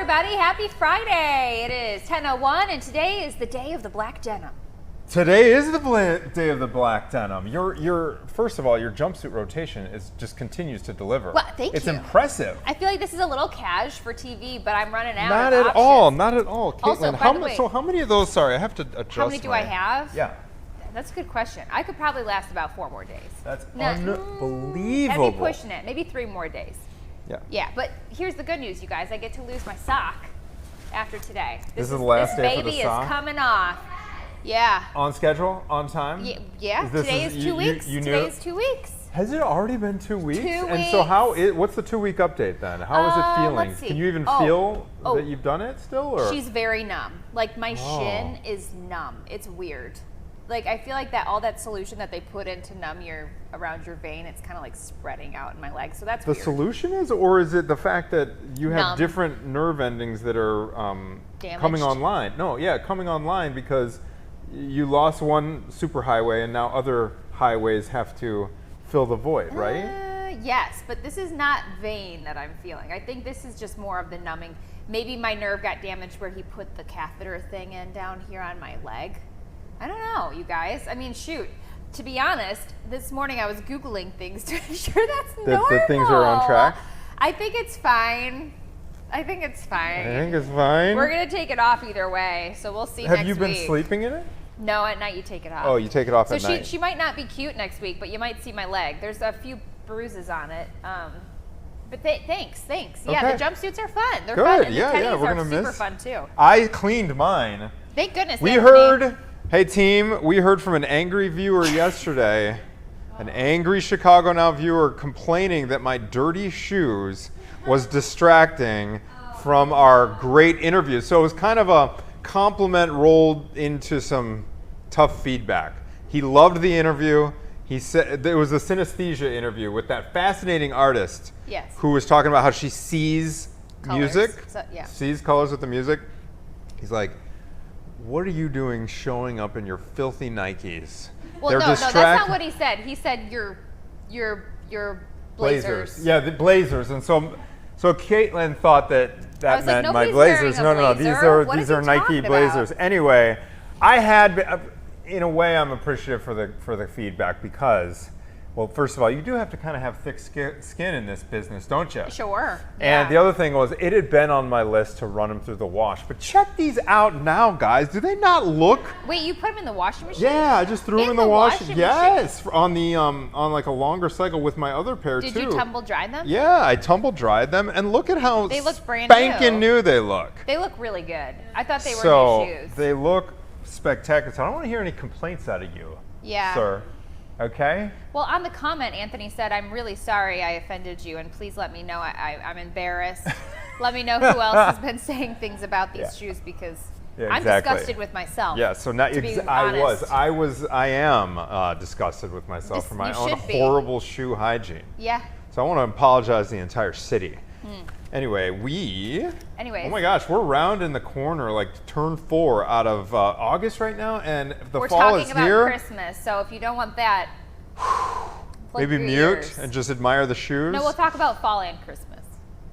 everybody. Happy Friday. It is 10:01 and today is the day of the black denim. Today is the day of the black denim. Your first of all, your jumpsuit rotation just continues to deliver. Well, thank it's you. It's impressive. I feel like this is a little cash for TV, but I'm running out Not of at all. Not at all. Also, Caitlin, how many of those, sorry, I have to adjust. How many do I have? Yeah. That's a good question. I could probably last about 4 more days. That's unbelievable. I'd be pushing it. Maybe 3 more days. Yeah. Yeah, but here's the good news, you guys. I get to lose my sock after today. This is the last day for the baby sock? is coming off. Yeah. On schedule? On time? Yeah. Today is 2 weeks. Today is 2 weeks. Has it already been 2 weeks? 2 weeks. And so what's the 2-week update then? How is it feeling? Let's see. Can you even feel that you've done it still? Or? She's very numb. Like my shin is numb. It's weird. Like I feel like all that solution that they put in to numb around your vein, it's kind of like spreading out in my leg. So that's the weird. solution is, or is it the fact that you have different nerve endings that are coming online? No, yeah, coming online because you lost one superhighway and now other highways have to fill the void, right? Yes, but this is not vein that I'm feeling. I think this is just more of the numbing. Maybe my nerve got damaged where he put the catheter thing in down here on my leg. I don't know, you guys. I mean, shoot. To be honest, this morning I was Googling things to make sure that's normal. That things are on track? I think it's fine. I think it's fine. I think it's fine. We're going to take it off either way, so we'll see next week. Have you been sleeping in it? No, at night you take it off. Oh, you take it off at night. So she might not be cute next week, but you might see my leg. There's a few bruises on it. But thanks. Yeah, okay. the jumpsuits are fun. They're good. fun. And yeah, the we're tennies gonna are miss. super fun too. I cleaned mine. Thank goodness. We heard. Hey team, we heard from an angry viewer yesterday, an angry ChicagoNOW viewer complaining that my dirty shoes was distracting from our great interview. So it was kind of a compliment rolled into some tough feedback. He loved the interview. He said it was a synesthesia interview with that fascinating artist who was talking about how she sees music, sees colors with the music. He's like, what are you doing showing up in your filthy Nikes? Well, no, that's not what he said. He said your blazers. Yeah, the blazers. And so Caitlin thought that meant my blazers. No, these are Nike blazers. Anyway, I had, in a way, I'm appreciative for the feedback because, well, first of all, you do have to kind of have thick skin in this business, don't you? Sure. And the other thing was, it had been on my list to run them through the wash. But check these out now, guys. Do they not look? Wait, you put them in the washing machine? Yeah, I just threw them in the washing machine. Yes, on the on like a longer cycle with my other pair too. Did you tumble dry them? Yeah, I tumble dried them, and look at how they look brand spanking new they look. They look really good. I thought they were new shoes. They look spectacular. So I don't want to hear any complaints out of you, sir. Okay. Well, on the comment, Anthony said, I'm really sorry I offended you, and please let me know. I'm embarrassed. Let me know who else has been saying things about these shoes because I'm disgusted with myself. Yeah, so now I am disgusted with myself for my own horrible shoe hygiene. Yeah. So I want to apologize to the entire city. Anyway, oh my gosh, we're rounding the corner, like turn 4 out of August right now, and the fall is here. We're talking about Christmas, so if you don't want that, maybe mute and just admire the shoes. No, we'll talk about fall and Christmas.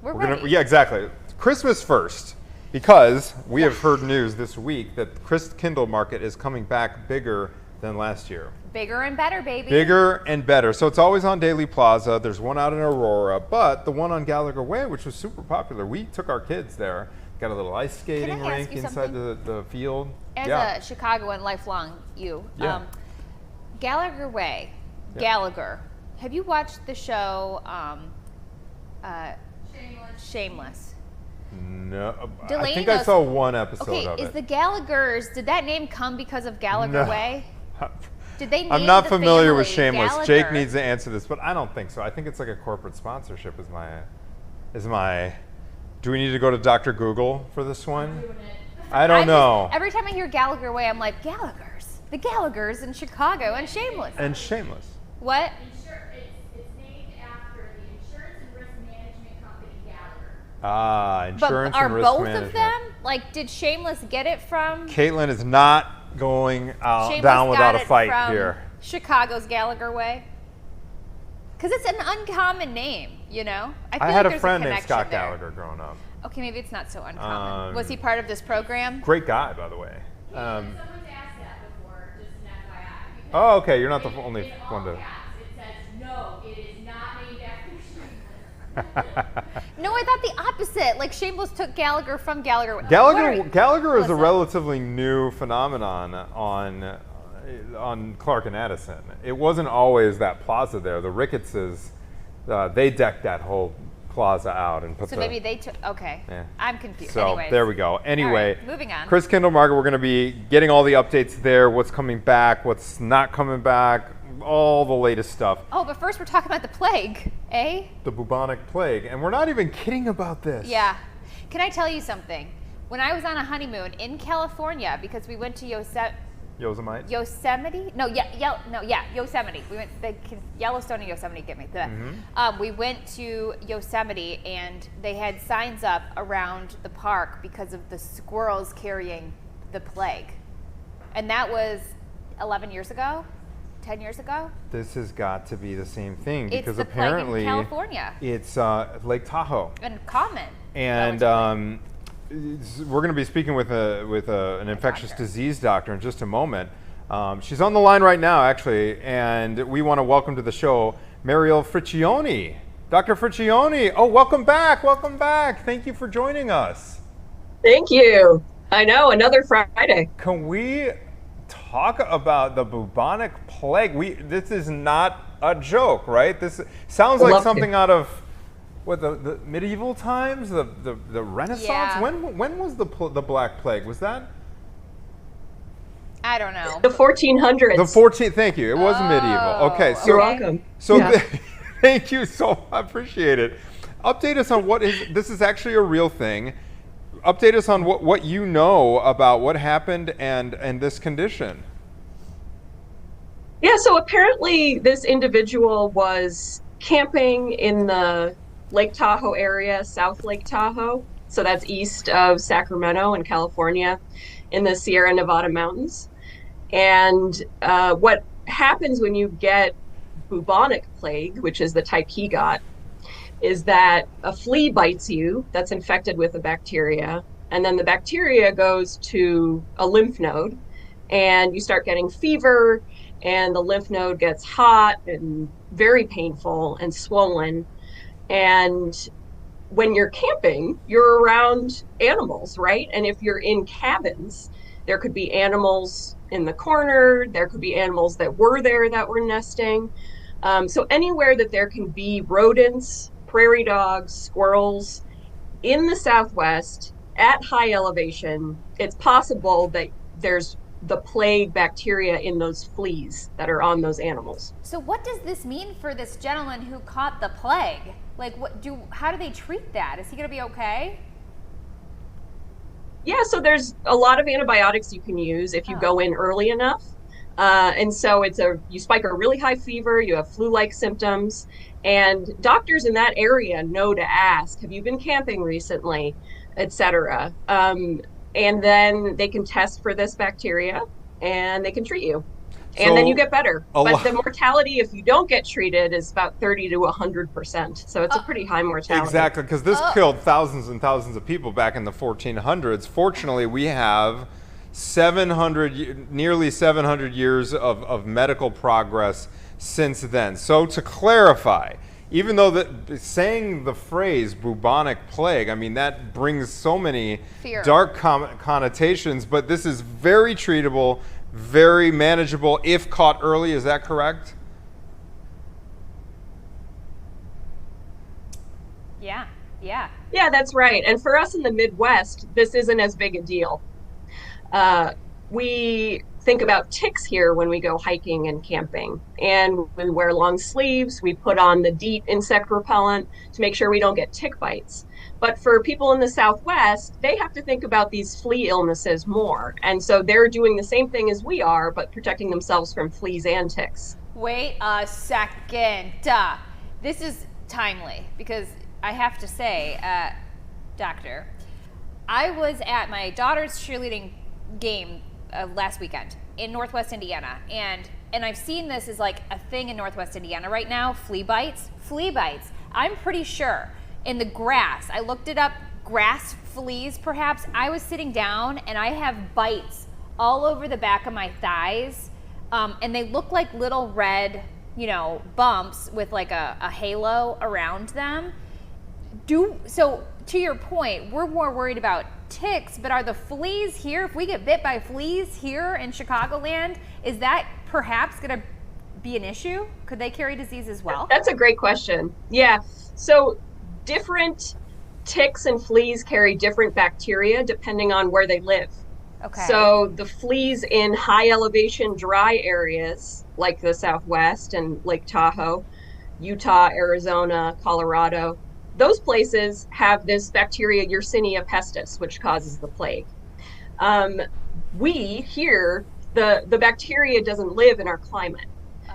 We're ready. Yeah, exactly. Christmas first, because we have heard news this week that Christkindlmarket is coming back bigger than last year. Bigger and better, baby. Bigger and better. So it's always on Daly Plaza. There's one out in Aurora, but the one on Gallagher Way, which was super popular, we took our kids there. Got a little ice skating rink inside the field. As a Chicagoan lifelong Gallagher Way, Gallagher. Have you watched the show Shameless? No, I think I saw one episode of it. Is the Gallaghers, did that name come because of Gallagher Way? Did they name I'm not familiar with family Shameless. Gallagher? Jake needs to answer this, but I don't think so. I think it's like a corporate sponsorship is my do we need to go to Dr. Google for this one? I don't know. Every time I hear Gallagher Way, I'm like, Gallaghers. The Gallaghers in Chicago and Shameless. And Shameless. What? It's named after the insurance and risk management company Gallagher. Ah, insurance and risk management. Are both of them? Like, did Shameless get it from? Caitlin is not going down without a fight here. Chicago's Gallagher Way? Because it's an uncommon name, you know? I had a friend named Scott Gallagher growing up. Okay, maybe it's not so uncommon. Was he part of this program? Great guy, by the way. Someone's asked that before, just an FYI. Oh, okay, you're not the only in one all to. caps, it says, no, it is not named after Shameless. No, I thought the opposite. Like Shameless took Gallagher from Gallagher. Gallagher is a Listen. relatively new phenomenon on Clark and Addison. It wasn't always that plaza there. The Rickettses, they decked that whole plaza out and put So the. maybe they took. Okay, Yeah. I'm confused. So Anyways. there we go. Anyway, right, moving on. Christkindlmarket, we're going to be getting all the updates there. What's coming back? What's not coming back? All the latest stuff. Oh, but first we're talking about the plague, eh? The bubonic plague, and we're not even kidding about this. Yeah. Can I tell you something? When I was on a honeymoon in California, because we went to Yosemite. Yosemite? No, Yosemite. We went Yellowstone and Yosemite. Get me. We went to Yosemite, and they had signs up around the park because of the squirrels carrying the plague, and that was 11 years ago. 10 years ago? This has got to be the same thing It's because the plague in apparently California. It's Lake Tahoe. And common. And we're going to be speaking with an infectious doctor. disease doctor in just a moment. She's on the line right now, actually, and we want to welcome to the show Mariel Friccioni. Dr. Friccioni, oh, welcome back. Welcome back. Thank you for joining us. Thank you. I know, another Friday. Can we talk about the bubonic plague? This is not a joke, right? This sounds like something out of what the medieval times, the Renaissance. Yeah. When was the Black Plague? Was that I don't know. The 1400s. the 14th? Thank you. It was medieval. Okay, so You're welcome. So Yeah. thank you so. I appreciate it. Update us on what is this is actually a real thing. Update us on what you know about what happened and this condition. Yeah, so apparently this individual was camping in the Lake Tahoe area, South Lake Tahoe. So that's east of Sacramento in California in the Sierra Nevada mountains. And what happens when you get bubonic plague, which is the type he got, is that a flea bites you that's infected with a bacteria, and then the bacteria goes to a lymph node, and you start getting fever, and the lymph node gets hot and very painful and swollen. And when you're camping, you're around animals, right? And if you're in cabins, there could be animals in the corner, there could be animals that were there that were nesting. So anywhere that there can be rodents, prairie dogs, squirrels in the Southwest at high elevation, it's possible that there's the plague bacteria in those fleas that are on those animals. So what does this mean for this gentleman who caught the plague? Like, how do they treat that? Is he going to be okay? Yeah, so there's a lot of antibiotics you can use if you go in early enough. And so you spike a really high fever, you have flu-like symptoms, and doctors in that area know to ask, have you been camping recently, etc. And then they can test for this bacteria and they can treat you. And then you get better. But the mortality, if you don't get treated, is about 30 to 100%. So it's a pretty high mortality. Exactly, because this killed thousands and thousands of people back in the 1400s. Fortunately, we have nearly 700 years of medical progress since then. So to clarify, even though saying the phrase bubonic plague, I mean, that brings so many Fear. dark connotations, but this is very treatable, very manageable if caught early. Is that correct? Yeah. Yeah, that's right. And for us in the Midwest, this isn't as big a deal. We think about ticks here when we go hiking and camping, and we wear long sleeves. We put on the DEET insect repellent to make sure we don't get tick bites. But for people in the Southwest, they have to think about these flea illnesses more. And so they're doing the same thing as we are, but protecting themselves from fleas and ticks. Wait a second. This is timely because I have to say, Doctor, I was at my daughter's cheerleading game last weekend in Northwest Indiana, and I've seen this as like a thing in Northwest Indiana right now, flea bites. I'm pretty sure in the grass, I looked it up, grass fleas perhaps. I was sitting down and I have bites all over the back of my thighs, and they look like little red, bumps with like a halo around them. So to your point, we're more worried about ticks, but are the fleas here, if we get bit by fleas here in Chicagoland, is that perhaps going to be an issue? Could they carry disease as well? That's a great question. Yeah. So different ticks and fleas carry different bacteria depending on where they live. Okay. So the fleas in high elevation dry areas like the Southwest and Lake Tahoe, Utah, Arizona, Colorado, those places have this bacteria Yersinia pestis, which causes the plague. We here, the bacteria doesn't live in our climate.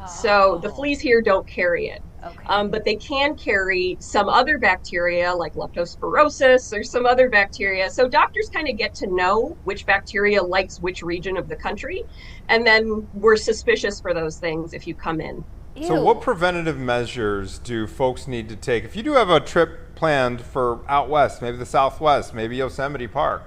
So the fleas here don't carry it. Okay. But they can carry some other bacteria like leptospirosis or some other bacteria. So doctors kind of get to know which bacteria likes which region of the country. And then we're suspicious for those things if you come in. Ew. So what preventative measures do folks need to take? If you do have a trip planned for out west, maybe the Southwest, maybe Yosemite Park.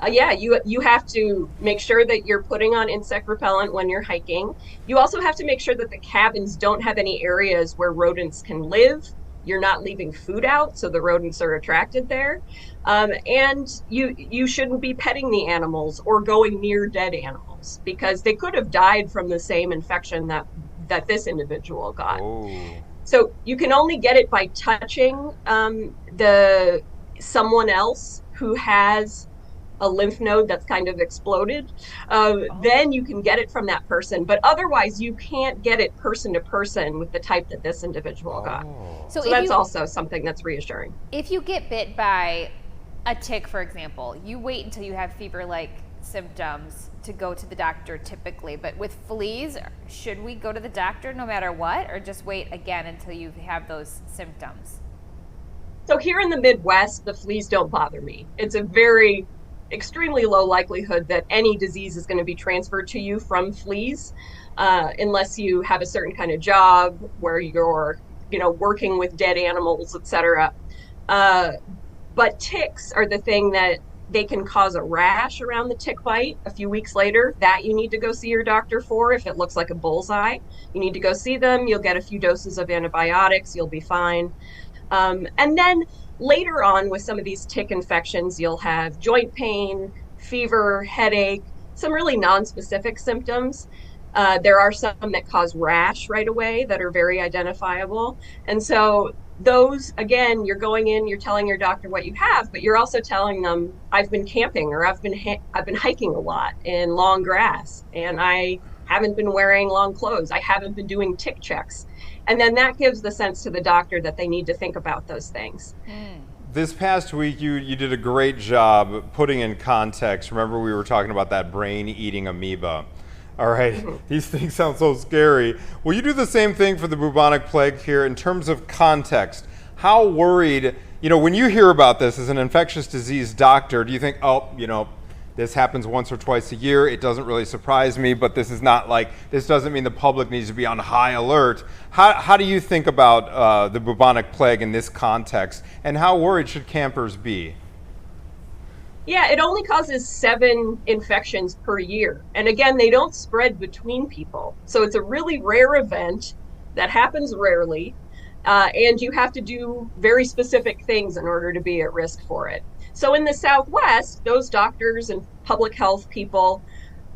You have to make sure that you're putting on insect repellent when you're hiking. You also have to make sure that the cabins don't have any areas where rodents can live. You're not leaving food out, so the rodents are attracted there. And you shouldn't be petting the animals or going near dead animals because they could have died from the same infection that this individual got. Oh. So you can only get it by touching someone else who has a lymph node that's kind of exploded. Then you can get it from that person, but otherwise you can't get it person to person with the type that this individual got. So that's also something that's reassuring. If you get bit by a tick, for example, you wait until you have fever-like symptoms to go to the doctor typically, but with fleas, should we go to the doctor no matter what, or just wait again until you have those symptoms? So here in the Midwest, the fleas don't bother me. It's a extremely low likelihood that any disease is going to be transferred to you from fleas, unless you have a certain kind of job where you're, working with dead animals, etc. But ticks are the thing that they can cause a rash around the tick bite a few weeks later. That you need to go see your doctor for. If it looks like a bullseye, you need to go see them. You'll get a few doses of antibiotics. You'll be fine. And then later on with some of these tick infections, you'll have joint pain, fever, headache, some really non-specific symptoms. There are some that cause rash right away that are very identifiable. And so those, again, you're going in, you're telling your doctor what you have, but you're also telling them, I've been camping or I've been hiking a lot in long grass and I haven't been wearing long clothes. I haven't been doing tick checks. And then that gives the sense to the doctor that they need to think about those things. This past week, you did a great job putting in context. Remember, we were talking about that brain-eating amoeba. All right, these things sound so scary. Will you do the same thing for the bubonic plague here in terms of context? How worried, when you hear about this as an infectious disease doctor, do you think, this happens once or twice a year, it doesn't really surprise me, but this doesn't mean the public needs to be on high alert. How do you think about the bubonic plague in this context, and how worried should campers be? Yeah, it only causes 7 infections per year. And again, they don't spread between people. So it's a really rare event that happens rarely, and you have to do very specific things in order to be at risk for it. So in the Southwest, those doctors and public health people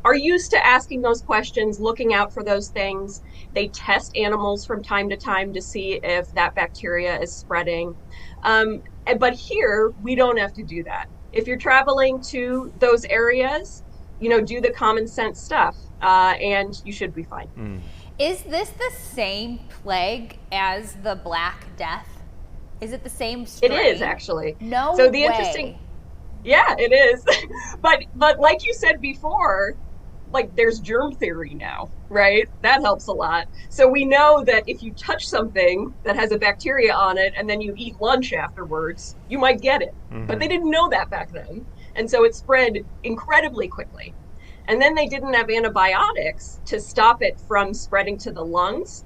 are used to asking those questions, looking out for those things. They test animals from time to time to see if that bacteria is spreading. But here, we don't have to do that. If you're traveling to those areas, do the common sense stuff, and you should be fine. Is this the same plague as the Black Death? Is it the same strain? It is, actually. No so the way. Interesting, yeah, it is. but like you said before, there's germ theory now, right? That helps a lot. So we know that if you touch something that has a bacteria on it and then you eat lunch afterwards, you might get it. But they didn't know that back then. And so it spread incredibly quickly. And then they didn't have antibiotics to stop it from spreading to the lungs.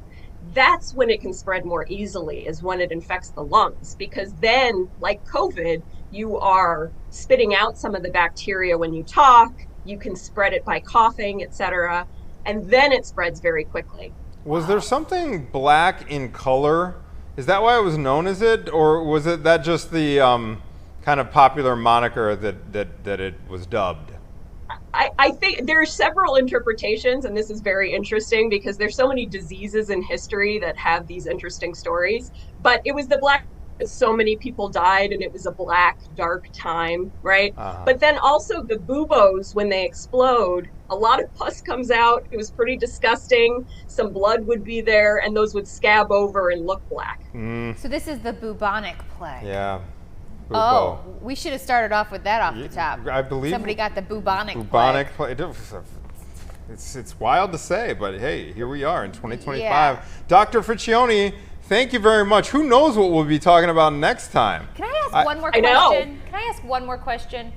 that's when it can spread more easily, is when it infects the lungs, because then, like COVID, you are spitting out some of the bacteria when you talk, you can spread it by coughing, etc., and then it spreads very quickly. Was there something black in color? Is that why it was known as it, or was it that just the kind of popular moniker that it was dubbed? I think there are several interpretations, and this is very interesting because there's so many diseases in history that have these interesting stories. But it was the black, so many people died, and it was a black, dark time, right? But then also the buboes, when they explode, a lot of pus comes out. It was pretty disgusting. Some blood would be there, and those would scab over and look black. So this is the bubonic plague. Yeah. Bubo. Oh, we should have started off with that off the top. I believe somebody got the bubonic plague. It's wild to say, but hey, here we are in 2025. Yeah. Dr. Friccioni, thank you very much. Who knows what we'll be talking about next time? Can I ask one more question? Can I ask one more question?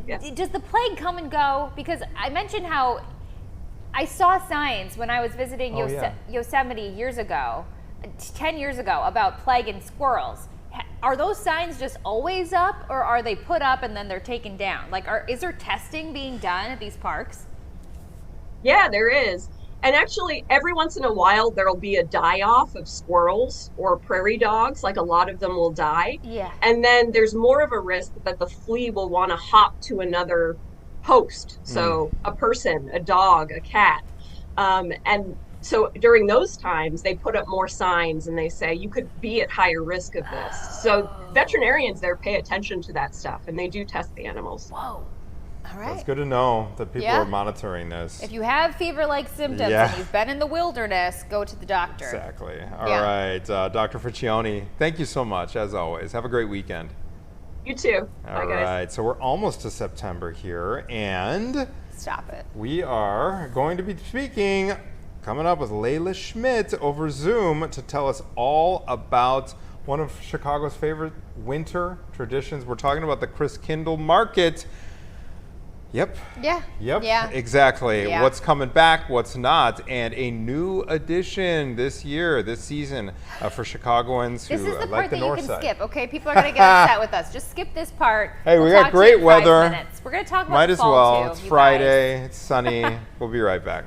Yeah. Does the plague come and go? Because I mentioned how I saw signs when I was visiting Yosemite years ago, 10 years ago, about plague in squirrels. Are those signs just always up, or are they put up and then they're taken down? Like, is there testing being done at these parks? Yeah, there is. And actually, every once in a while, there'll be a die-off of squirrels or prairie dogs. Like, a lot of them will die. Yeah. And then there's more of a risk that the flea will want to hop to another host. So a person, a dog, a cat. And so during those times, they put up more signs and they say, you could be at higher risk of this. So veterinarians there pay attention to that stuff, and they do test the animals. Whoa. All right. It's good to know that people are monitoring this. If you have fever-like symptoms and you've been in the wilderness, go to the doctor. Exactly. All right. Dr. Friccioni, thank you so much, as always. Have a great weekend. You too. All right. So we're almost to September here, and stop it. We are going to be speaking coming up with Layla Schmidt over Zoom to tell us all about one of Chicago's favorite winter traditions. We're talking about the Christkindlmarket. Yep. Yeah. Yep. Yeah. Exactly. Yeah. What's coming back, what's not, and a new addition this year, this season, for Chicagoans who this is the like part the that north you can side. skip. Okay, people are gonna get upset with us. Just skip this part. Hey, we'll we got talk to you great in 5 weather. minutes. We're gonna talk about Might as fall well. too, It's you Friday. guys. It's sunny. We'll be right back.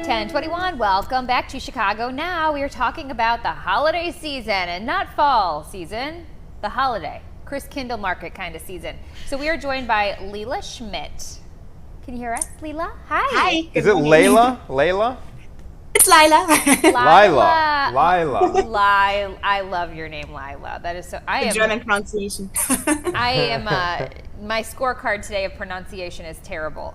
(10:21). Welcome back to Chicago Now. We are talking about the holiday season, and not fall season, the holiday. Christkindlmarket kind of season. So we are joined by Leila Schmidt. Can you hear us, Leila? Hi. Hi. Is it Layla? Layla? It's Lila. Lila. Lila. I love your name, Lila. That is so. The German pronunciation. I am. My scorecard today of pronunciation is terrible.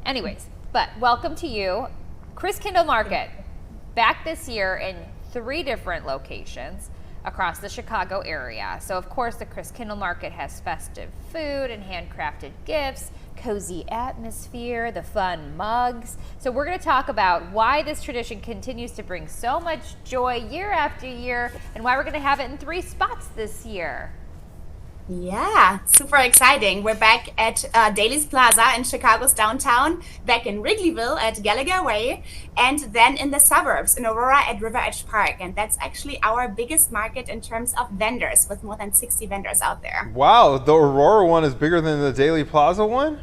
Anyways, but welcome to you, Christkindlmarket, back this year in 3 different locations across the Chicago area. So of course the Christkindlmarket has festive food and handcrafted gifts, cozy atmosphere, the fun mugs. So we're going to talk about why this tradition continues to bring so much joy year after year and why we're going to have it in 3 spots this year. Yeah, super exciting. We're back at Daly's Plaza in Chicago's downtown, back in Wrigleyville at Gallagher Way, and then in the suburbs in Aurora at River Edge Park. And that's actually our biggest market in terms of vendors, with more than 60 vendors out there. Wow, the Aurora one is bigger than the Daly Plaza one?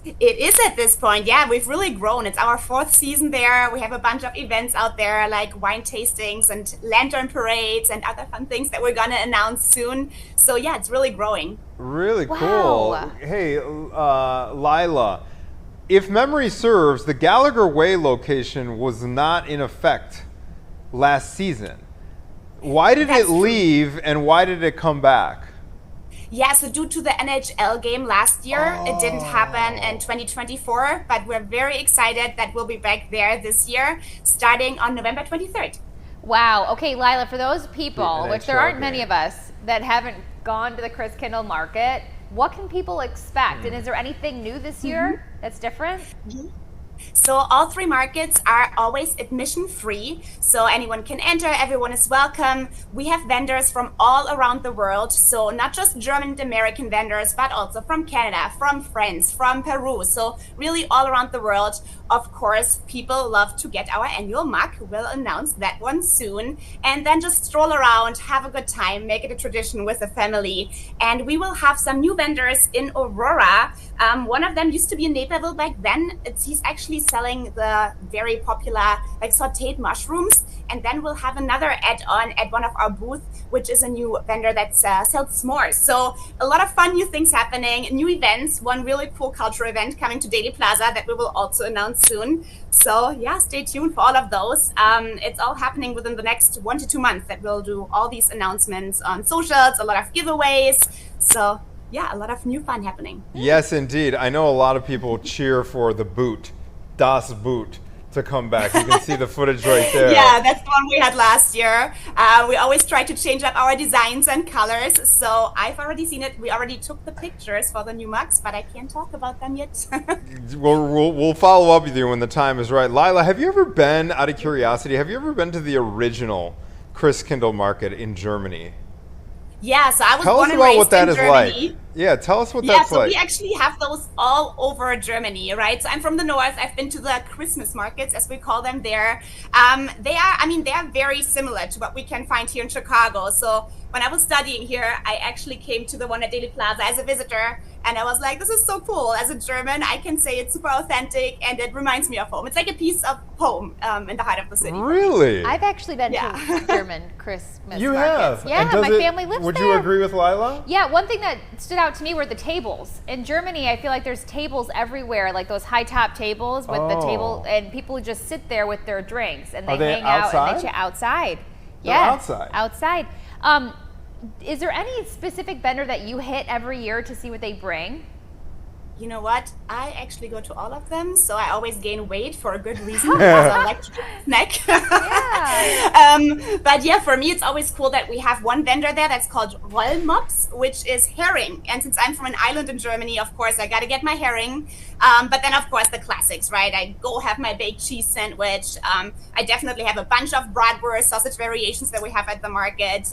It is at this point, yeah. We've really grown. It's our 4th season there. We have a bunch of events out there like wine tastings and lantern parades and other fun things that we're going to announce soon. So yeah, it's really growing. Really Wow. cool. Hey, Lila, if memory serves, the Gallagher Way location was not in effect last season. Why did That's it true. leave and why did it come back? Yeah, so due to the NHL game last year, it didn't happen in 2024, but we're very excited that we'll be back there this year, starting on November 23rd. Wow. Okay, Lila, for those people, The which there NHL aren't many game. of us that haven't gone to the Christkindlmarket, what can people expect? And is there anything new this year that's different? So all 3 markets are always admission free, so anyone can enter, everyone is welcome. We have vendors from all around the world, so not just German and American vendors, but also from Canada, from France, from Peru, so really all around the world. Of course, people love to get our annual mug. We'll announce that one soon, and then just stroll around, have a good time, make it a tradition with the family. And we will have some new vendors in Aurora. One of them used to be in Naperville back then. He's actually selling the very popular like sauteed mushrooms, and then we'll have another add-on at one of our booths, which is a new vendor that sells s'mores. So a lot of fun new things happening, new events, one really cool cultural event coming to Daly Plaza that we will also announce soon. So yeah, stay tuned for all of those. It's all happening within the next 1 to 2 months that we'll do all these announcements on socials, a lot of giveaways. So yeah, a lot of new fun happening. Yes, indeed. I know a lot of people cheer for the boot, Das Boot, to come back. You can see the footage right there. Yeah, that's the one we had last year. We always try to change up our designs and colors. So I've already seen it. We already took the pictures for the new mugs, but I can't talk about them yet. We'll follow up with you when the time is right. Lila, have you ever been, out of curiosity, have you ever been to the original Christkindlmarket in Germany? Yeah, so I was Tell born us and about raised what that in is Germany. like. Yeah, tell us what Yeah, that's so like. we actually have those all over Germany, right? So I'm from the north. I've been to the Christmas markets, as we call them there. They are very similar to what we can find here in Chicago. So when I was studying here, I actually came to the one at Daly Plaza as a visitor, and I was like, this is so cool. As a German, I can say it's super authentic, and it reminds me of home. It's like a piece of home in the heart of the city. Really? I've actually been Yeah. to German Christmas You markets. have? Yeah, And does my it- family lives Would there. you agree with Lila? Yeah, one thing that stood out to me were the tables. In Germany, I feel like there's tables everywhere, like those high top tables with the table, Oh. and people just sit there with their drinks and Are they hang out and outside? they chat outside. They're Yeah, outside. Outside. Is there any specific vendor that you hit every year to see what they bring? You know what? I actually go to all of them, so I always gain weight for a good reason because I like to snack. But yeah, for me, it's always cool that we have one vendor there that's called Rollmops, which is herring. And since I'm from an island in Germany, of course, I got to get my herring. But then, of course, the classics, right? I go have my baked cheese sandwich. I definitely have a bunch of bratwurst sausage variations that we have at the market.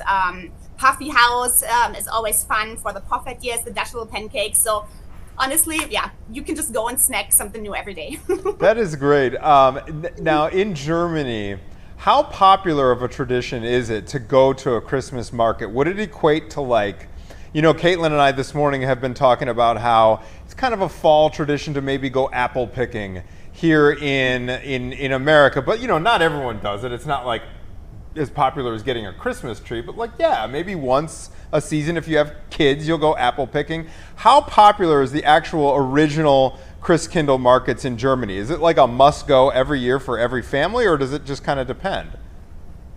Puffy House is always fun for the poffetiers, the Dutch little pancakes. So honestly, yeah, you can just go and snack something new every day. That is great. Now, in Germany, how popular of a tradition is it to go to a Christmas market? Would it equate to Caitlin and I this morning have been talking about how it's kind of a fall tradition to maybe go apple picking here in America, but not everyone does it. It's not like as popular as getting a Christmas tree, but like, yeah, maybe once a season, if you have kids, you'll go apple picking. How popular is the actual original Christkindlmarkets in Germany? Is it like a must go every year for every family, or does it just kind of depend?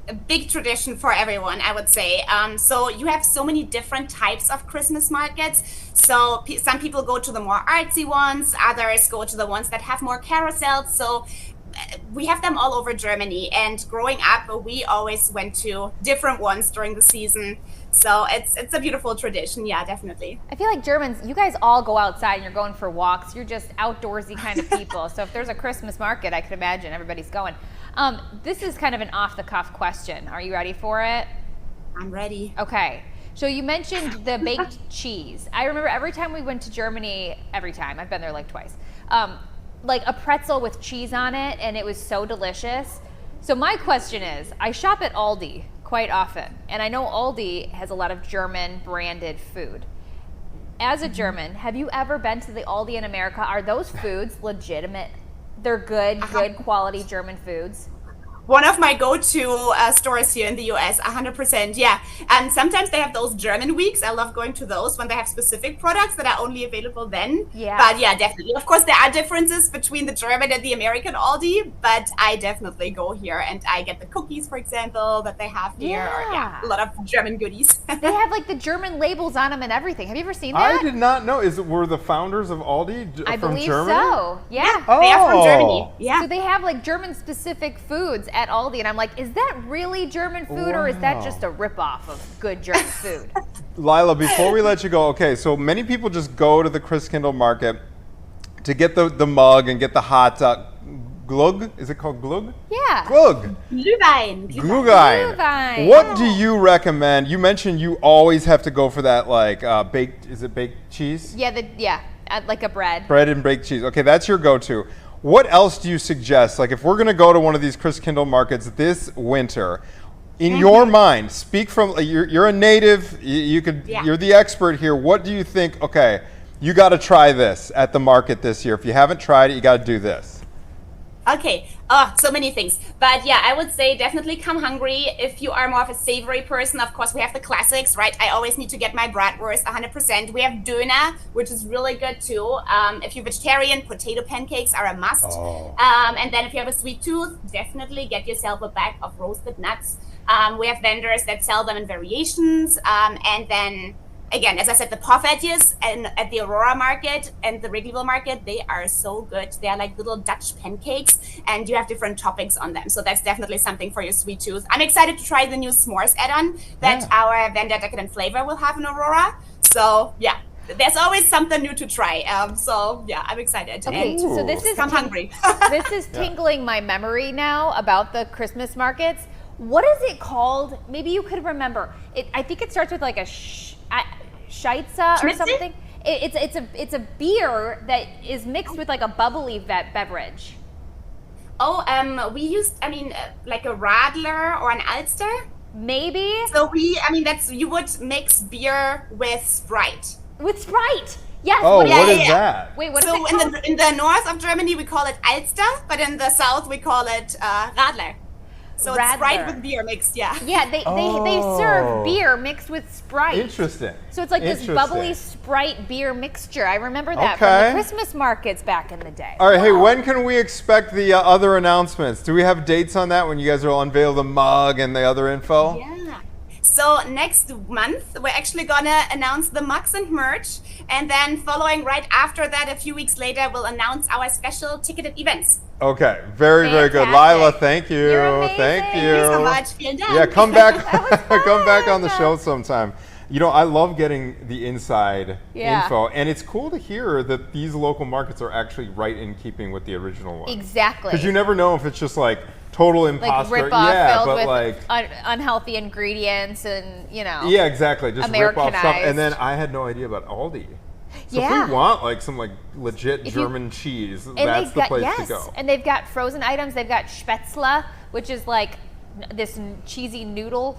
A big tradition for everyone, I would say. So you have so many different types of Christmas markets. So some people go to the more artsy ones, others go to the ones that have more carousels. So we have them all over Germany, and growing up we always went to different ones during the season. So it's a beautiful tradition. Yeah, definitely. I feel like Germans, you guys all go outside and you're going for walks. You're just outdoorsy kind of people. So if there's a Christmas market, I could imagine everybody's going. This is kind of an off the cuff question. Are you ready for it? I'm ready. Okay. So you mentioned the baked cheese. I remember every time we went to Germany, I've been there like twice, like a pretzel with cheese on it, and it was so delicious. So my question is, I shop at Aldi quite often, and I know Aldi has a lot of German branded food. As a German, have you ever been to the Aldi in America? Are those foods legitimate? They're good quality German foods? One of my go-to stores here in the US, 100%, yeah. And sometimes they have those German weeks. I love going to those when they have specific products that are only available then. Yeah. But yeah, definitely. Of course, there are differences between the German and the American Aldi, but I definitely go here and I get the cookies, for example, that they have here. Or, yeah, a lot of German goodies. They have like the German labels on them and everything. Have you ever seen that? I did not know. Were the founders of Aldi I from believe Germany? so. Yeah. Oh. They are from Germany. Yeah. So they have like German specific foods at Aldi, and I'm like, is that really German food, or is that Wow. just a ripoff of good German food? Lila, before we let you go, okay, so many people just go to the Christkindlmarket to get the mug and get the hot glug. Is it called glug? Yeah. Glug. Glühwein. Glühwein. What do you recommend? You mentioned you always have to go for that like baked. Is it baked cheese? Yeah, like a bread. Bread and baked cheese. Okay, that's your go-to. What else do you suggest? Like, if we're going to go to one of these Christkindlmarkets this winter, in your mind, speak from you're a native. You're the expert here. What do you think? Okay, you got to try this at the market this year. If you haven't tried it, you got to do this. Okay, so many things. But yeah, I would say definitely come hungry. If you are more of a savory person, of course, we have the classics, right? I always need to get my bratwurst, 100%. We have Döner, which is really good too. If you're vegetarian, potato pancakes are a must. Oh. And then if you have a sweet tooth, definitely get yourself a bag of roasted nuts. We have vendors that sell them in variations. And then again, as I said, the poffertjes and at the Aurora Market and the Wrigleyville Market, they are so good. They are like little Dutch pancakes, and you have different toppings on them. So that's definitely something for your sweet tooth. I'm excited to try the new s'mores add-on that our vendor Decadent Flavor will have in Aurora. So yeah, there's always something new to try. So yeah, I'm excited. Okay, And so this is I'm hungry. This is tingling my memory now about the Christmas markets. What is it called? Maybe you could remember. I think it starts with like a Scheitze or Schmitze? something. It's a beer that is mixed with like a bubbly beverage. We used, like a Radler or an Ulster. Maybe So you would mix beer with Sprite. with Sprite. Yes. Oh, what what is is it? that? Wait, what is So it called? in the north of Germany we call it Ulster, but in the south we call it Radler. So it's Sprite Radler. with beer mixed, yeah. Yeah, they Oh. serve beer mixed with Sprite. Interesting. So it's like this Interesting. bubbly Sprite beer mixture. I remember that Okay. from the Christmas markets back in the day. All right, hey, when can we expect the other announcements? Do we have dates on that when you guys will unveil the mug and the other info? Yeah. So next month, we're actually gonna announce the mugs and merch. And then following right after that, a few weeks later, we'll announce our special ticketed events. Okay, very, very good. Fantastic. Lila, thank you. You're amazing. Thank you. Thank you so much. Vielen Dank. Yeah, come back. was Come back on the fun. show sometime. You know, I love getting the inside Yeah. info, and it's cool to hear that these local markets are actually right in keeping with the original one. Exactly. Because you never know if it's just like total like imposter. rip-off yeah, filled but with like unhealthy ingredients and, yeah, exactly. Just rip off stuff. Americanized. And then I had no idea about Aldi. So Yeah. if we want like some like legit If you- German cheese, And that's they've the got, place yes, to go. and they've got frozen items. They've got Spätzle, which is like this cheesy noodle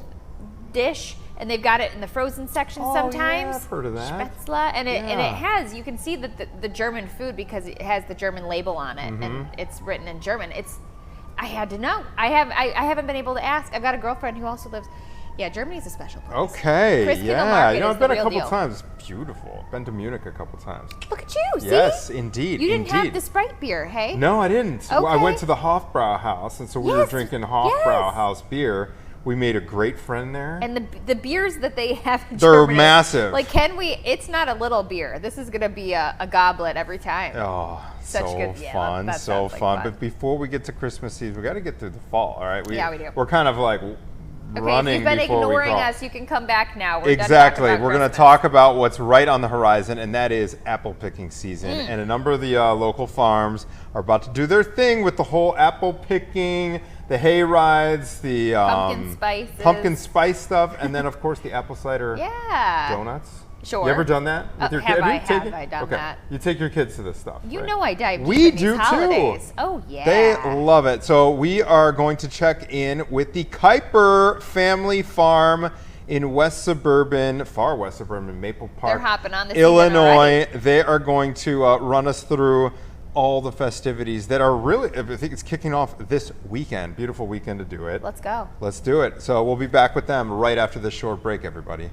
dish, and they've got it in the frozen section Oh, sometimes. yeah, I've heard of that. Spätzle, and it Yeah. has, you can see the German food because it has the German label on it, Mm-hmm. and it's written in German. I had to know. I haven't been able to ask. I've got a girlfriend who also lives. Yeah, Germany's a special place. Okay, yeah. Christkindlmarket I've is been the a real couple deal. times. It's beautiful. Been to Munich a couple times. Look at you, see? Yes, indeed. You didn't have indeed. the Sprite beer, hey? No, I didn't. I Okay. went to the Hofbrauhaus, and so we were Yes, drinking yes. Hofbrauhaus beer. We made a great friend there. And the beers that they have in They're Germany, massive. Like, it's not a little beer. This is going to be a goblet every time. Oh, Such so good- yeah, fun, that so sounds like fun. fun. But before we get to Christmas season, we got to get through the fall, all right? Yeah, we do. We're kind of like Okay, running if you've been before we ignoring crawl. us, you can come back now. We're Exactly. done talking about We're going to Christmas. talk about what's right on the horizon, and that is apple picking season. Mm. And a number of the local farms are about to do their thing with the whole apple picking, the hay rides, the pumpkin spice stuff, and then, of course, the apple cider Yeah. donuts. Sure. You ever done that with your have kids? I done that? You take your kids to this stuff. You right? know I dive deep We in do these holidays. too. Oh, yeah. They love it. So we are going to check in with the Kuiper family farm in far west suburban Maple Park, They're hopping on the season Illinois. They are going to run us through all the festivities that are really, I think it's kicking off this weekend. Beautiful weekend to do it. Let's go. Let's do it. So we'll be back with them right after this short break, everybody.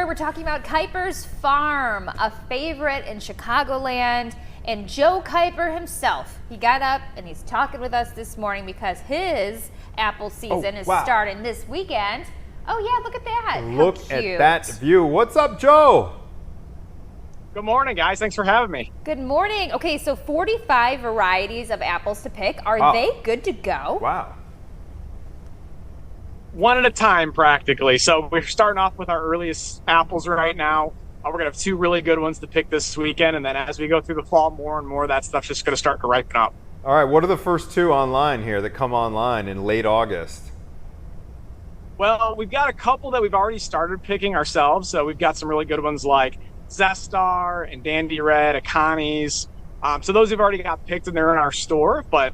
We're talking about Kuiper's Farm, a favorite in Chicagoland, and Joe Kuiper himself. He got up and he's talking with us this morning because his apple season is starting this weekend. Oh yeah, look at that. Look at that view. What's up, Joe? Good morning, guys. Thanks for having me. Good morning. Okay, so 45 varieties of apples to pick. Are they good to go? Wow. One at a time, practically. So we're starting off with our earliest apples right now. We're going to have two really good ones to pick this weekend. And then as we go through the fall, more and more, that stuff's just going to start to ripen up. All right, what are the first two online here that come online in late August? Well, we've got a couple that we've already started picking ourselves. So we've got some really good ones like Zestar and Dandy Red, Akani's. So those have already got picked and they're in our store. But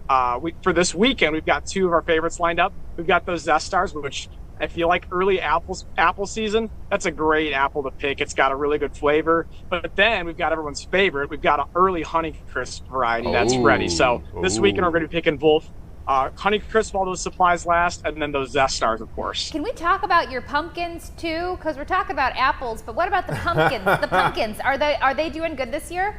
for this weekend, we've got two of our favorites lined up. We've got those Zestars, which if you like early apple season, that's a great apple to pick. It's got a really good flavor. But then we've got everyone's favorite. We've got an early Honeycrisp variety that's ready. So this weekend, we're going to be picking both Honeycrisp while those supplies last, and then those Zestars, of course. Can we talk about your pumpkins too? Because we're talking about apples, but what about the pumpkins? The pumpkins, are they doing good this year?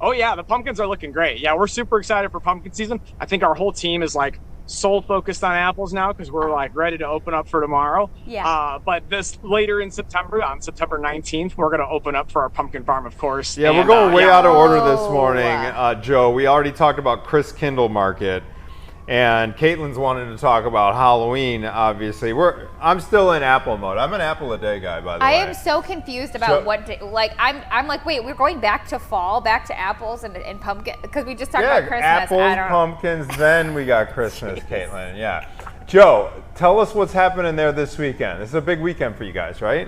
Oh yeah, the pumpkins are looking great. Yeah, we're super excited for pumpkin season. I think our whole team is like sole focused on apples now because we're like ready to open up for tomorrow. Yeah. But this later in September, on September 19th, we're going to open up for our pumpkin farm, of course. Yeah, we're going way out of order this morning, Joe. We already talked about Christkindlmarket. And Caitlin's wanting to talk about Halloween, obviously. I'm still in apple mode. I'm an apple a day guy, by the way. I am so confused about I'm like, wait, we're going back to fall, back to apples and pumpkin, because we just talked about Christmas. Apples, pumpkins, then we got Christmas, Caitlin, yeah. Joe, tell us what's happening there this weekend. This is a big weekend for you guys, right?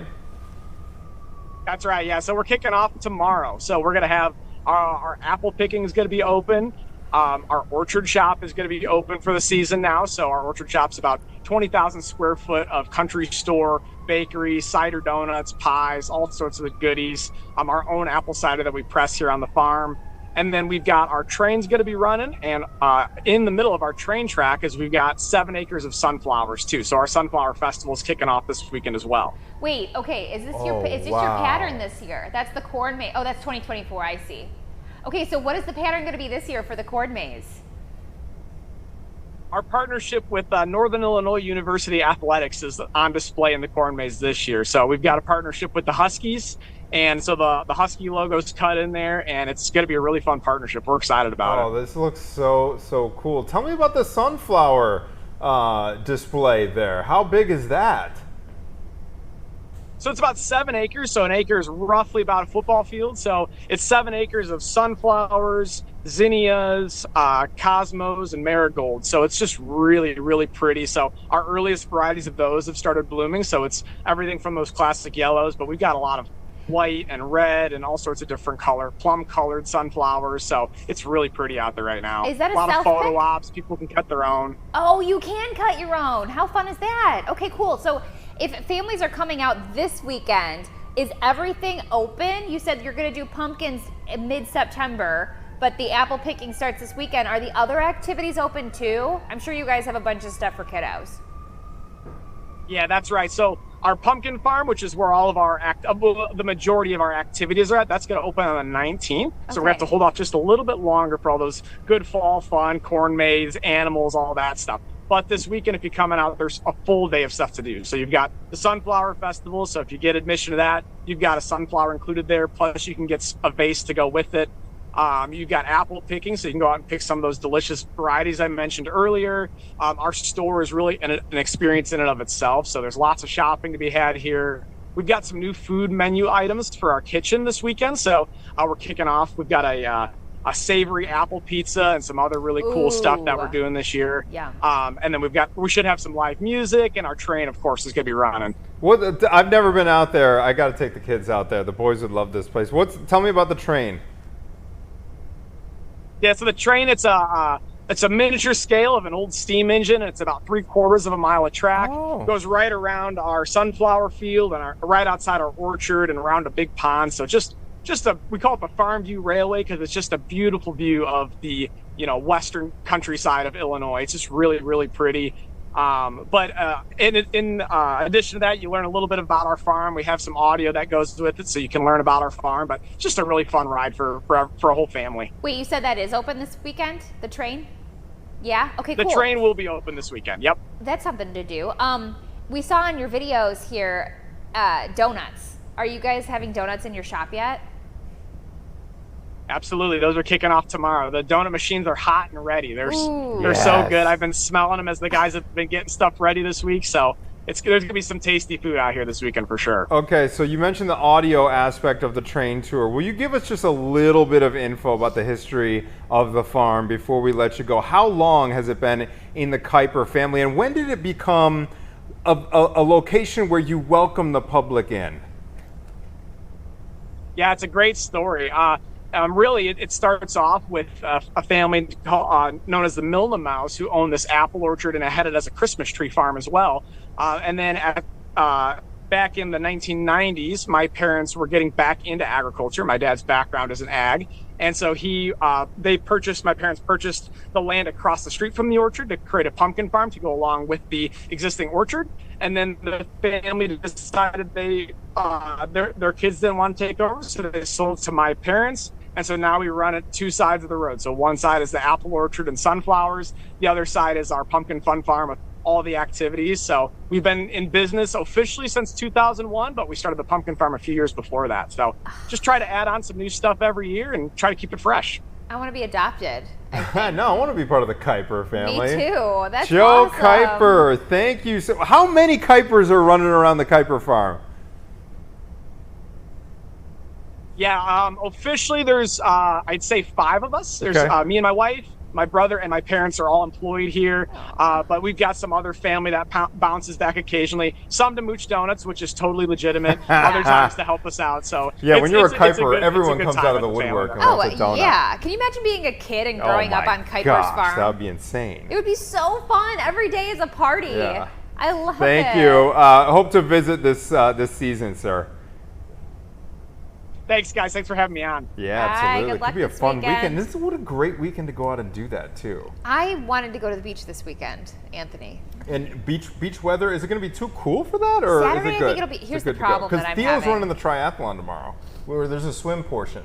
That's right, yeah. So we're kicking off tomorrow. So we're going to have our apple picking is going to be open. Our orchard shop is going to be open for the season now. So our orchard shop's about 20,000 square foot of country store, bakery, cider donuts, pies, all sorts of goodies. Our own apple cider that we press here on the farm. And then we've got our trains going to be running. And in the middle of our train track is we've got 7 acres of sunflowers too. So our sunflower festival is kicking off this weekend as well. Wait, okay. Is this your pattern this year? That's the corn maze. Oh, that's 2024. I see. Okay, so what is the pattern going to be this year for the corn maze? Our partnership with Northern Illinois University Athletics is on display in the corn maze this year. So we've got a partnership with the Huskies, and so the Husky logo's cut in there, and it's going to be a really fun partnership. We're excited about it. Oh, this looks so cool. Tell me about the sunflower display there. How big is that? So it's about 7 acres. So an acre is roughly about a football field. So it's 7 acres of sunflowers, zinnias, cosmos, and marigolds. So it's just really, really pretty. So our earliest varieties of those have started blooming. So it's everything from those classic yellows, but we've got a lot of white and red and all sorts of different plum colored sunflowers. So it's really pretty out there right now. Is that a lot of photo self-pick? ops? People can cut their own. Oh, you can cut your own. How fun is that? Okay, cool. So if families are coming out this weekend, is everything open? You said you're going to do pumpkins in mid-September, but the apple picking starts this weekend. Are the other activities open too? I'm sure you guys have a bunch of stuff for kiddos. Yeah, that's right. So our pumpkin farm, which is where all of our the majority of our activities are at, that's going to open on the 19th. Okay. So we're going to have to hold off just a little bit longer for all those good fall fun, corn maze, animals, all that stuff. But this weekend, if you're coming out, there's a full day of stuff to do. So you've got the Sunflower Festival. So if you get admission to that, you've got a sunflower included there. Plus, you can get a vase to go with it. You've got apple picking, so you can go out and pick some of those delicious varieties I mentioned earlier. Our store is really an experience in and of itself. So there's lots of shopping to be had here. We've got some new food menu items for our kitchen this weekend. So we're kicking off. We've got a savory apple pizza and some other really cool stuff that we're doing this year. Yeah. And then we should have some live music, and our train, of course, is going to be running. I've never been out there. I got to take the kids out there. The boys would love this place. Tell me about the train. Yeah, so the train, it's a miniature scale of an old steam engine. It's about 3/4 of a mile of track. Oh. It goes right around our sunflower field and right outside our orchard and around a big pond. So we call it the Farm View Railway because it's just a beautiful view of the western countryside of Illinois. It's just really, really pretty. But in addition to that, you learn a little bit about our farm. We have some audio that goes with it, so you can learn about our farm. But just a really fun ride for a whole family. Wait, you said that is open this weekend, the train? Yeah? Okay, cool. The train will be open this weekend, yep. That's something to do. We saw in your videos here donuts. Are you guys having donuts in your shop yet? Absolutely. Those are kicking off tomorrow. The donut machines are hot and ready. They're so Yes. good. I've been smelling them as the guys have been getting stuff ready this week. So there's going to be some tasty food out here this weekend for sure. Okay, so you mentioned the audio aspect of the train tour. Will you give us just a little bit of info about the history of the farm before we let you go? How long has it been in the Kuiper family, and when did it become a location where you welcome the public in? Yeah, it's a great story. Really, it starts off with a family known as the Milne Mouse, who owned this apple orchard and had it as a Christmas tree farm as well. And then back in the 1990s, my parents were getting back into agriculture. My dad's background is in ag. And so my parents purchased the land across the street from the orchard to create a pumpkin farm to go along with the existing orchard. And then the family decided their kids didn't want to take over, so they sold to my parents. And so now we run it 2 sides of the road. So one side is the apple orchard and sunflowers. The other side is our pumpkin fun farm with all the activities. So we've been in business officially since 2001, but we started the pumpkin farm a few years before that. So just try to add on some new stuff every year and try to keep it fresh. I want to be adopted. No, I want to be part of the Kuiper family. Me too. That's Joe awesome. Kuiper, thank you. So, how many Kuipers are running around the Kuiper farm? Yeah, officially there's, I'd say 5 of us. There's Okay. me and my wife, my brother, and my parents are all employed here. But we've got some other family that bounces back occasionally. Some to mooch donuts, which is totally legitimate. Other times to help us out. So Yeah, when you're a Kuiper, it's a good everyone time comes out of with the family woodwork there. and wants a donut. Yeah. Can you imagine being a kid and growing up on Kuiper's gosh, farm? that would be insane. It would be so fun. Every day is a party. Yeah. I love it. Thank you. Hope to visit this season, sir. Thanks, guys. Thanks for having me on. Yeah, Bye. absolutely. Good It luck could be a this fun weekend. weekend. What a great weekend to go out and do that too. I wanted to go to the beach this weekend, Anthony. And beach weather, is it going to be too cool for that, or Saturday, is I it good? think it'll be- Is it here's good the to go? problem that 'Cause I'm Theo's having. running the triathlon tomorrow, where there's a swim portion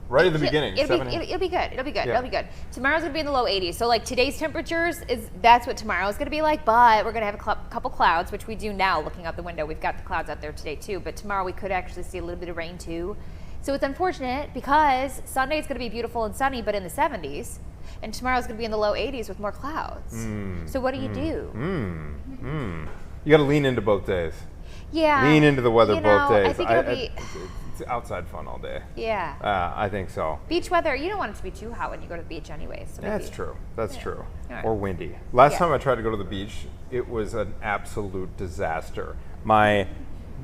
right at the beginning. It'll 7 be, it'll be good. It'll be good. Yeah. It'll be good. Tomorrow's gonna be in the low 80s. So like today's temperatures that's what tomorrow is gonna be like. But we're gonna have a couple clouds, which we do now. Looking out the window, we've got the clouds out there today too. But tomorrow we could actually see a little bit of rain too. So it's unfortunate because Sunday is gonna be beautiful and sunny, but in the 70s, and tomorrow's gonna be in the low 80s with more clouds. So what do you do? You got to lean into both days. Yeah. Lean into the weather you both know, days. I think it'll be. It's outside fun all day. Yeah. I think so. Beach weather. You don't want it to be too hot when you go to the beach, anyways. So That's maybe- true. That's true. All right. Or windy. Last Yeah. time I tried to go to the beach, it was an absolute disaster. My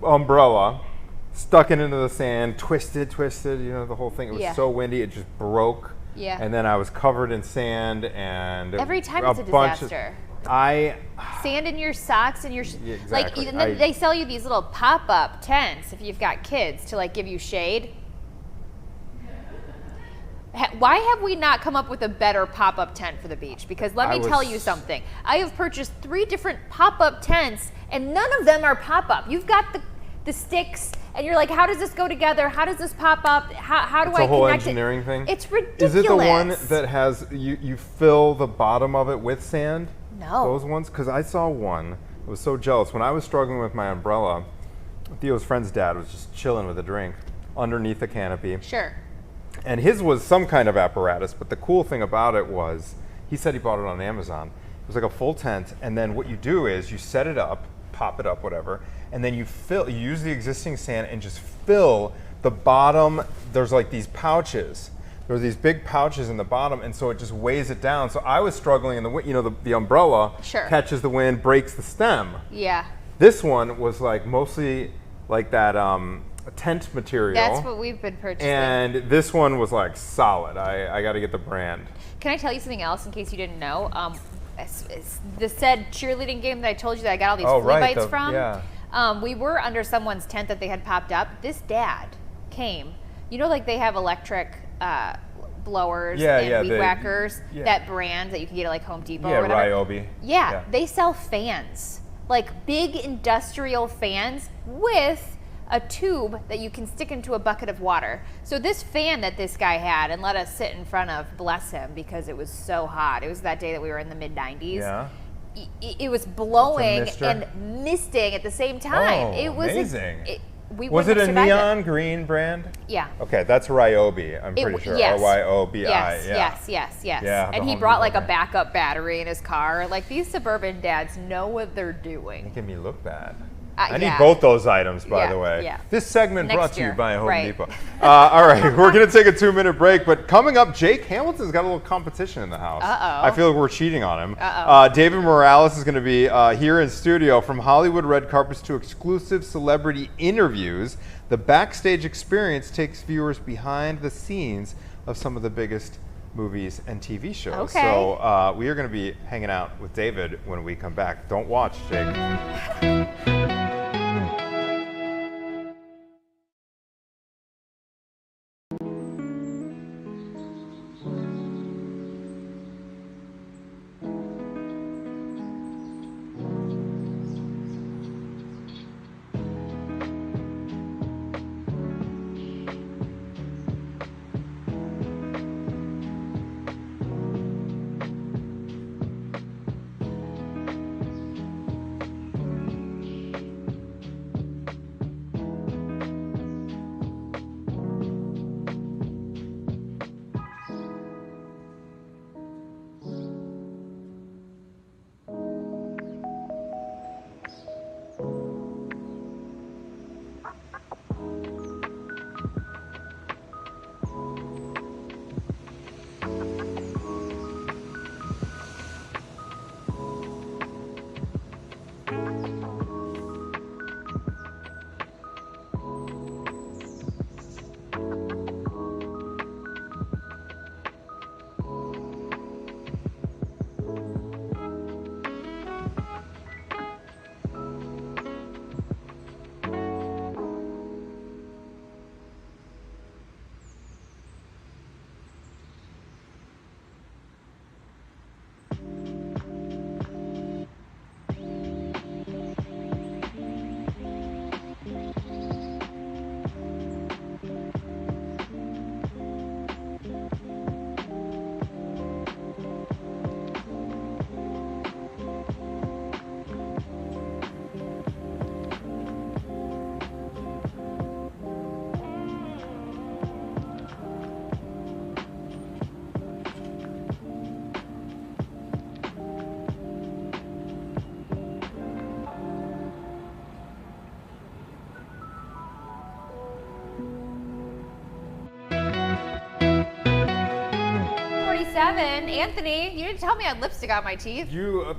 umbrella stuck it into the sand, twisted, the whole thing. It was Yeah. so windy, it just broke. Yeah. And then I was covered in sand and Every time it's a bunch of- disaster. Sand in your socks and your Yeah, like exactly. even then they sell you these little pop-up tents if you've got kids to like give you shade. Why have we not come up with a better pop-up tent for the beach? Because let me tell you something. I have purchased 3 different pop-up tents and none of them are pop-up. You've got the sticks and you're like, how does this go together? How does this pop up? How do It's I a whole connect engineering it? thing. It's ridiculous. Is it the one that has you fill the bottom of it with sand? No. Those ones? Because I saw one. I was so jealous when I was struggling with my umbrella. Theo's friend's dad was just chilling with a drink underneath the canopy. Sure. And his was some kind of apparatus, but the cool thing about it was he said he bought it on Amazon. It was like a full tent, and then what you do is you set it up, pop it up, whatever, and then you use the existing sand and just fill the bottom. There's like these pouches. There's these big pouches in the bottom, and so it just weighs it down. So I was struggling in the umbrella Sure. catches the wind, breaks the stem. Yeah. This one was like mostly like that tent material. That's what we've been purchasing. And this one was like solid. I got to get the brand. Can I tell you something else in case you didn't know? The said cheerleading game that I told you that I got all these flea bites from. Yeah. We were under someone's tent that they had popped up. This dad came. You know, like they have electric blowers and weed whackers. yeah. That brand that you can get at like Home Depot Yeah, or whatever. Ryobi. Yeah, they sell fans, like big industrial fans with a tube that you can stick into a bucket of water. So this fan that this guy had and let us sit in front of, bless him, because it was so hot. It was that day that we were in the mid 90s. Yeah. It was blowing mister? and misting at the same time. Oh, it was amazing. We Was it wouldn't a have survived neon green brand? Yeah. Okay, that's Ryobi, I'm pretty sure. Yes. Ryobi. Yes, yeah. yes. Yeah, the and he Home brought Depot like a guy. backup battery in his car. Like these suburban dads know what they're doing. Making me look bad. I need yeah. both those items, by Yeah, the way. yeah. This segment Next brought to you year. by Home Right. Depot. All right, we're going to take a 2-minute break, but coming up, Jake Hamilton's got a little competition in the house. Uh-oh. I feel like we're cheating on him. Uh-oh. David Morales is going to be here in studio. From Hollywood red carpets to exclusive celebrity interviews, the Backstage Experience takes viewers behind the scenes of some of the biggest movies and TV shows. Okay. So we are going to be hanging out with David when we come back. Don't watch, Jake. Devin, Anthony, you didn't tell me I had lipstick on my teeth. You,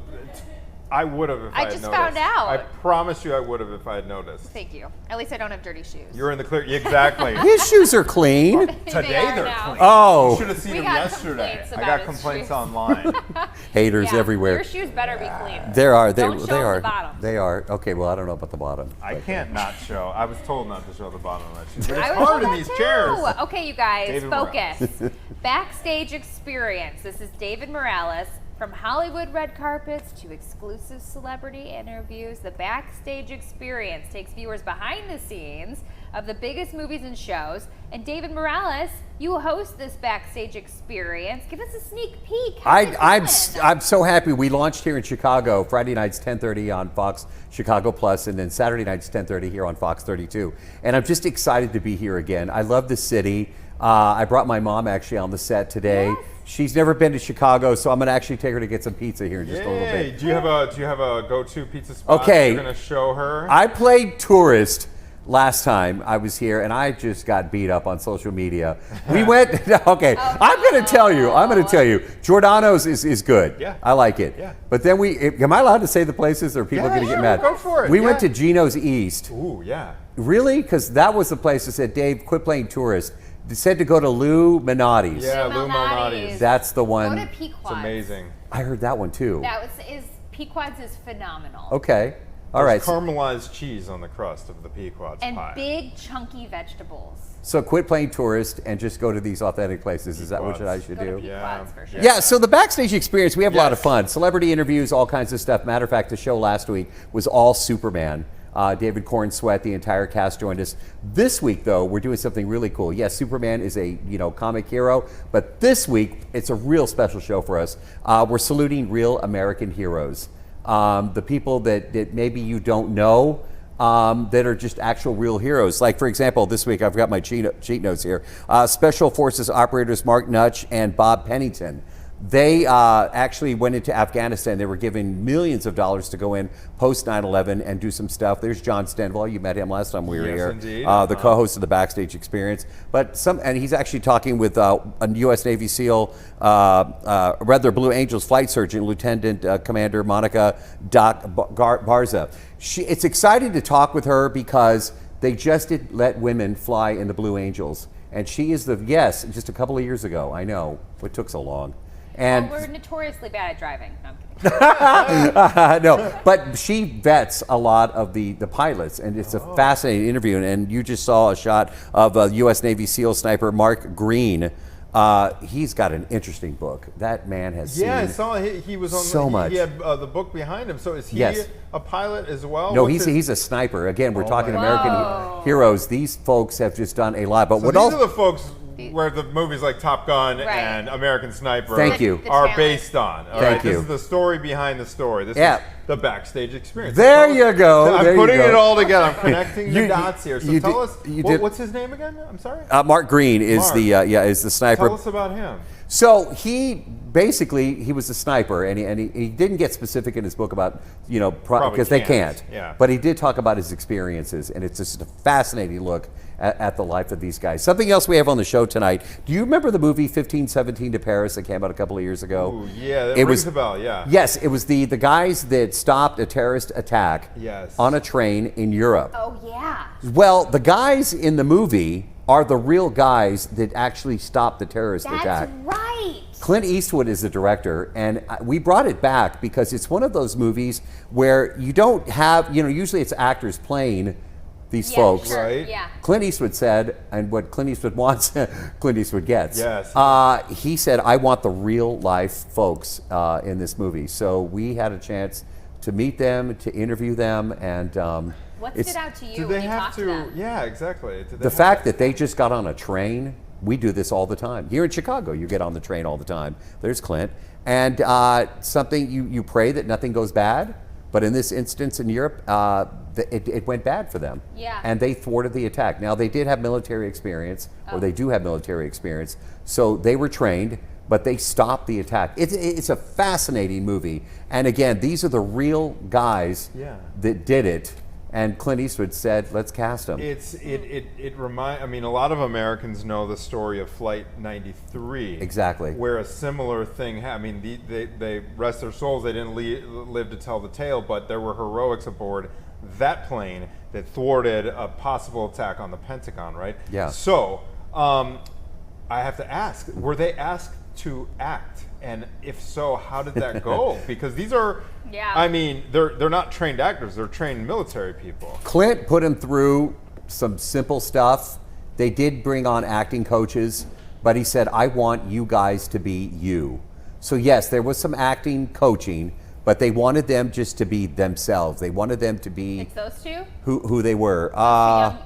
I would have if I had just noticed. found out. I promise you I would have if I had noticed. Thank you. At least I don't have dirty shoes. You're in the clear. Exactly. His shoes are clean. Today are they're now. clean. Oh. You should have seen We them got yesterday. complaints I about got his complaints shoes. online. Haters Yeah, everywhere. Your shoes better be clean. There are. Don't show They them are. the bottom. They are. Okay, well, I don't know about the bottom. I but, can't not show. I was told not to show the bottom of my shoes. But I it's was hard in told these that chairs. too. Okay, you guys, David focus. Backstage Experience. This is David Morales. From Hollywood red carpets to exclusive celebrity interviews, the Backstage Experience takes viewers behind the scenes of the biggest movies and shows. And David Morales, you host this Backstage Experience. Give us a sneak peek. How's it going? I'm so happy. We launched here in Chicago, Friday nights 10:30 on Fox Chicago Plus, and then Saturday nights 10:30 here on Fox 32. And I'm just excited to be here again. I love the city. I brought my mom actually on the set today. Yes. She's never been to Chicago, so I'm gonna actually take her to get some pizza here in just a little Yay. bit. Do you have a go-to pizza spot? Okay. You're gonna show her. I played tourist last time I was here, and I just got beat up on social media. We went. Okay, I'm going to tell you. Giordano's is good. Yeah. I like it. Yeah. But then am I allowed to say the places, or are people Yeah, going to sure, get mad? go for it, We yeah. went to Gino's East. Ooh, yeah. Really? Because that was the place that said, Dave, quit playing tourist. They said to go to Lou Minotti's. Yeah, Lou Lou Malnati's. Malnati's. That's the Go one. to Pequod's. It's amazing. I heard that one too. Pequod's is phenomenal. Okay. All right. There's caramelized cheese on the crust of the Pequod's And pie. big chunky vegetables. So quit playing tourist and just go to these authentic places. Is that what I should Go do? to Pequod's for sure. Yeah, so the Backstage Experience, we have a lot of Yes. fun. Celebrity interviews, all kinds of stuff. Matter of fact, the show last week was all Superman. David Corn Sweat, the entire cast joined us. This week, though, we're doing something really cool. Yes, Superman is a comic hero, but this week it's a real special show for us. We're saluting real American heroes, the people that maybe you don't know. That are just actual real heroes. Like, for example, this week I've got my cheat notes here. Special Forces operators Mark Nutch and Bob Pennington. They actually went into Afghanistan. They were given millions of dollars to go in post 9/11 and do some stuff. There's John Stenvall. You met him last time we were Yes, here. indeed. The co-host of the Backstage Experience. And he's actually talking with a U.S. Navy SEAL, Blue Angels flight surgeon, Lieutenant Commander Monica Barza. It's exciting to talk with her because they just did let women fly in the Blue Angels. And she is just a couple of years ago. I know. It took so long. And We're notoriously bad at driving. No, I'm kidding. no, but she vets a lot of the pilots, and it's a fascinating interview. And you just saw a shot of U.S. Navy SEAL sniper Mark Green. He's got an interesting book. That man has seen. Yeah, I saw he was on so much. He had the book behind him. So is he Yes. a pilot as well? No, What's he's a sniper. Again, we're talking my American heroes. These folks have just done a lot. But So what these else? are the folks where the movies like Top Gun Right. and American Sniper Thank you. The are talent. based on. All Thank right? you. This is the story behind the story. This Yeah. is the Backstage Experience. There So you go. I'm There you putting go. it all together. I'm connecting the dots here. So you tell did- us, you did- what's his name again? I'm sorry? Mark Green is Mark. is the sniper. Tell us about him. So he was a sniper, and he didn't get specific in his book about because they can't. Yeah. But he did talk about his experiences, and it's just a fascinating look at the life of these guys. Something else we have on the show tonight. Do you remember the movie 1517 to Paris that came out a couple of years ago? Ooh, yeah, that It rings was- a bell. Yeah. Yes, it was the guys that stopped a terrorist attack Yes. on a train in Europe. Oh, yeah. Well, the guys in the movie are the real guys that actually stopped the terrorist That's attack. right. Clint Eastwood is the director, and we brought it back because it's one of those movies where you don't have, usually it's actors playing these Yeah, folks. sure. Right. Yeah. Clint Eastwood said, and what Clint Eastwood wants, Clint Eastwood gets. Yes. He said, I want the real life folks in this movie. So we had a chance to meet them, to interview them, and What it's- stood out to you Did when they you have talked to to? them? Yeah, exactly. Did they the have fact that they just got on a train, we do this all the time. Here in Chicago, you get on the train all the time. There's Clint. And something, you pray that nothing goes bad, but in this instance in Europe, it went bad for them. Yeah. And they thwarted the attack. Now, they did have military experience, or they do have military experience, so they were trained, but they stopped the attack. It's a fascinating movie. And again, these are the real guys Yeah. that did it. and Clint Eastwood said, let's cast him. I mean, a lot of Americans know the story of Flight 93. Exactly. Where a similar thing I mean, they rest their souls, they didn't live to tell the tale, but there were heroics aboard that plane that thwarted a possible attack on the Pentagon, right? Yeah. So, I have to ask, were they asked to act? And if so, how did that go? Because these are, I mean, they're not trained actors, they're trained military people. Clint put him through some simple stuff. They did bring on acting coaches, but he said, I want you guys to be you. So yes, there was some acting coaching, but they wanted them just to be themselves. They wanted them to be It's those two? who they were.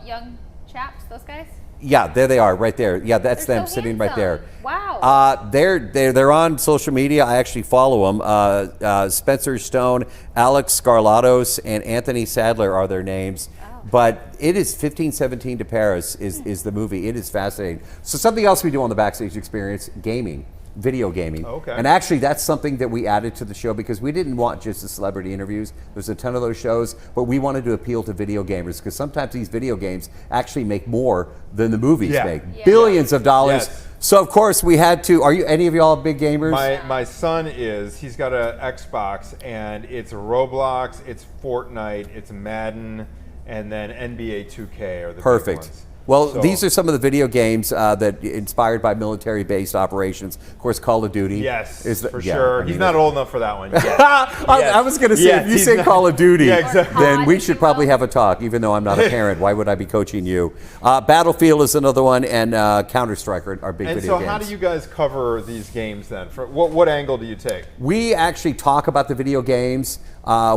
Young chaps, those guys? Yeah, there they are, right there. Yeah, that's They're them so sitting right there. handsome. Wow. They're on social media. I actually follow them. Spencer Stone, Alex Scarlatos, and Anthony Sadler are their names. But it is 1517 to Paris is the movie. It is fascinating. So something else we do on the Backstage Experience, gaming. Video gaming. Okay. And actually that's something that we added to the show because we didn't want just the celebrity interviews. There's a ton of those shows, but we wanted to appeal to video gamers because sometimes these video games actually make more than the movies make. Yeah. Billions of dollars. Yes. So of course we had to, are you any of y'all big gamers? My son he's got an Xbox, and it's Roblox, it's Fortnite, it's Madden, and then NBA 2K are the Perfect. big ones. Well, So- these are some of the video games that inspired by military-based operations. Of course, Call of Duty. Yes, is for sure. I mean, He's not old enough for that one yet. I was going to say, Yes, if you he's say not- Call of Duty, Yeah, exactly. then we if should you probably will. have a talk, even though I'm not a parent. Why would I be coaching you? Battlefield is another one, and Counter-Strike are big And video so games. how do you guys cover these games then? What angle do you take? We actually talk about the video games.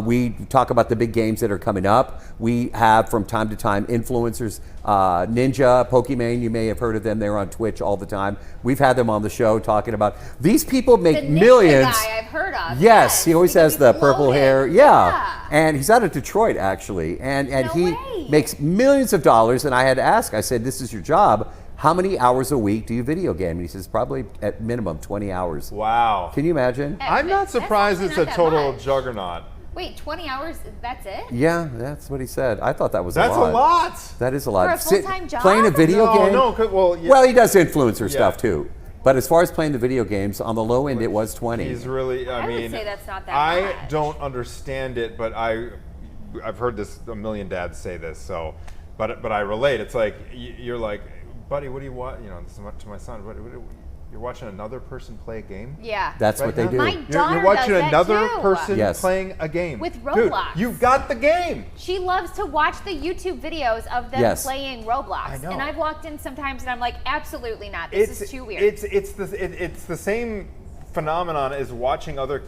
We talk about the big games that are coming up. We have, from time to time, influencers. Ninja, Pokimane, you may have heard of them. They're on Twitch all the time. We've had them on the show talking about these people make the ninja millions. guy I've heard of. Yes, he always has the purple loaded. hair. Yeah. And he's out of Detroit, actually. And No he way. makes millions of dollars. And I had to ask, I said, this is your job. How many hours a week do you video game? And he says, probably at minimum 20 hours. Wow. Can you imagine? I'm not That's surprised actually it's a not that total much. juggernaut. Wait, 20 hours? That's it? Yeah, that's what he said. I thought that was That's a lot. a lot. That is a lot. For a full-time job? Playing a video game? No, well, yeah. Well, he does influencer Yeah. stuff too. But as far as playing the video games, on the low end, it was 20. He's really, I I would mean, say that's not that I much. don't understand it, but I've heard this, a million dads say this, so, but I relate. It's like, you're like, buddy, what do you want? You know, this is to my son, you're watching another person play a game? Yeah. That's Right what they now? do. My You're daughter watching does that another too. person Yes. playing a game. With Dude, Roblox. you've got the game. She loves to watch the YouTube videos of them Yes. playing Roblox. I know. And I've walked in sometimes and I'm like, absolutely not. This is too weird. It's the same phenomenon as watching other.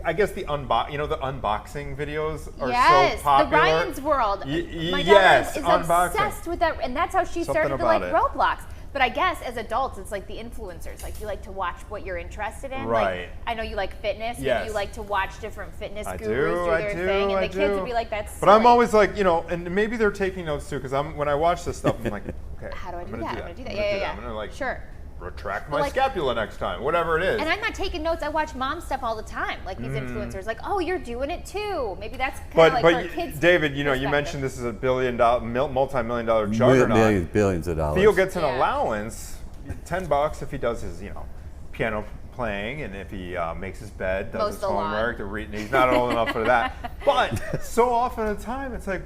I guess the unboxing videos are yes, so popular. the Ryan's World. My daughter yes, is unboxing. obsessed with that, and that's how she Something started to about like it. Roblox. But I guess as adults, it's like the influencers. Like you like to watch what you're interested in. Right. Like, I know you like fitness. Yes. Maybe you like to watch different fitness I gurus do, do I their do, thing, and I the kids do. would be like, "That's." But I'm silly. always like, and maybe they're taking notes too, because when I watch this stuff, I'm like, okay, How do I I'm do gonna that? do I'm gonna do that. I'm Yeah, gonna yeah, yeah. I'm gonna like Sure. retract But my like- scapula next time, whatever it is. And I'm not taking notes. I watch mom stuff all the time. Like these influencers, like, oh, you're doing it too. Maybe that's kind of but like but for y- kids. David, you perspective. mentioned this is a multi-million-dollar juggernaut. Millions, billions of dollars. Theo gets an Yeah. allowance, $10 if he does his, piano playing, and if he makes his bed, does Mows his the lawn. homework. He's not old enough for that. But so often at the time, it's like,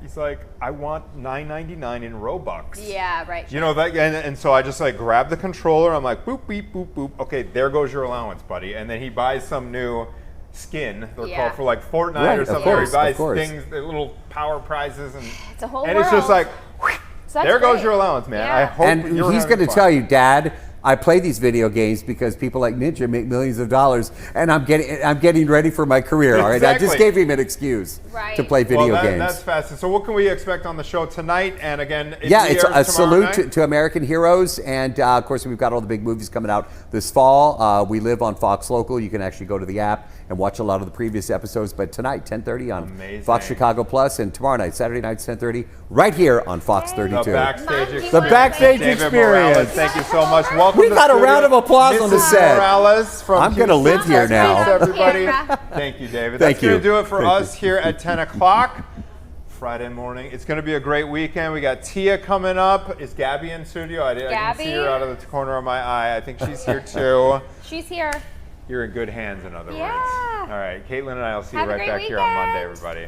he's like, I want $9.99 in Robux. Yeah, right. You know that, and so I just like grab the controller. I'm like, boop, beep, boop, boop. Okay, there goes your allowance, buddy. And then he buys some new skin. They're Yeah. called for like Fortnite Right, or of something. course, Or he buys of course. things, the little power prizes, and It's a whole and it's just world. like, So that's there goes great. your allowance, man. Yeah. I hope And you're he's having going to fun. tell you, Dad, I play these video games because people like Ninja make millions of dollars, and I'm getting ready for my career. All right, I just Exactly. gave him an excuse Right. to play video Well, games. that's fast. So what can we expect on the show tonight? And again, It's airs a tomorrow salute night? to American heroes, and of course we've got all the big movies coming out this fall. We live on Fox Local. You can actually go to the app and watch a lot of the previous episodes. But tonight, 10:30 on Amazing. Fox Chicago Plus, and tomorrow night, Saturday night, 10:30, right here on Fox Yay. 32. The Backstage Mom, do you Experience. The wanna Backstage play- David Experience. Morales, thank you so much. Welcome We to got a studio. round of applause on the Mrs. set. Morales from I'm gonna live Houston, here now. Texas, everybody. Camera. Thank you, David. Thank That's going you. to do it for Thank us here at 10 o'clock. Friday morning. It's going to be a great weekend. We got Tia coming up. Is Gabby in studio? I can see her out of the corner of my eye. I think she's here too. She's here. You're in good hands, in other words. Yeah. All right, Caitlin and I will see Have you a right great back here on Monday, everybody.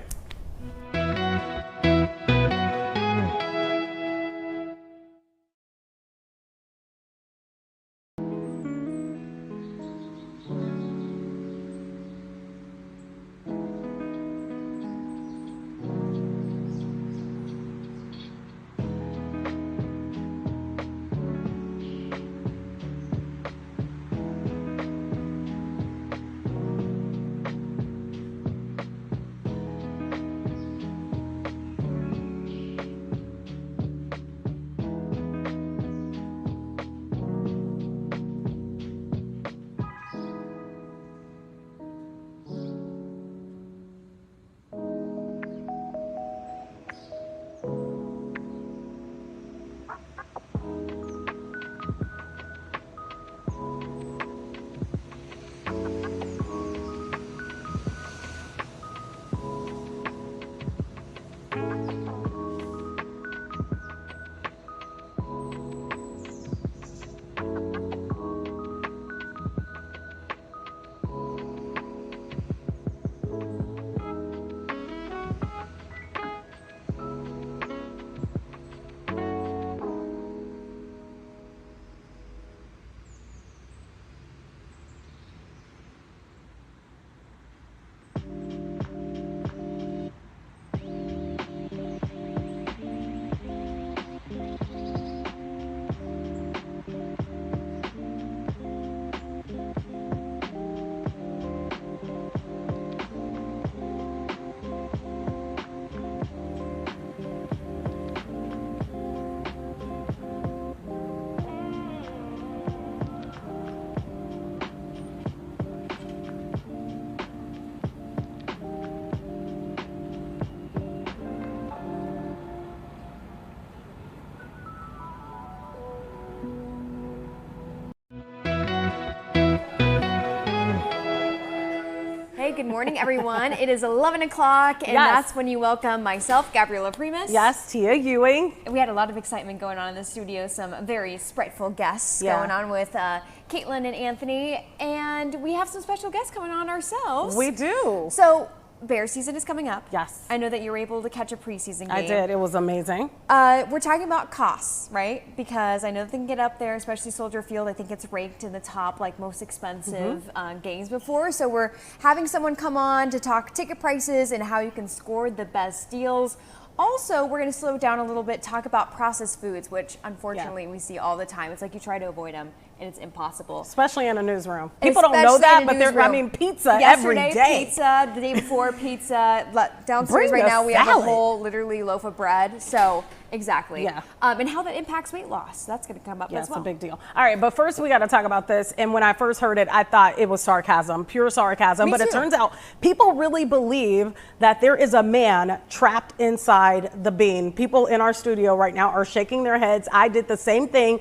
Good morning, everyone. It is 11 o'clock, and that's when you welcome myself, Gabriella Primus. Yes, Tia Ewing. We had a lot of excitement going on in the studio, some very spriteful guests going on with Caitlin and Anthony, and we have some special guests coming on ourselves. We do. So, Bear season is coming up. Yes. I know that you were able to catch a preseason game. I did. It was amazing. We're talking about costs, right? Because I know they can get up there, especially Soldier Field. I think it's ranked in the top, like, most expensive games before. So we're having someone come on to talk ticket prices and how you can score the best deals. Also, we're going to slow down a little bit, talk about processed foods, which unfortunately we see all the time. It's like you try to avoid them, and it's impossible. Especially in a newsroom. People don't know that, but they're, I mean, pizza every day. Yesterday, pizza. The day before, pizza. Downstairs right now, we have a whole, literally, loaf of bread. So, exactly. Yeah. And how that impacts weight loss. That's going to come up as well. Yeah, it's a big deal. All right, but first we got to talk about this. And when I first heard it, I thought it was sarcasm, pure sarcasm. But it turns out people really believe that there is a man trapped inside the bean. People in our studio right now are shaking their heads. I did the same thing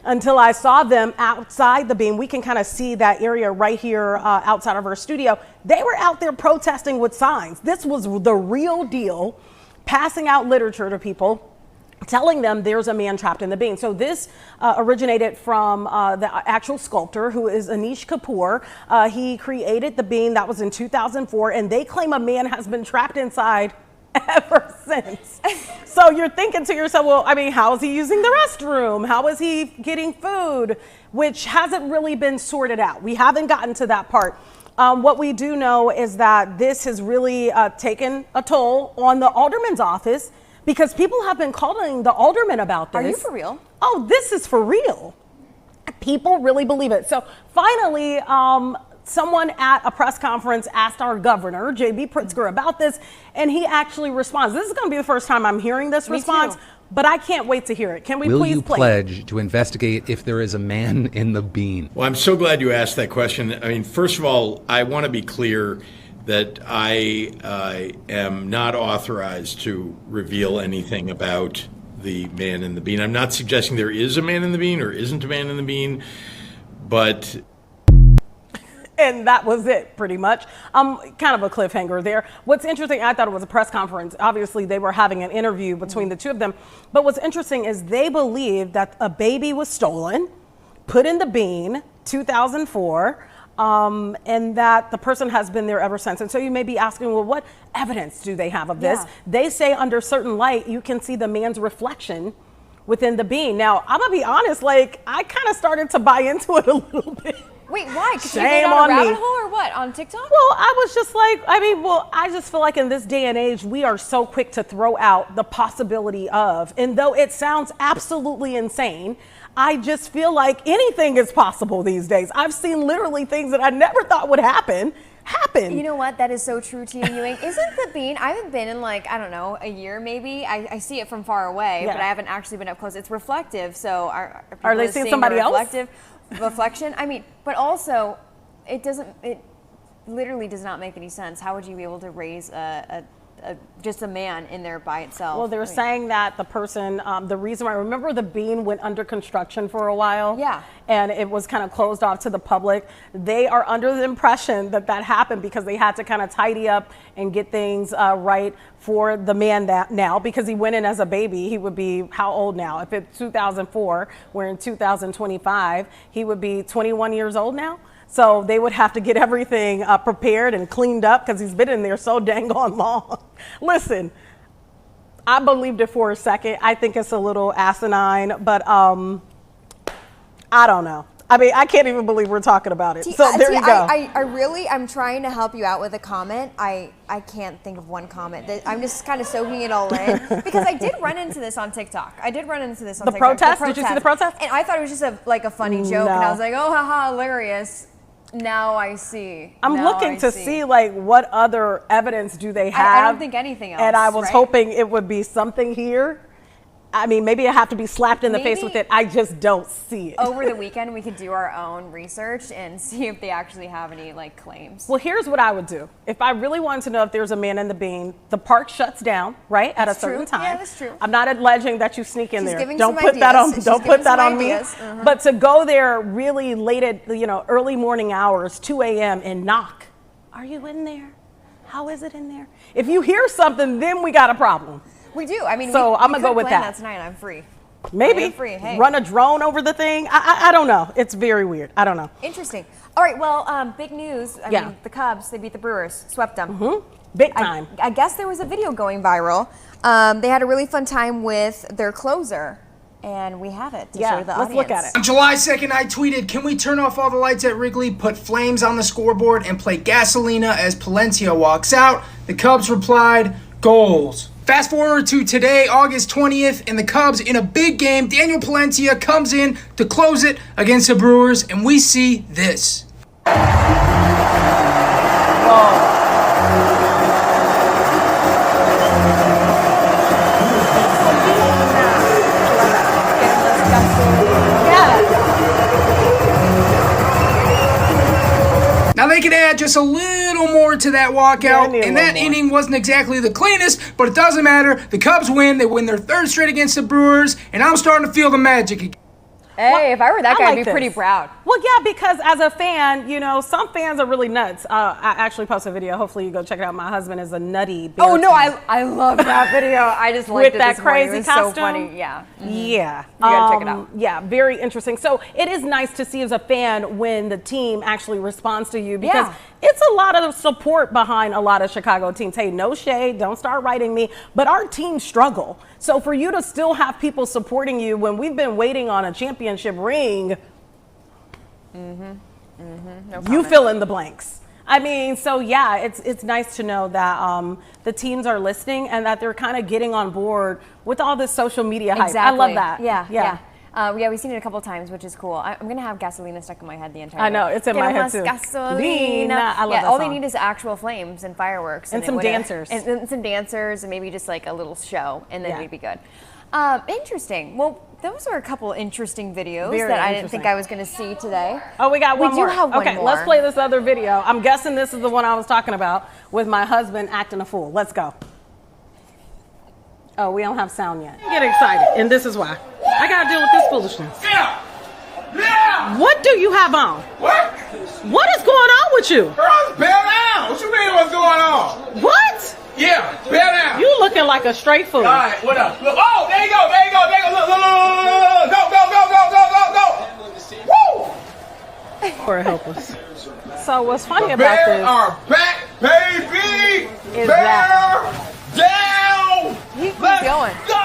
until I saw them outside the bean. We can kind of see that area right here outside of our studio. They were out there protesting with signs. This was the real deal, passing out literature to people, telling them there's a man trapped in the bean. So this originated from the actual sculptor, who is Anish Kapoor. He created the bean. That was in 2004, and they claim a man has been trapped inside ever since. So you're thinking to yourself, well, I mean, how is he using the restroom? How is he getting food? Which hasn't really been sorted out. We haven't gotten to that part. What we do know is that this has really taken a toll on the alderman's office, because people have been calling the alderman about this. Are you for real? Oh, this is for real. People really believe it. So finally, someone at a press conference asked our governor, J.B. Pritzker, about this, and he actually responds. This is going to be the first time I'm hearing this response, but I can't wait to hear it. Can we please play? Will you pledge to investigate if there is a man in the bean? Well, I'm so glad you asked that question. I mean, first of all, I want to be clear that I am not authorized to reveal anything about the man in the bean. I'm not suggesting there is a man in the bean or isn't a man in the bean, but And that was it, pretty much. Kind of a cliffhanger there. What's interesting, I thought it was a press conference. Obviously, they were having an interview between the two of them. But what's interesting is they believe that a baby was stolen, put in the bean, 2004, and that the person has been there ever since. And so you may be asking, well, what evidence do they have of this? Yeah. They say under certain light, you can see the man's reflection within the bean. Now, I'm gonna be honest, like, I kind of started to buy into it a little bit. Wait, why? Because you Shame go down on a rabbit me. hole or what? On TikTok? Well, I was just like, I just feel like in this day and age, we are so quick to throw out the possibility of, and though it sounds absolutely insane, I just feel like anything is possible these days. I've seen literally things that I never thought would happen. You know what? That is so true to you, Ewing. Isn't the bean, I haven't been in like, I don't know, a year maybe. I see it from far away, Yeah. but I haven't actually been up close. It's reflective, so are Are they people seeing somebody the else? reflection? I mean, but also, it literally does not make any sense. How would you be able to raise just a man in there by itself? Well, they're saying that the person, the reason why, remember the bean went under construction for a while? Yeah. And it was kind of closed off to the public. They are under the impression that that happened because they had to kind of tidy up and get things right for the man that now, because he went in as a baby. He would be how old now? If it's 2004, we're in 2025, he would be 21 years old now. So they would have to get everything prepared and cleaned up because he's been in there so dang on long. Listen, I believed it for a second. I think it's a little asinine, but I don't know. I mean, I can't even believe we're talking about it. So there you go. I'm trying to help you out with a comment. I can't think of one comment. I'm just kind of soaking it all in because I did run into this on TikTok. The protest? Did you see the protest? And I thought it was just a funny joke, and I was like, oh, haha, hilarious. Now I see. I'm looking to see like what other evidence do they have. I don't think anything else. And I was right? hoping it would be something here. I mean, maybe I have to be slapped in the face with it. I just don't see it. Over the weekend, we could do our own research and see if they actually have any like claims. Well, here's what I would do. If I really wanted to know if there's a man in the bean, the park shuts down, right, at a certain time. Yeah, that's true. I'm not alleging that you sneak in She's there. giving Don't some put that on. ideas. Don't She's put that on giving me. some ideas. But to go there really late at early morning hours, 2 a.m. and knock, are you in there? How is it in there? If you hear something, then we got a problem. We do. I mean, so I'm we gonna go with plan that. tonight. I'm free. Maybe free. Hey. Run a drone over the thing. I don't know. It's very weird. I don't know. Interesting. All right. Well, big news. I mean, the Cubs, they beat the Brewers, swept them. Big time. I guess there was a video going viral. They had a really fun time with their closer, and we have it to show the audience. Let's look at it. On July 2nd, I tweeted, "Can we turn off all the lights at Wrigley, put flames on the scoreboard, and play Gasolina as Palencia walks out?" The Cubs replied, "Goals." Fast forward to today, August 20th, and the Cubs in a big game. Daniel Palencia comes in to close it against the Brewers, and we see this. Now they could add just a little more to that walkout, and that inning wasn't exactly the cleanest, but it doesn't matter. The Cubs win. They win their third straight against the Brewers, and I'm starting to feel the magic again. Hey, if I were that guy, I'd be pretty proud. Well, yeah, because as a fan, some fans are really nuts. I actually posted a video. Hopefully you go check it out. My husband is a nutty bear Oh, no, fan. I love that video. I just liked With it that this morning. crazy It was costume? so funny. Yeah. Yeah. You gotta check it out. Yeah, very interesting. So it is nice to see as a fan when the team actually responds to you because it's a lot of support behind a lot of Chicago teams. Hey, no shade, don't start writing me, but our teams struggle. So for you to still have people supporting you when we've been waiting on a championship ring, you fill in the blanks. I mean, so yeah, it's nice to know that the teams are listening and that they're kind of getting on board with all this social media hype. Exactly. I love that. Yeah. We've seen it a couple times, which is cool. I'm going to have Gasolina stuck in my head the entire day. I know, it's in my head too. Gasolina. I love that all song. they need is actual flames and fireworks. And some dancers. And some dancers and maybe just like a little show, and then we'd be good. Interesting. Well, those were a couple interesting videos that I didn't think I was going to see today. Oh, we got one more. We do have one okay, more. let's play this other video. I'm guessing this is the one I was talking about with my husband acting a fool. Let's go. Oh, we don't have sound yet. Get excited, and this is why. I got to deal with this foolishness. Yeah! What do you have on? What? What is going on with you? Girls, bear down. What you mean what's going on? What? Yeah, bear down. You looking like a straight fool. All right, what up? Look, oh, there you go, there you go, there you go. Look, go. We're helpless. So what's funny about Bears this are back, baby. is Bear that down. Keep Let's going. go.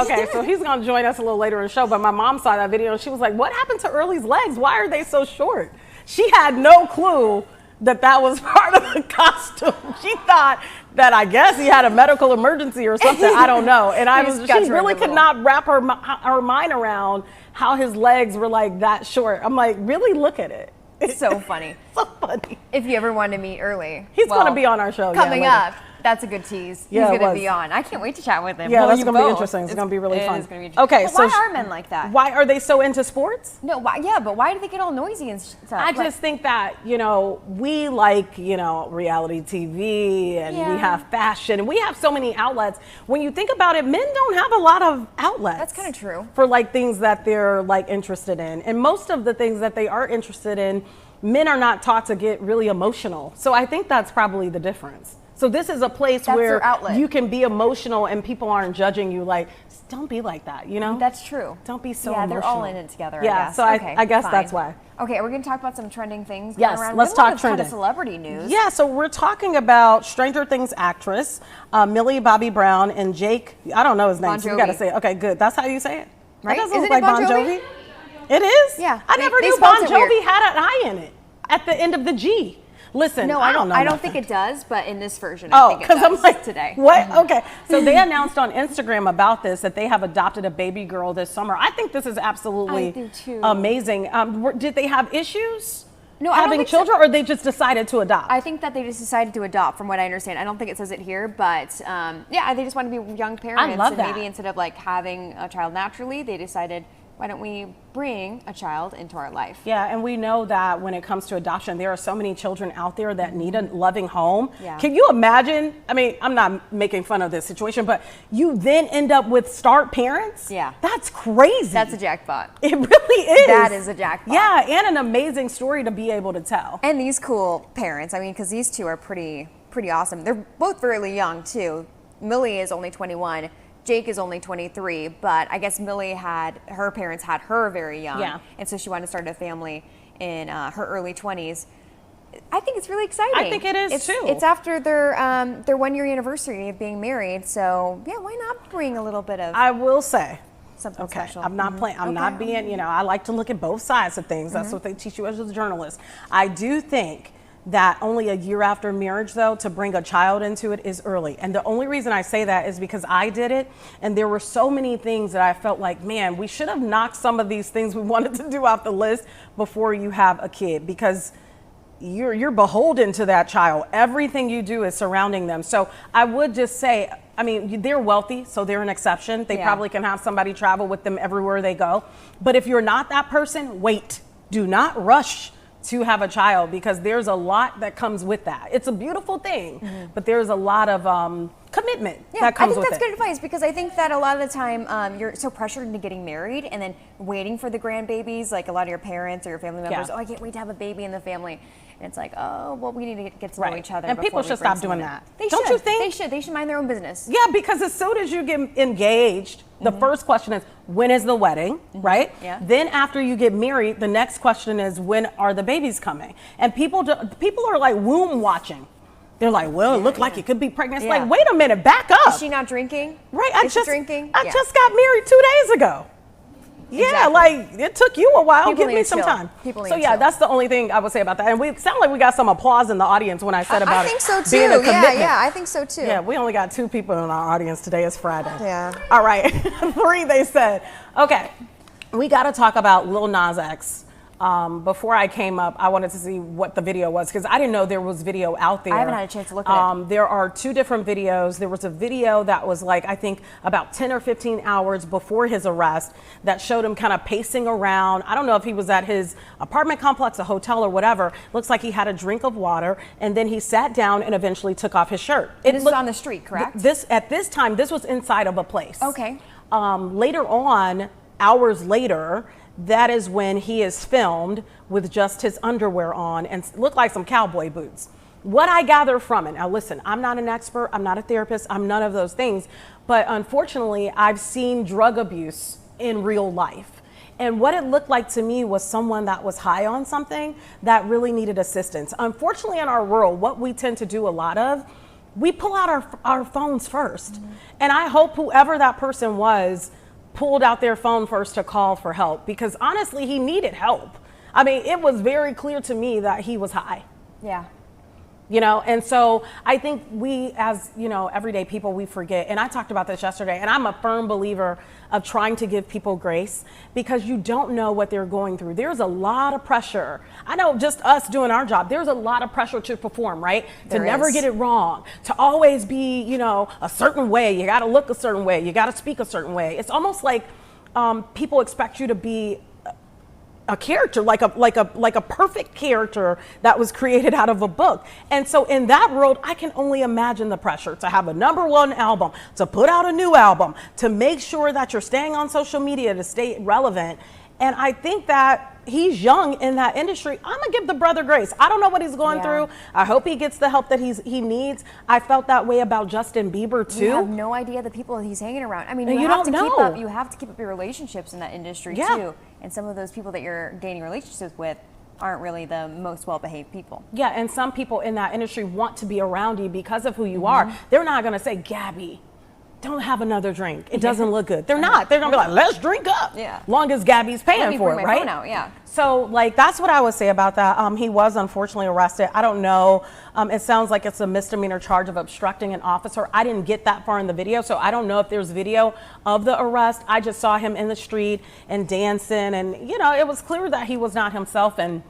okay, so he's gonna join us a little later in the show, but my mom saw that video and she was like, what happened to Early's legs? Why are they so short? She had no clue that was part of the costume. She thought that I guess he had a medical emergency or something. I don't know. And she really could not wrap her mind around how his legs were like that short. I'm like, really look at it. It's so funny. So funny. If you ever want to meet Early, He's going to be on our show. Coming later. up. That's a good tease. Yeah, He's going to be on. I can't wait to chat with him. Yeah, Well, that's you going to be both. interesting. It's going to be really fun. It is going to be interesting. Okay, But so why are men like that? Why are they so into sports? No, but why do they get all noisy and stuff? I just think that, we like, reality TV and we have fashion and we have so many outlets. When you think about it, men don't have a lot of outlets. That's kind of true. For like things that they're like interested in. And most of the things that they are interested in, men are not taught to get really emotional. So I think that's probably the difference. So this is a place where you can be emotional and people aren't judging you like, don't be like that, That's true. Don't be so emotional. emotional. They're all in it together, Yeah, I guess. so I guess that's why. Okay, we're going to talk about some trending things Yes, going around. let's We have a lot talk of kind trending. of celebrity news. Yeah, so we're talking about Stranger Things actress, Millie Bobby Brown and Jake, I don't know his name, Bon so you got to Jovi. say it. Okay, good. That's how you say it? Right? That doesn't Isn't look it like Bon Bon Jovi? Jovi. It is? Yeah. I never They knew spelled Bon it Jovi weird. had an I in it at the end of the G. Listen, No, I don't know. I don't nothing. think it does, but in this version, I think it does I'm like, today. What? Okay. So they announced on Instagram about this that they have adopted a baby girl this summer. I think this is absolutely I do too. amazing. Did they have issues No, I don't having think so. children, or they just decided to adopt? I think that they just decided to adopt, from what I understand. I don't think it says it here, but yeah, they just want to be young parents. love and that. Maybe instead of like having a child naturally, they decided, why don't we bring a child into our life? Yeah, and we know that when it comes to adoption, there are so many children out there that need a loving home. Yeah. Can you imagine? I mean, I'm not making fun of this situation, but you then end up with start parents? Yeah. That's crazy. That's a jackpot. It really is. That is a jackpot. Yeah, and an amazing story to be able to tell. And these cool parents, I mean, because these two are pretty awesome. They're both fairly young too. Millie is only 21. Jake is only 23, but I guess Millie her parents had her very young. Yeah. And so she wanted to start a family in her early 20s. I think it's really exciting. I think it is too. It's after their 1 year anniversary of being married. So yeah, why not bring a little bit of I will say, something okay, special? I'm not playing. I'm not being. I like to look at both sides of things. That's what they teach you as a journalist. I do think that only a year after marriage, though, to bring a child into it is early. And the only reason I say that is because I did it, and there were so many things that I felt like, man, we should have knocked some of these things we wanted to do off the list before you have a kid, because you're beholden to that child. Everything you do is surrounding them. So I would just say, I mean, they're wealthy, so they're an exception. They probably can have somebody travel with them everywhere they go. But if you're not that person, wait. Do not rush to have a child, because there's a lot that comes with that. It's a beautiful thing, but there's a lot of commitment that comes with it. I think that's good advice, because I think that a lot of the time you're so pressured into getting married and then waiting for the grandbabies, like a lot of your parents or your family members, oh, I can't wait to have a baby in the family. And it's like, oh, well, we need to get to know each other. And people should stop doing that. Don't you think? They should mind their own business. Yeah, because as soon as you get engaged, the first question is, when is the wedding, right? Yeah. Then after you get married, the next question is, when are the babies coming? And people are like womb watching. They're like, well, it looked like you could be pregnant. It's like, wait a minute, back up. Is she not drinking? Right, Is she drinking? I just got married 2 days ago. Yeah, Exactly. like it took you a while. People Give me need some chill. time. People So need yeah, chill. that's the only thing I would say about that. And we sound like we got some applause in the audience when I said about I think it so too. being a commitment. Yeah, I think so too. Yeah, we only got 2 people in our audience today. It's Friday. Yeah. All right, 3 they said. Okay, we got to talk about Lil Nas X. Before I came up, I wanted to see what the video was, because I didn't know there was video out there. I haven't had a chance to look at it. There are 2 different videos. There was a video that was like, I think about 10 or 15 hours before his arrest, that showed him kind of pacing around. I don't know if he was at his apartment complex, a hotel or whatever. Looks like he had a drink of water, and then he sat down and eventually took off his shirt. This was on the street, correct? At this time, this was inside of a place. Okay. Later on, hours later, that is when he is filmed with just his underwear on and look like some cowboy boots. What I gather from it, now listen, I'm not an expert, I'm not a therapist, I'm none of those things, but unfortunately I've seen drug abuse in real life. And what it looked like to me was someone that was high on something that really needed assistance. Unfortunately in our world, what we tend to do a lot of, we pull out our phones first. And I hope whoever that person was pulled out their phone first to call for help, because honestly, he needed help. I mean, it was very clear to me that he was high. Yeah. You know, and so I think we as, you know, everyday people, we forget. And I talked about this yesterday, and I'm a firm believer of trying to give people grace because you don't know what they're going through. There's a lot of pressure. I know just us doing our job, there's a lot of pressure to perform, right? To never get it wrong, to always be, you know, a certain way. You got to look a certain way. You got to speak a certain way. It's almost like people expect you to be a character, like a perfect character that was created out of a book. And so in that world, I can only imagine the pressure to have a #1 album, to put out a new album, to make sure that you're staying on social media to stay relevant. And I think that he's young in that industry. I'm gonna give the brother grace. I don't know what he's going through. I hope he gets the help that he needs. I felt that way about Justin Bieber too. You have no idea the people he's hanging around. I mean, you have don't to know. keep up. You have to keep up your relationships in that industry too. And some of those people that you're gaining relationships with aren't really the most well-behaved people. Yeah, and some people in that industry want to be around you because of who you are. They're not gonna say, Gabby, don't have another drink. It doesn't look good. They're not. They're gonna be like, let's drink up. Long as Gabby's paying for it, right? So like, that's what I would say about that. He was unfortunately arrested. I don't know. It sounds like it's a misdemeanor charge of obstructing an officer. I didn't get that far in the video, so I don't know if there's video of the arrest. I just saw him in the street and dancing, and you know, it was clear that he was not himself, and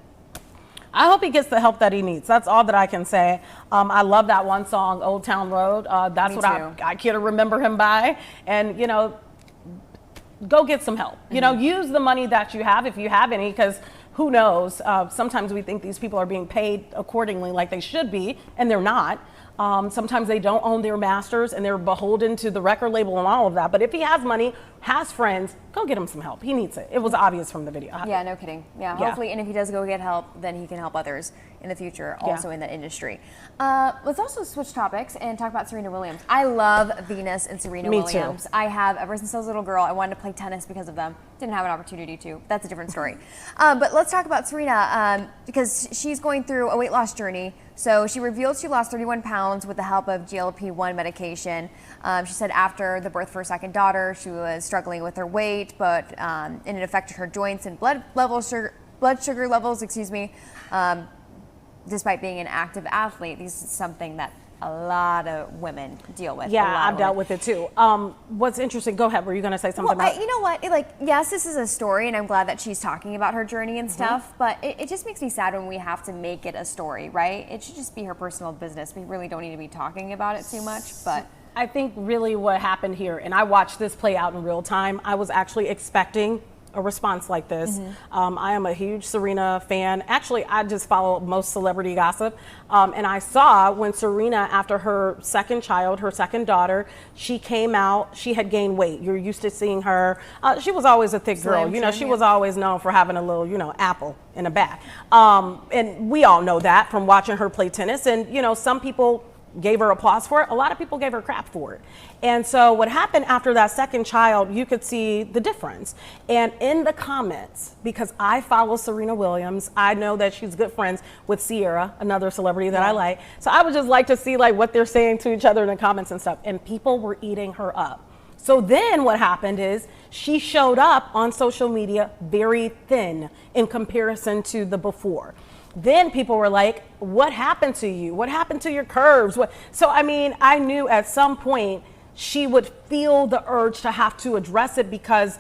I hope he gets the help that he needs. That's all that I can say. I love that one song, Old Town Road. That's what I care to remember him by. And, you know, go get some help. You know, use the money that you have if you have any, because who knows? Sometimes we think these people are being paid accordingly like they should be, and they're not. Sometimes they don't own their masters and they're beholden to the record label and all of that. But if he has money, has friends, go get him some help. He needs it. It was obvious from the video. Yeah, no kidding. Yeah, hopefully, and if he does go get help, then he can help others in the future also in that industry. Let's also switch topics and talk about Serena Williams. I love Venus and Serena Williams. I have, ever since I was a little girl, I wanted to play tennis because of them. Didn't have an opportunity to. That's a different story. But let's talk about Serena because she's going through a weight loss journey. So she revealed she lost 31 pounds with the help of GLP-1 medication. She said after the birth of her second daughter, she was struggling with her weight, but and it affected her joints and blood sugar levels, despite being an active athlete. This is something that a lot of women deal with. Yeah, I've dealt with it too. What's interesting, go ahead, were you gonna say something about you know what, yes, this is a story and I'm glad that she's talking about her journey and stuff, but it just makes me sad when we have to make it a story, right? It should just be her personal business. We really don't need to be talking about it too much, but. I think really what happened here, and I watched this play out in real time, I was actually expecting a response like this. I am a huge Serena fan. Actually, I just follow most celebrity gossip. And I saw when Serena, after her second child, her second daughter, she came out, she had gained weight. You're used to seeing her. She was always a thick girl. You know, she was always known for having a little, you know, apple in the back. And we all know that from watching her play tennis. And, you know, some people gave her applause for it. A lot of people gave her crap for it. And so what happened after that second child, you could see the difference. And in the comments, because I follow Serena Williams, I know that she's good friends with Sierra, another celebrity that I like. So I would just like to see like what they're saying to each other in the comments and stuff. And people were eating her up. So then what happened is she showed up on social media very thin in comparison to the before. Then people were like, what happened to you? What happened to your curves? So, I mean, I knew at some point she would feel the urge to have to address it because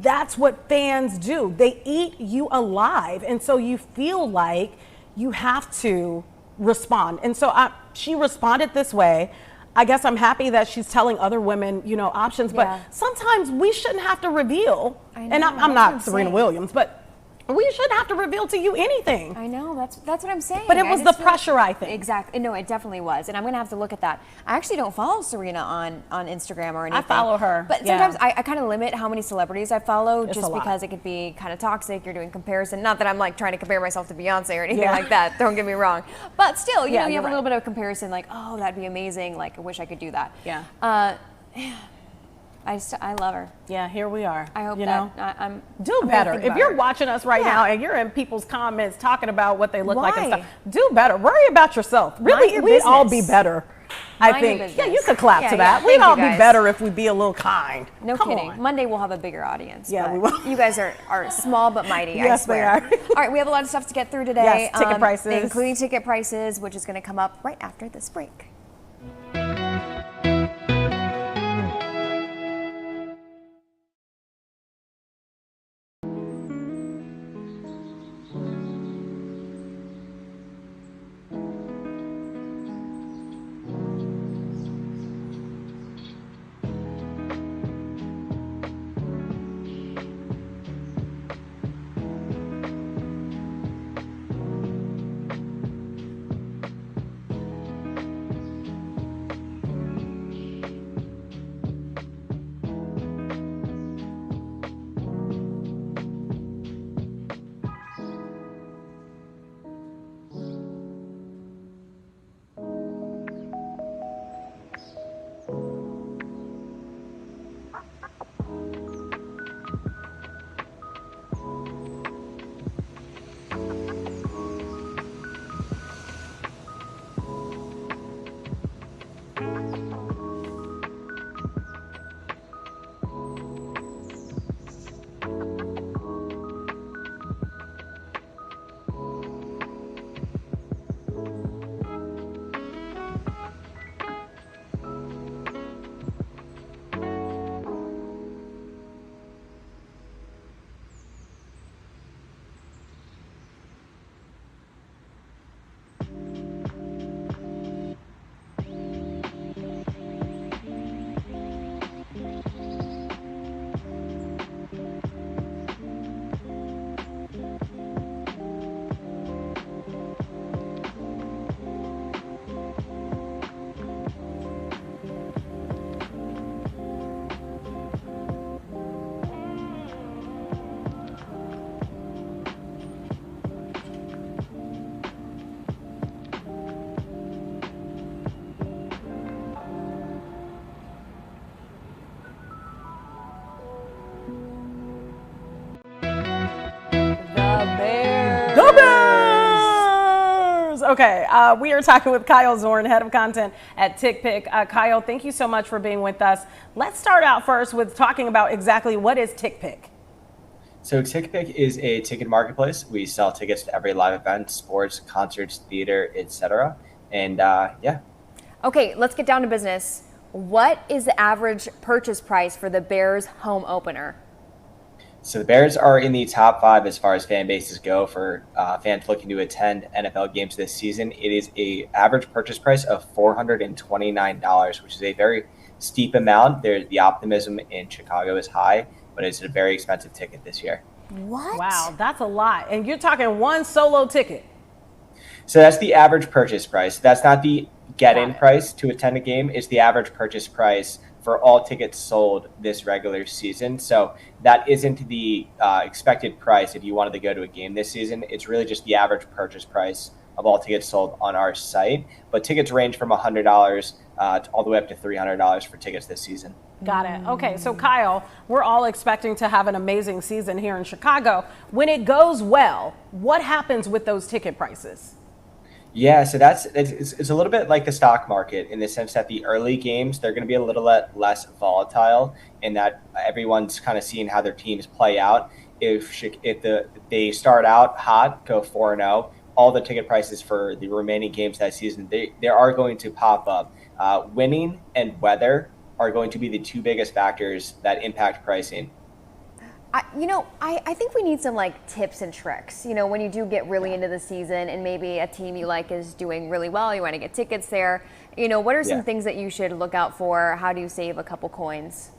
that's what fans do. They eat you alive. And so you feel like you have to respond. And so she responded this way. I guess I'm happy that she's telling other women, you know, options, but sometimes we shouldn't have to reveal. And I'm not Serena Williams, but We shouldn't have to reveal to you anything. I know, that's what I'm saying. But it was the pressure, I think. Exactly. No, it definitely was. And I'm going to have to look at that. I actually don't follow Serena on Instagram or anything. I follow her. But sometimes I kind of limit how many celebrities I follow just a lot. because it could be kind of toxic. You're doing comparison. Not that I'm like trying to compare myself to Beyonce or anything like that. Don't get me wrong. But still, you know, you have a little bit of comparison like, oh, that'd be amazing. Like, I wish I could do that. Yeah. I love her. Yeah, here we are. I hope I'm do better. If you're watching us right now and you're in people's comments talking about what they look like and stuff, do better. Worry about yourself. Really, we'd all be better. I think. Yeah, you could clap to that. We'd all be better if we'd be a little kind. No kidding. Monday we'll have a bigger audience. Yeah, we will. You guys are small but mighty. Yes, I swear. they are. All right, we have a lot of stuff to get through today. Yes, ticket prices, including ticket prices, which is going to come up right after this break. Okay, we are talking with Kyle Zorn, head of content at TickPick. Kyle, thank you so much for being with us. Let's start out first with talking about exactly what is TickPick. So TickPick is a ticket marketplace. We sell tickets to every live event, sports, concerts, theater, etc. And yeah. Okay, let's get down to business. What is the average purchase price for the Bears home opener? So the Bears are in the top 5 as far as fan bases go for fans looking to attend NFL games this season. It is a average purchase price of $429, which is a very steep amount. The optimism in Chicago is high, but it's a very expensive ticket this year. What? Wow, that's a lot. And you're talking one solo ticket. So that's the average purchase price. That's not the get-in price to attend a game. It's the average purchase price for all tickets sold this regular season. So that isn't the expected price if you wanted to go to a game this season. It's really just the average purchase price of all tickets sold on our site. But tickets range from $100 all the way up to $300 for tickets this season. Got it. Okay, so Kyle, we're all expecting to have an amazing season here in Chicago. When it goes well, what happens with those ticket prices? Yeah, so it's a little bit like the stock market in the sense that the early games, they're going to be a little less volatile in that everyone's kind of seeing how their teams play out. If they start out hot, go 4-0, all the ticket prices for the remaining games that season, they are going to pop up. Winning and weather are going to be the 2 biggest factors that impact pricing. I think we need some like tips and tricks, when you do get really into the season and maybe a team you like is doing really well, you want to get tickets there. What are some things that you should look out for? How do you save a couple coins?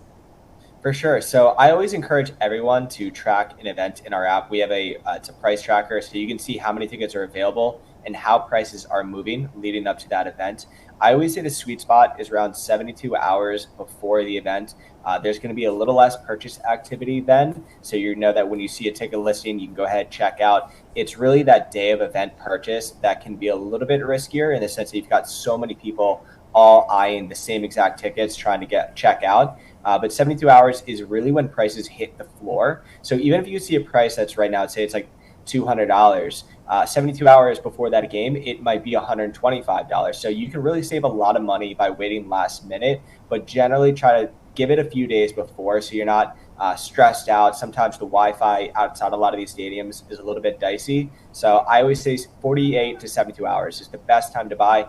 For sure. So I always encourage everyone to track an event in our app. We have it's a price tracker, so you can see how many tickets are available and how prices are moving leading up to that event. I always say the sweet spot is around 72 hours before the event. There's going to be a little less purchase activity then, so you know that when you see a ticket listing, you can go ahead and check out. It's really that day of event purchase that can be a little bit riskier in the sense that you've got so many people all eyeing the same exact tickets trying to check out. But 72 hours is really when prices hit the floor. So even if you see a price that's right now, say it's like $200, 72 hours before that game, it might be $125. So you can really save a lot of money by waiting last minute, but generally try to give it a few days before so you're not stressed out. Sometimes the Wi-Fi outside a lot of these stadiums is a little bit dicey. So I always say 48 to 72 hours is the best time to buy.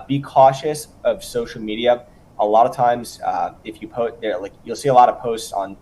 Be cautious of social media. A lot of times, if you post there, like you'll see a lot of posts on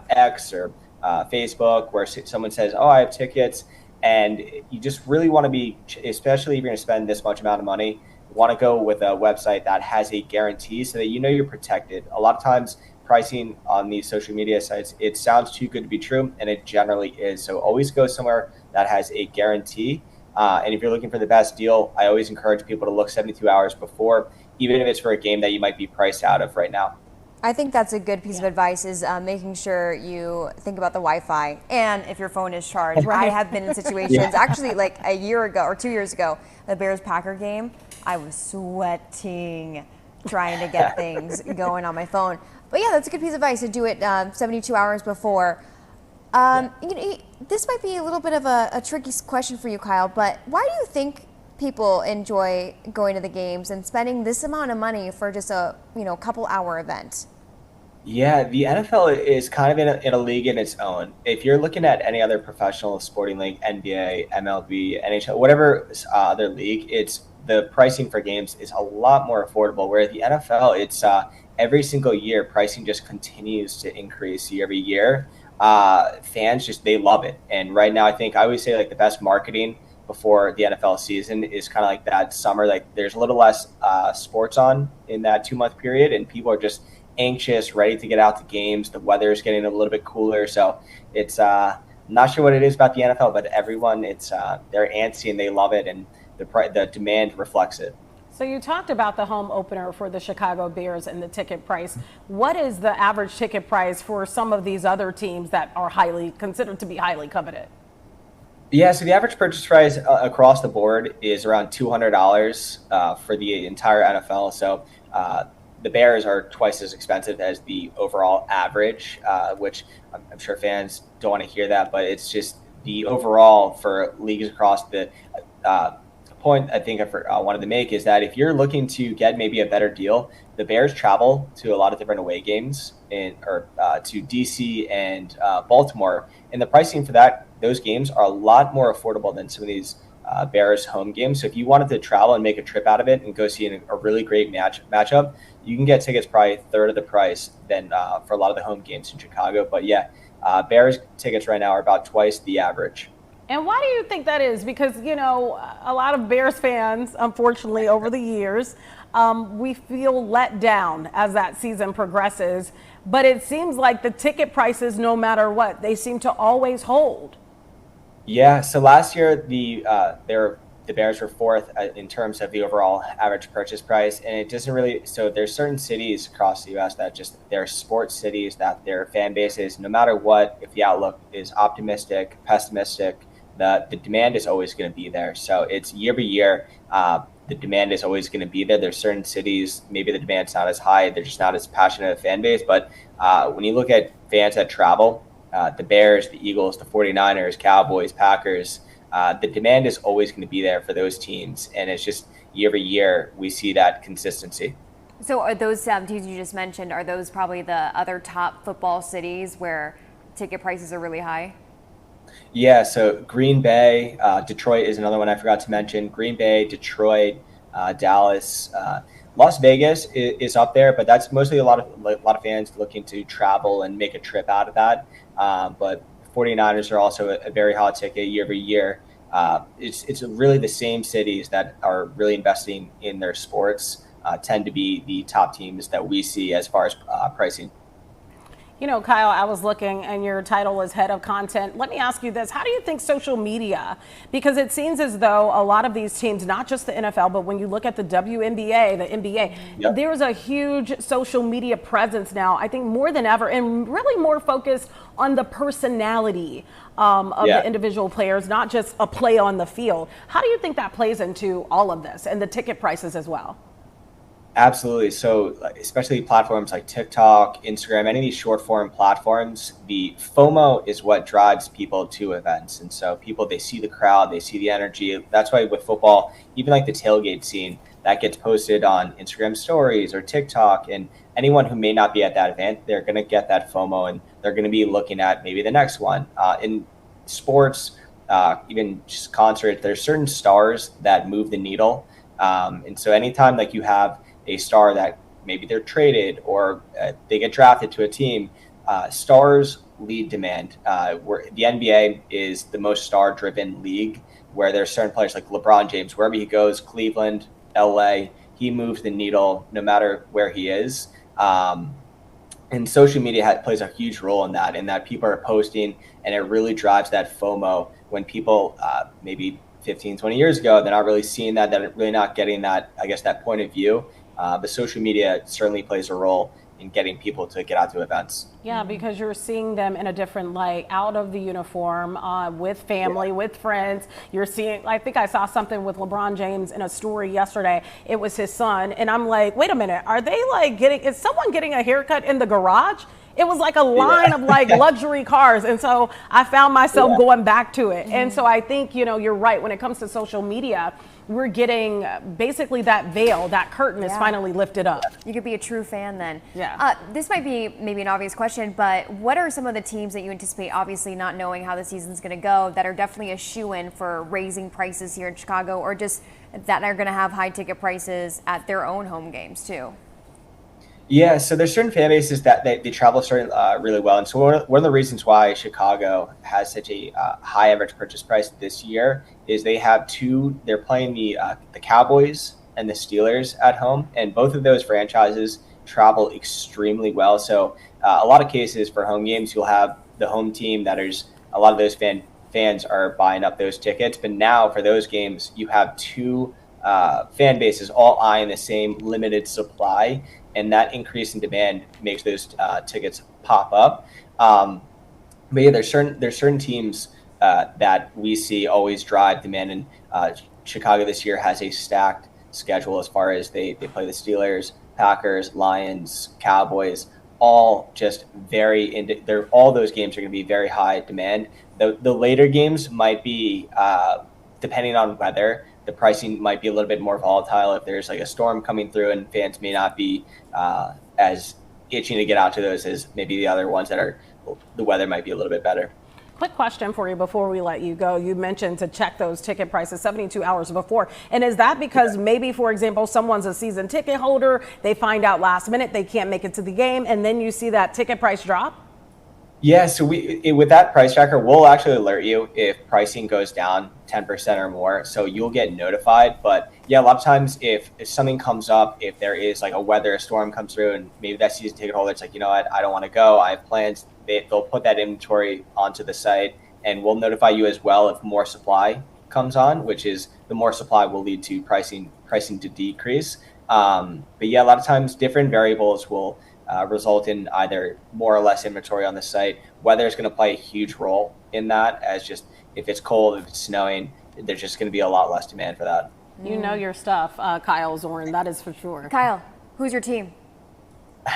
X or Facebook where someone says, "Oh, I have tickets," and you just really want to be, especially if you're going to spend this much amount of money, want to go with a website that has a guarantee so that you know you're protected. A lot of times, pricing on these social media sites, it sounds too good to be true, and it generally is. So always go somewhere that has a guarantee. And if you're looking for the best deal, I always encourage people to look 72 hours before, even if it's for a game that you might be priced out of right now. I think that's a good piece of advice, is making sure you think about the Wi-Fi and if your phone is charged. I have been in situations, actually like a year ago or 2 years ago, the Bears-Packer game, I was sweating trying to get things going on my phone. But yeah, that's a good piece of advice to do it 72 hours before. This might be a little bit of a tricky question for you, Kyle, but why do you think people enjoy going to the games and spending this amount of money for just a couple hour event? Yeah, the NFL is kind of in a league in its own. If you're looking at any other professional sporting league, NBA, MLB, NHL, whatever other league, it's the pricing for games is a lot more affordable. Where at the NFL, it's every single year pricing just continues to increase year over year. Fans they love it, and right now I always say like the best marketing before the NFL season is kind of like that summer. Like there's a little less sports on in that 2-month period, and people are just anxious, ready to get out to games. The weather is getting a little bit cooler, so it's not sure what it is about the NFL, but everyone they're antsy and they love it, and the demand reflects it. So you talked about the home opener for the Chicago Bears and the ticket price. What is the average ticket price for some of these other teams that are considered to be highly coveted? Yeah, so the average purchase price across the board is around $200 for the entire NFL. So the Bears are twice as expensive as the overall average, which I'm sure fans don't want to hear that, but it's just the overall for leagues across the point I think I wanted to make is that if you're looking to get maybe a better deal, the Bears travel to a lot of different away games to DC and Baltimore, and the pricing for those games are a lot more affordable than some of these Bears home games. So if you wanted to travel and make a trip out of it and go see a really great matchup, you can get tickets probably a third of the price than for a lot of the home games in Chicago. But yeah, Bears tickets right now are about twice the average. And why do you think that is? Because, a lot of Bears fans, unfortunately, over the years, we feel let down as that season progresses. But it seems like the ticket prices, no matter what, they seem to always hold. Yeah, so last year, the Bears were fourth in terms of the overall average purchase price. And it doesn't really, so there's certain cities across the U.S. that they're sports cities, that their fan bases, no matter what, if the outlook is optimistic, pessimistic, the demand is always going to be there. So it's year by year, the demand is always going to be there. There's certain cities, maybe the demand's not as high, they're just not as passionate a fan base. But when you look at fans that travel, the Bears, the Eagles, the 49ers, Cowboys, Packers, the demand is always going to be there for those teams. And it's just year by year, we see that consistency. So are those teams you just mentioned, are those probably the other top football cities where ticket prices are really high? Yeah, so Green Bay, Detroit is another one I forgot to mention. Green Bay, Detroit, Dallas, Las Vegas is up there, but that's mostly a lot of fans looking to travel and make a trip out of that. But 49ers are also a very hot ticket year over year. It's really the same cities that are really investing in their sports tend to be the top teams that we see as far as pricing. You know, Kyle, I was looking and your title is head of content. Let me ask you this. How do you think social media, because it seems as though a lot of these teams, not just the NFL, but when you look at the WNBA, the NBA, there's a huge social media presence now, I think more than ever, and really more focused on the personality of the individual players, not just a play on the field. How do you think that plays into all of this and the ticket prices as well? Absolutely. So especially platforms like TikTok, Instagram, any of these short form platforms, the FOMO is what drives people to events. And so people, they see the crowd, they see the energy. That's why with football, even like the tailgate scene, that gets posted on Instagram stories or TikTok. And anyone who may not be at that event, they're going to get that FOMO and they're going to be looking at maybe the next one. In sports, even just concerts, there's certain stars that move the needle. And so anytime like you have a star that maybe they're traded or they get drafted to a team, stars lead demand. Where the NBA is the most star-driven league, where there's certain players like LeBron James, wherever he goes, Cleveland, LA, he moves the needle no matter where he is. And social media plays a huge role in that people are posting, and it really drives that FOMO when people maybe 15, 20 years ago, they're not really seeing that, they're really not getting that, I guess, that point of view. But social media certainly plays a role in getting people to get out to events. Yeah, because you're seeing them in a different light, out of the uniform, with family, with friends. You're seeing, I think I saw something with LeBron James in a story yesterday. It was his son. And I'm like, wait a minute, are they like is someone getting a haircut in the garage? It was like a line of like luxury cars. And so I found myself going back to it. And so I think, you're right. When it comes to social media, we're getting basically that veil, that curtain is finally lifted up. You could be a true fan then. Yeah. This might be maybe an obvious question, but what are some of the teams that you anticipate, obviously not knowing how the season's going to go, that are definitely a shoo-in for raising prices here in Chicago, or just that are going to have high ticket prices at their own home games too? Yeah, so there's certain fan bases that they travel really well. And so one of the reasons why Chicago has such a high average purchase price this year is they're playing the Cowboys and the Steelers at home. And both of those franchises travel extremely well. So a lot of cases for home games, you'll have the home team that is, a lot of those fans are buying up those tickets. But now for those games, you have two fan bases all eyeing the same limited supply. And that increase in demand makes those tickets pop up. But yeah, there's certain teams that we see always drive demand. And Chicago this year has a stacked schedule as far as they play the Steelers, Packers, Lions, Cowboys, all just all those games are going to be very high demand. The later games might be, depending on weather, the pricing might be a little bit more volatile if there's like a storm coming through, and fans may not be as itching to get out to those as maybe the other ones the weather might be a little bit better. Quick question for you before we let you go. You mentioned to check those ticket prices 72 hours before. And is that because maybe, for example, someone's a season ticket holder, they find out last minute they can't make it to the game, and then you see that ticket price drop? Yeah, so with that price tracker, we'll actually alert you if pricing goes down 10% or more. So you'll get notified. But yeah, a lot of times if something comes up, if there is like a storm comes through, and maybe that season ticket holder, it's like, you know what, I don't want to go, I have plans. They'll put that inventory onto the site, and we'll notify you as well if more supply comes on, which is the more supply will lead to pricing to decrease. But yeah, a lot of times different variables will result in either more or less inventory on the site. Weather is going to play a huge role in that, as just if it's cold, if it's snowing, there's just going to be a lot less demand for that. You know your stuff, Kyle Zorn, that is for sure. Kyle, who's your team?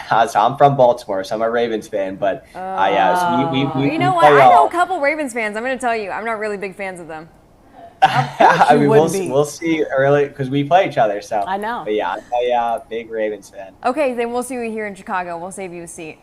So I'm from Baltimore, so I'm a Ravens fan, but we you know what? I know a couple Ravens fans. I'm going to tell you, I'm not really big fans of them. I mean, we'll see early because we play each other. So I know. But yeah, I'm a big Ravens fan. Okay, then we'll see you here in Chicago. We'll save you a seat.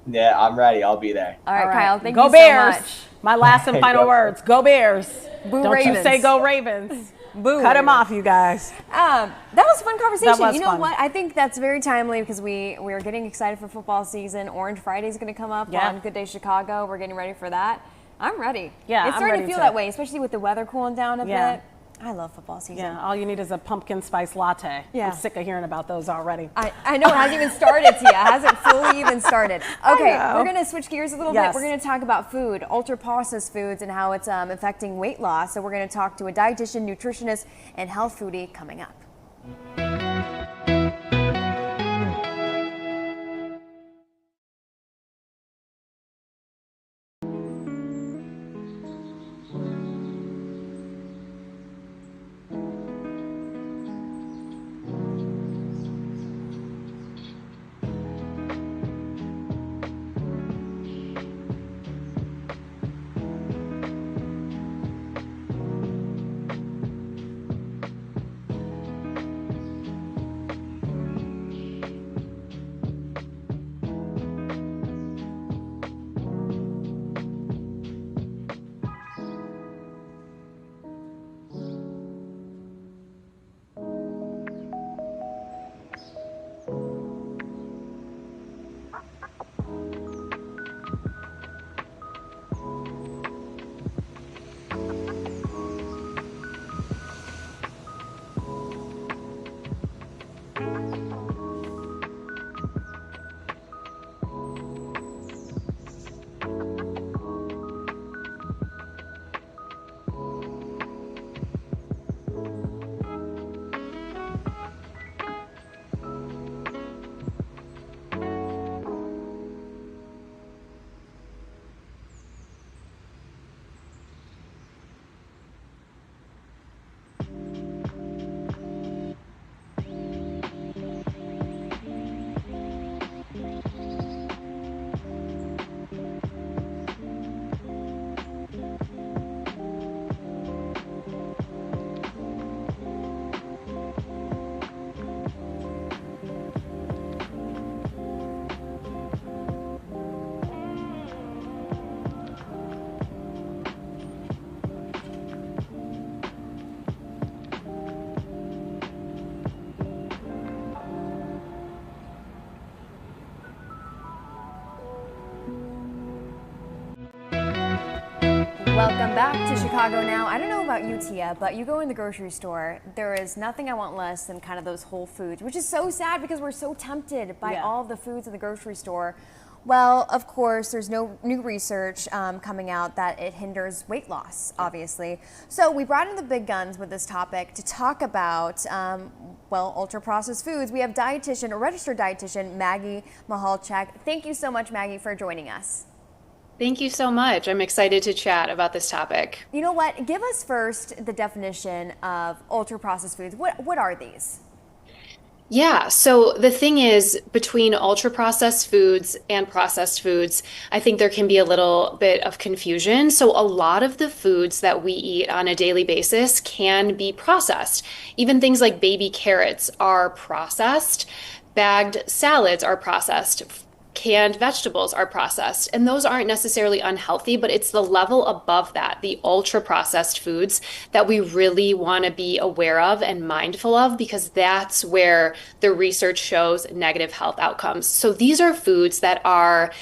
Yeah, I'm ready. I'll be there. All right, Kyle. Thank you so Bears. much. My last and final words. Go Bears. Boo Don't Ravens. you say go Ravens. Boo. Cut him off, you guys. That was a fun conversation. That was you know fun. what? I think that's very timely because we are getting excited for football season. Orange Friday is going to come up on Good Day Chicago. We're getting ready for that. I'm ready. Yeah, it's starting to feel that way, especially with the weather cooling down a bit. I love football season. Yeah, all you need is a pumpkin spice latte. Yeah. I'm sick of hearing about those already. I know, it hasn't even started, Tia. It hasn't fully even started. Okay, we're going to switch gears a little bit. We're going to talk about food, ultra-processed foods, and how it's affecting weight loss. So we're going to talk to a dietitian, nutritionist, and health foodie coming up. Welcome back to Chicago Now. I don't know about you, Tia, but you go in the grocery store, there is nothing I want less than kind of those Whole Foods, which is so sad because we're so tempted by all the foods in the grocery store. Well, of course, there's no new research coming out that it hinders weight loss, obviously. So we brought in the big guns with this topic to talk about, well, ultra-processed foods. We have dietitian, a registered dietitian, Maggie Mahalchak. Thank you so much, Maggie, for joining us. Thank you so much. I'm excited to chat about this topic. You know what? Give us first the definition of ultra-processed foods. What are these? Yeah, so the thing is, between ultra-processed foods and processed foods, I think there can be a little bit of confusion. So a lot of the foods that we eat on a daily basis can be processed. Even things like baby carrots are processed. Bagged salads are processed. Canned vegetables are processed, and those aren't necessarily unhealthy, but it's the level above that, the ultra processed foods, that we really want to be aware of and mindful of, because that's where the research shows negative health outcomes. So these are foods that are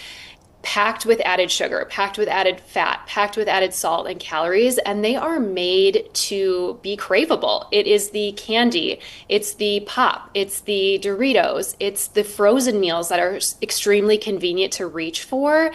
packed with added sugar, packed with added fat, packed with added salt and calories, and they are made to be craveable. It is the candy, it's the pop, it's the Doritos, it's the frozen meals that are extremely convenient to reach for,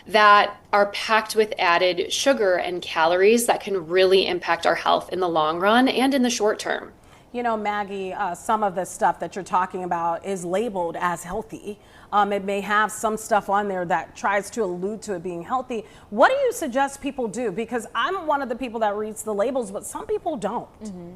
that are packed with added sugar and calories that can really impact our health in the long run and in the short term. You know, Maggie, some of the stuff that you're talking about is labeled as healthy. It may have some stuff on there that tries to allude to it being healthy. What do you suggest people do? Because I'm one of the people that reads the labels, but some people don't. Mm-hmm.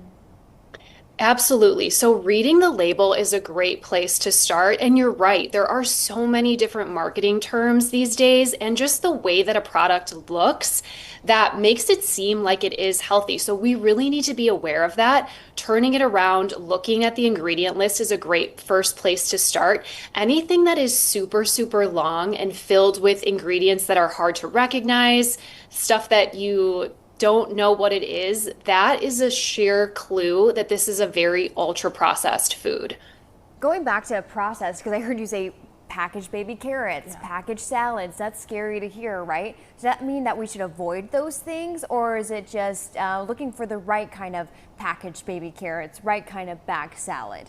Absolutely. So reading the label is a great place to start. And you're right, there are so many different marketing terms these days, and just the way that a product looks that makes it seem like it is healthy. So we really need to be aware of that. Turning it around, looking at the ingredient list is a great first place to start. Anything that is super, super long and filled with ingredients that are hard to recognize, stuff that you don't know what it is, that is a sheer clue that this is a very ultra processed food. Going back to processed, because I heard you say packaged baby carrots, packaged salads. That's scary to hear, right? Does that mean that we should avoid those things, or is it just looking for the right kind of packaged baby carrots, right kind of bag salad?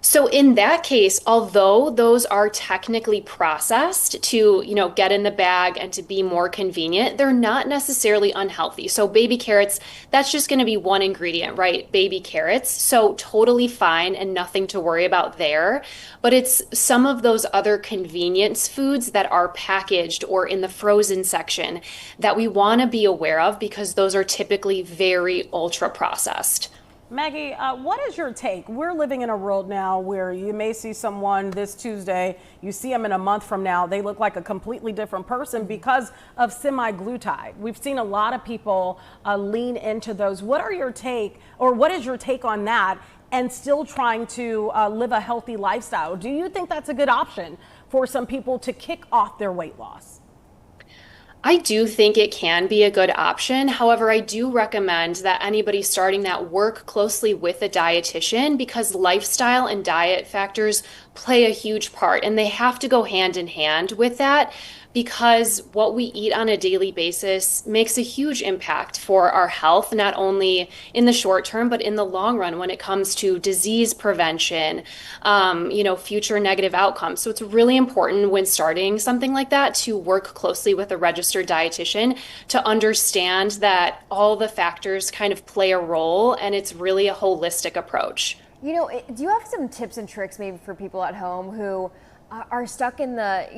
So in that case, although those are technically processed to, get in the bag and to be more convenient, they're not necessarily unhealthy. So baby carrots, that's just going to be one ingredient, right? Baby carrots. So totally fine and nothing to worry about there. But it's some of those other convenience foods that are packaged or in the frozen section that we want to be aware of, because those are typically very ultra processed. Maggie, what is your take? We're living in a world now where you may see someone this Tuesday, you see them in a month from now, they look like a completely different person because of semaglutide. We've seen a lot of people lean into those. What are your take, or what is your take on that, and still trying to live a healthy lifestyle? Do you think that's a good option for some people to kick off their weight loss? I do think it can be a good option. However, I do recommend that anybody starting that work closely with a dietitian, because lifestyle and diet factors play a huge part, and they have to go hand in hand with that, because what we eat on a daily basis makes a huge impact for our health, not only in the short term, but in the long run when it comes to disease prevention, future negative outcomes. So it's really important when starting something like that to work closely with a registered dietitian to understand that all the factors kind of play a role, and it's really a holistic approach. Do you have some tips and tricks maybe for people at home who are stuck in the,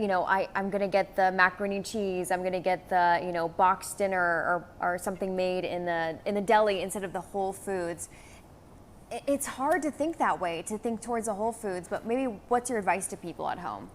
I'm going to get the macaroni and cheese, I'm going to get the, boxed dinner or something made in the deli instead of the Whole Foods. It's hard to think that way, to think towards the Whole Foods, but maybe what's your advice to people at home?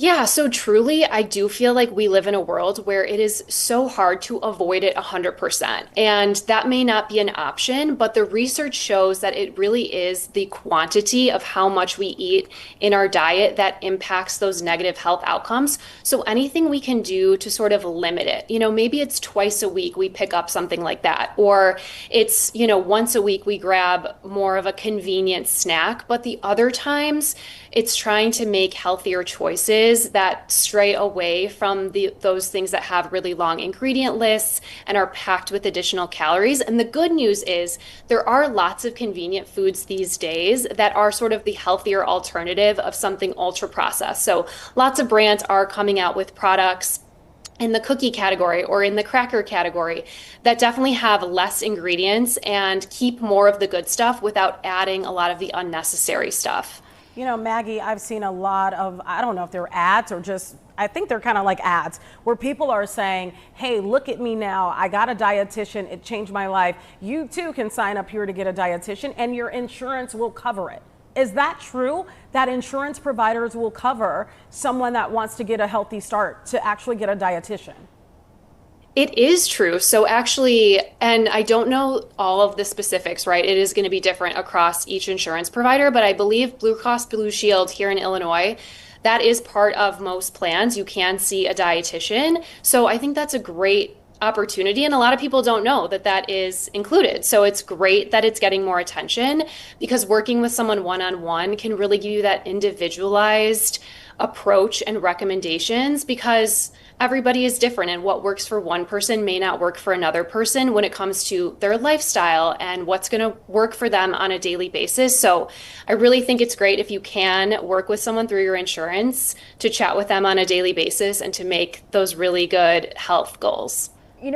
Yeah, so truly, I do feel like we live in a world where it is so hard to avoid it 100%. And that may not be an option, but the research shows that it really is the quantity of how much we eat in our diet that impacts those negative health outcomes. So anything we can do to sort of limit it, maybe it's twice a week we pick up something like that, or it's, once a week we grab more of a convenient snack, but the other times it's trying to make healthier choices that stray away from those things that have really long ingredient lists and are packed with additional calories. And the good news is there are lots of convenient foods these days that are sort of the healthier alternative of something ultra processed. So lots of brands are coming out with products in the cookie category or in the cracker category that definitely have less ingredients and keep more of the good stuff without adding a lot of the unnecessary stuff. Maggie, I've seen a lot of, I don't know if they're ads or just, I think they're kind of like ads, where people are saying, hey, look at me now. I got a dietitian. It changed my life. You too can sign up here to get a dietitian and your insurance will cover it. Is that true, that insurance providers will cover someone that wants to get a healthy start to actually get a dietitian? It is true. So actually, and I don't know all of the specifics, right? It is going to be different across each insurance provider, but I believe Blue Cross Blue Shield here in Illinois, that is part of most plans. You can see a dietitian. So I think that's a great opportunity, and a lot of people don't know that that is included. So it's great that it's getting more attention, because working with someone one-on-one can really give you that individualized approach and recommendations, because everybody is different, and what works for one person may not work for another person when it comes to their lifestyle and what's going to work for them on a daily basis. So I really think it's great if you can work with someone through your insurance to chat with them on a daily basis and to make those really good health goals.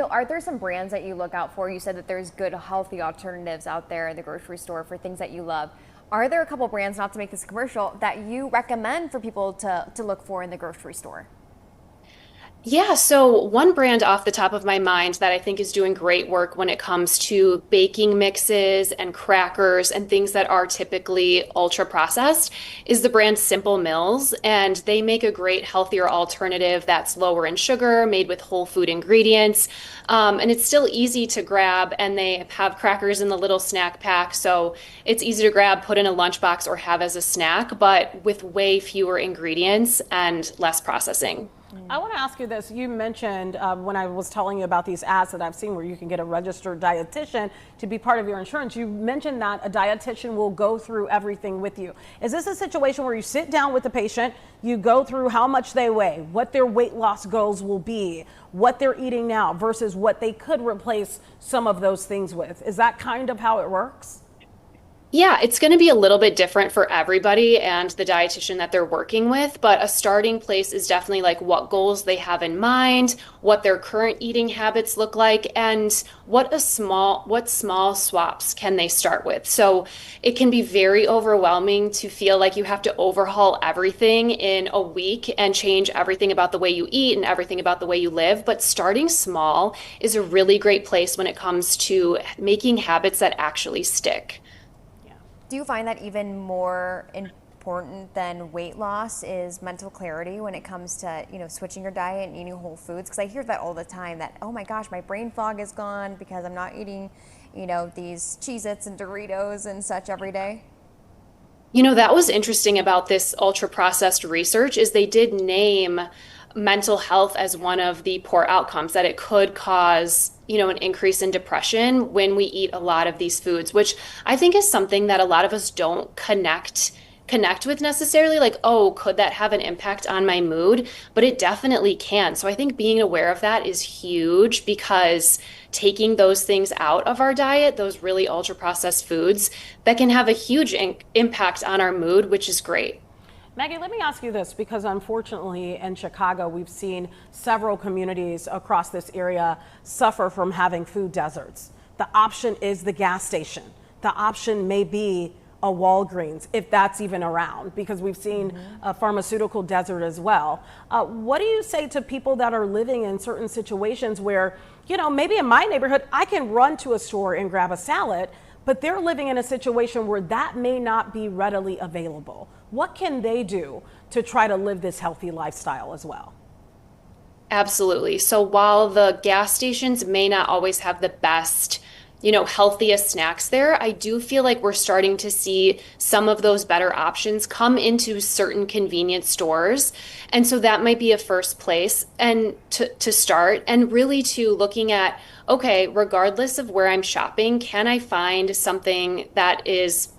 Are there some brands that you look out for? You said that there's good, healthy alternatives out there in the grocery store for things that you love. Are there a couple brands, not to make this commercial, that you recommend for people to look for in the grocery store? Yeah, so one brand off the top of my mind that I think is doing great work when it comes to baking mixes and crackers and things that are typically ultra processed is the brand Simple Mills. And they make a great healthier alternative that's lower in sugar, made with whole food ingredients. And it's still easy to grab, and they have crackers in the little snack pack. So it's easy to grab, put in a lunchbox, or have as a snack, but with way fewer ingredients and less processing. I want to ask you this. You mentioned when I was telling you about these ads that I've seen where you can get a registered dietitian to be part of your insurance, you mentioned that a dietitian will go through everything with you. Is this a situation where you sit down with the patient, you go through how much they weigh, what their weight loss goals will be, what they're eating now versus what they could replace some of those things with? Is that kind of how it works? Yeah, it's going to be a little bit different for everybody and the dietitian that they're working with, but a starting place is definitely like what goals they have in mind, what their current eating habits look like, and what small swaps can they start with. So it can be very overwhelming to feel like you have to overhaul everything in a week and change everything about the way you eat and everything about the way you live, but starting small is a really great place when it comes to making habits that actually stick. Do you find that even more important than weight loss is mental clarity when it comes to, switching your diet and eating whole foods? Because I hear that all the time that, oh my gosh, my brain fog is gone because I'm not eating, these Cheez-Its and Doritos and such every day. That was interesting about this ultra processed research is they did name mental health as one of the poor outcomes, that it could cause an increase in depression when we eat a lot of these foods, which I think is something that a lot of us don't connect with necessarily, like, oh, could that have an impact on my mood? But it definitely can. So I think being aware of that is huge, because taking those things out of our diet, those really ultra processed foods, that can have a huge impact on our mood, which is great. Maggie, let me ask you this, because unfortunately in Chicago, we've seen several communities across this area suffer from having food deserts. The option is the gas station. The option may be a Walgreens, if that's even around, because we've seen a pharmaceutical desert as well. What do you say to people that are living in certain situations where, maybe in my neighborhood, I can run to a store and grab a salad, but they're living in a situation where that may not be readily available? What can they do to try to live this healthy lifestyle as well? Absolutely. So while the gas stations may not always have the best, healthiest snacks there, I do feel like we're starting to see some of those better options come into certain convenience stores. And so that might be a first place and to start, and really to looking at, okay, regardless of where I'm shopping, can I find something that is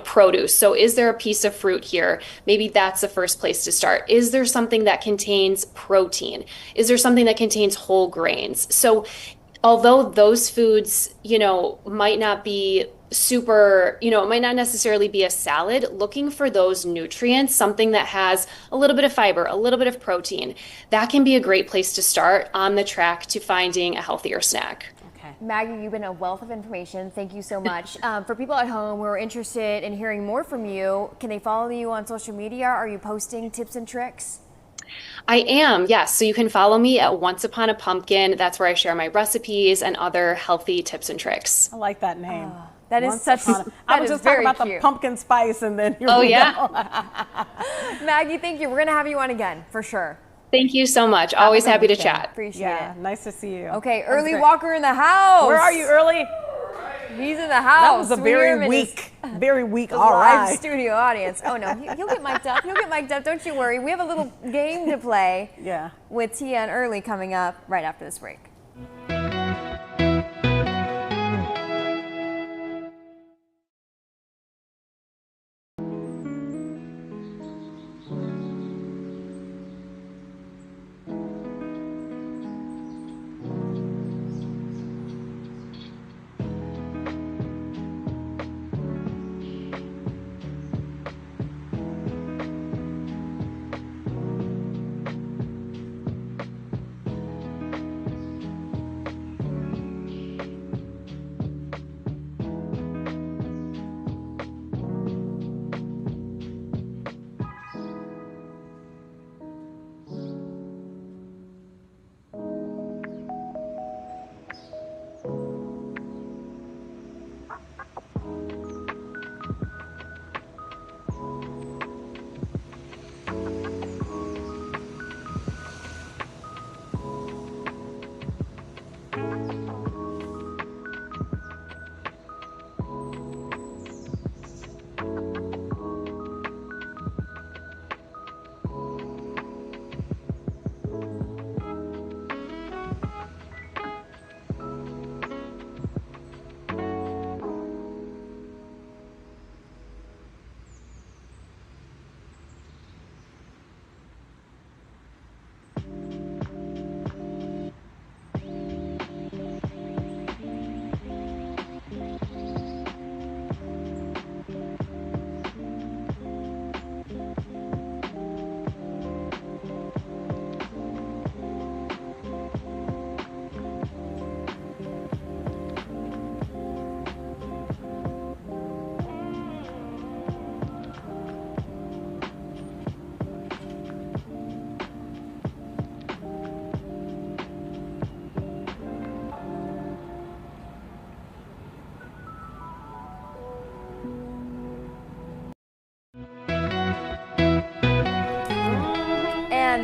produce? So is there a piece of fruit here? Maybe that's the first place to start. Is there something that contains protein? Is there something that contains whole grains? So although those foods, might not be super, it might not necessarily be a salad, looking for those nutrients, something that has a little bit of fiber, a little bit of protein, that can be a great place to start on the track to finding a healthier snack. Maggie, you've been a wealth of information. Thank you so much. For people at home who are interested in hearing more from you, can they follow you on social media? Are you posting tips and tricks? I am, yes. So you can follow me at Once Upon a Pumpkin. That's where I share my recipes and other healthy tips and tricks. I like that name. That is such. I was just talking about the pumpkin spice, and then here we go. Maggie, thank you. We're gonna have you on again for sure. Thank you so much. Always happy to chat. Appreciate it. Nice to see you. Okay, Early Walker in the house. Where are you, Early? He's in the house. That was a very weak. All live right. studio audience. Oh no, he'll get mic'd up. He'll get mic'd up. Don't you worry. We have a little game to play. With Tia and Early coming up right after this break.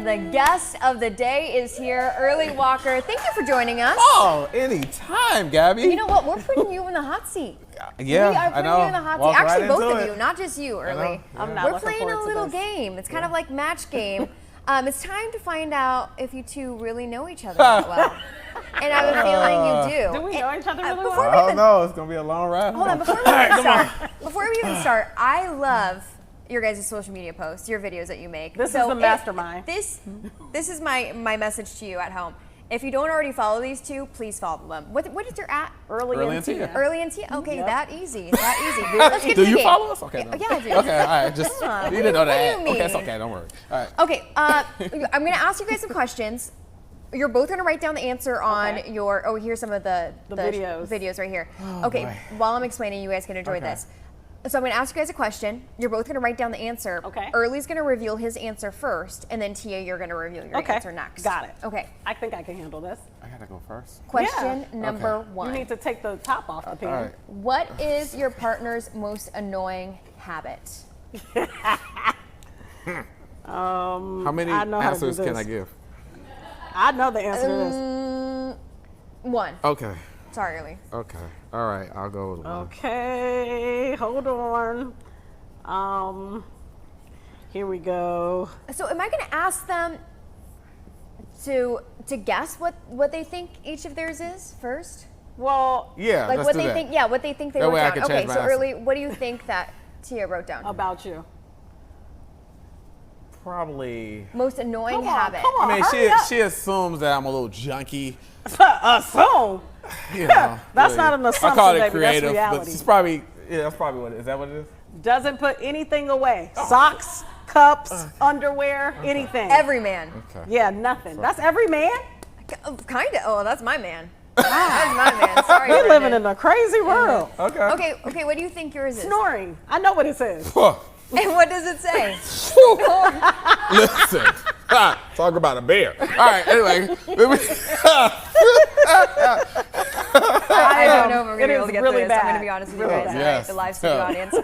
the guest of the day is here, Early Walker. Thank you for joining us. Oh, anytime, Gabby. You know what? We're putting you in the hot seat. Yeah, we are putting you in the hot seat. Walk Actually, right both into of it. you, not just you, Early. I'm not We're looking playing a forward to little this. game. It's kind of like match game. It's time to find out if you two really know each other that well. And I have a feeling you do. Do we know each other really well? Before I we don't even know. It's gonna be a long ride. hold on, before we even start, I love your guys' social media posts, your videos that you make. This is the mastermind. This is my message to you at home. If you don't already follow these two, please follow them. What is your at? Early and Tia. Early and Tia. Okay, Yep. that easy. That easy. Let's get to Do the you game. follow us? Okay. No. Yeah, I do. Okay, all right. Just Come on. you didn't know What do that. you mean? Okay, it's okay. Don't worry. All right. Okay, I'm going to ask you guys some questions. You're both going to write down the answer on your. Oh, here's some of the videos right here. Okay, boy. while I'm explaining, you guys can enjoy this. So I'm going to ask you guys a question. You're both going to write down the answer. Okay. Early's going to reveal his answer first, and then Tia, you're going to reveal your answer next. Got it. Okay. I think I can handle this. I gotta go first. Question number one. You need to take the top off the pan. All right. What is your partner's most annoying habit? How many I know how to do answers can this. I give? I know the answer to One. Okay. Sorry, Early. Okay. All right. I'll go with one. this. Okay, hold on. Here we go. So am I going to ask them to guess what they think each of theirs is first? Well, Yeah. Like let's what do they that. think? Yeah, what they think they That wrote way I down. can Okay, change my so answer. Early, what do you think that Tia wrote down? about you. Probably. Most annoying Come on, habit. come on. I mean, hurry up. she assumes that I'm a little junky. Assume. You know, That's not an assumption, I call it baby. That's creative, but reality. she's probably that's probably what it is. Is that what it is? Doesn't put anything away. Socks, cups, underwear, anything. Every man. Okay. Yeah, nothing. That's every man. Kind of. Oh, that's my man. That's my man. Sorry. We're living Brendan. in a crazy world. Okay. Okay. What do you think yours is? Snoring. I know what it says. And what does it say? Listen. Talk about a bear. All right. Anyway. I don't know if we're going to be able to get really through this. I'm going to bad. be honest with you Really guys. bad. All right, Yes. the live studio audience.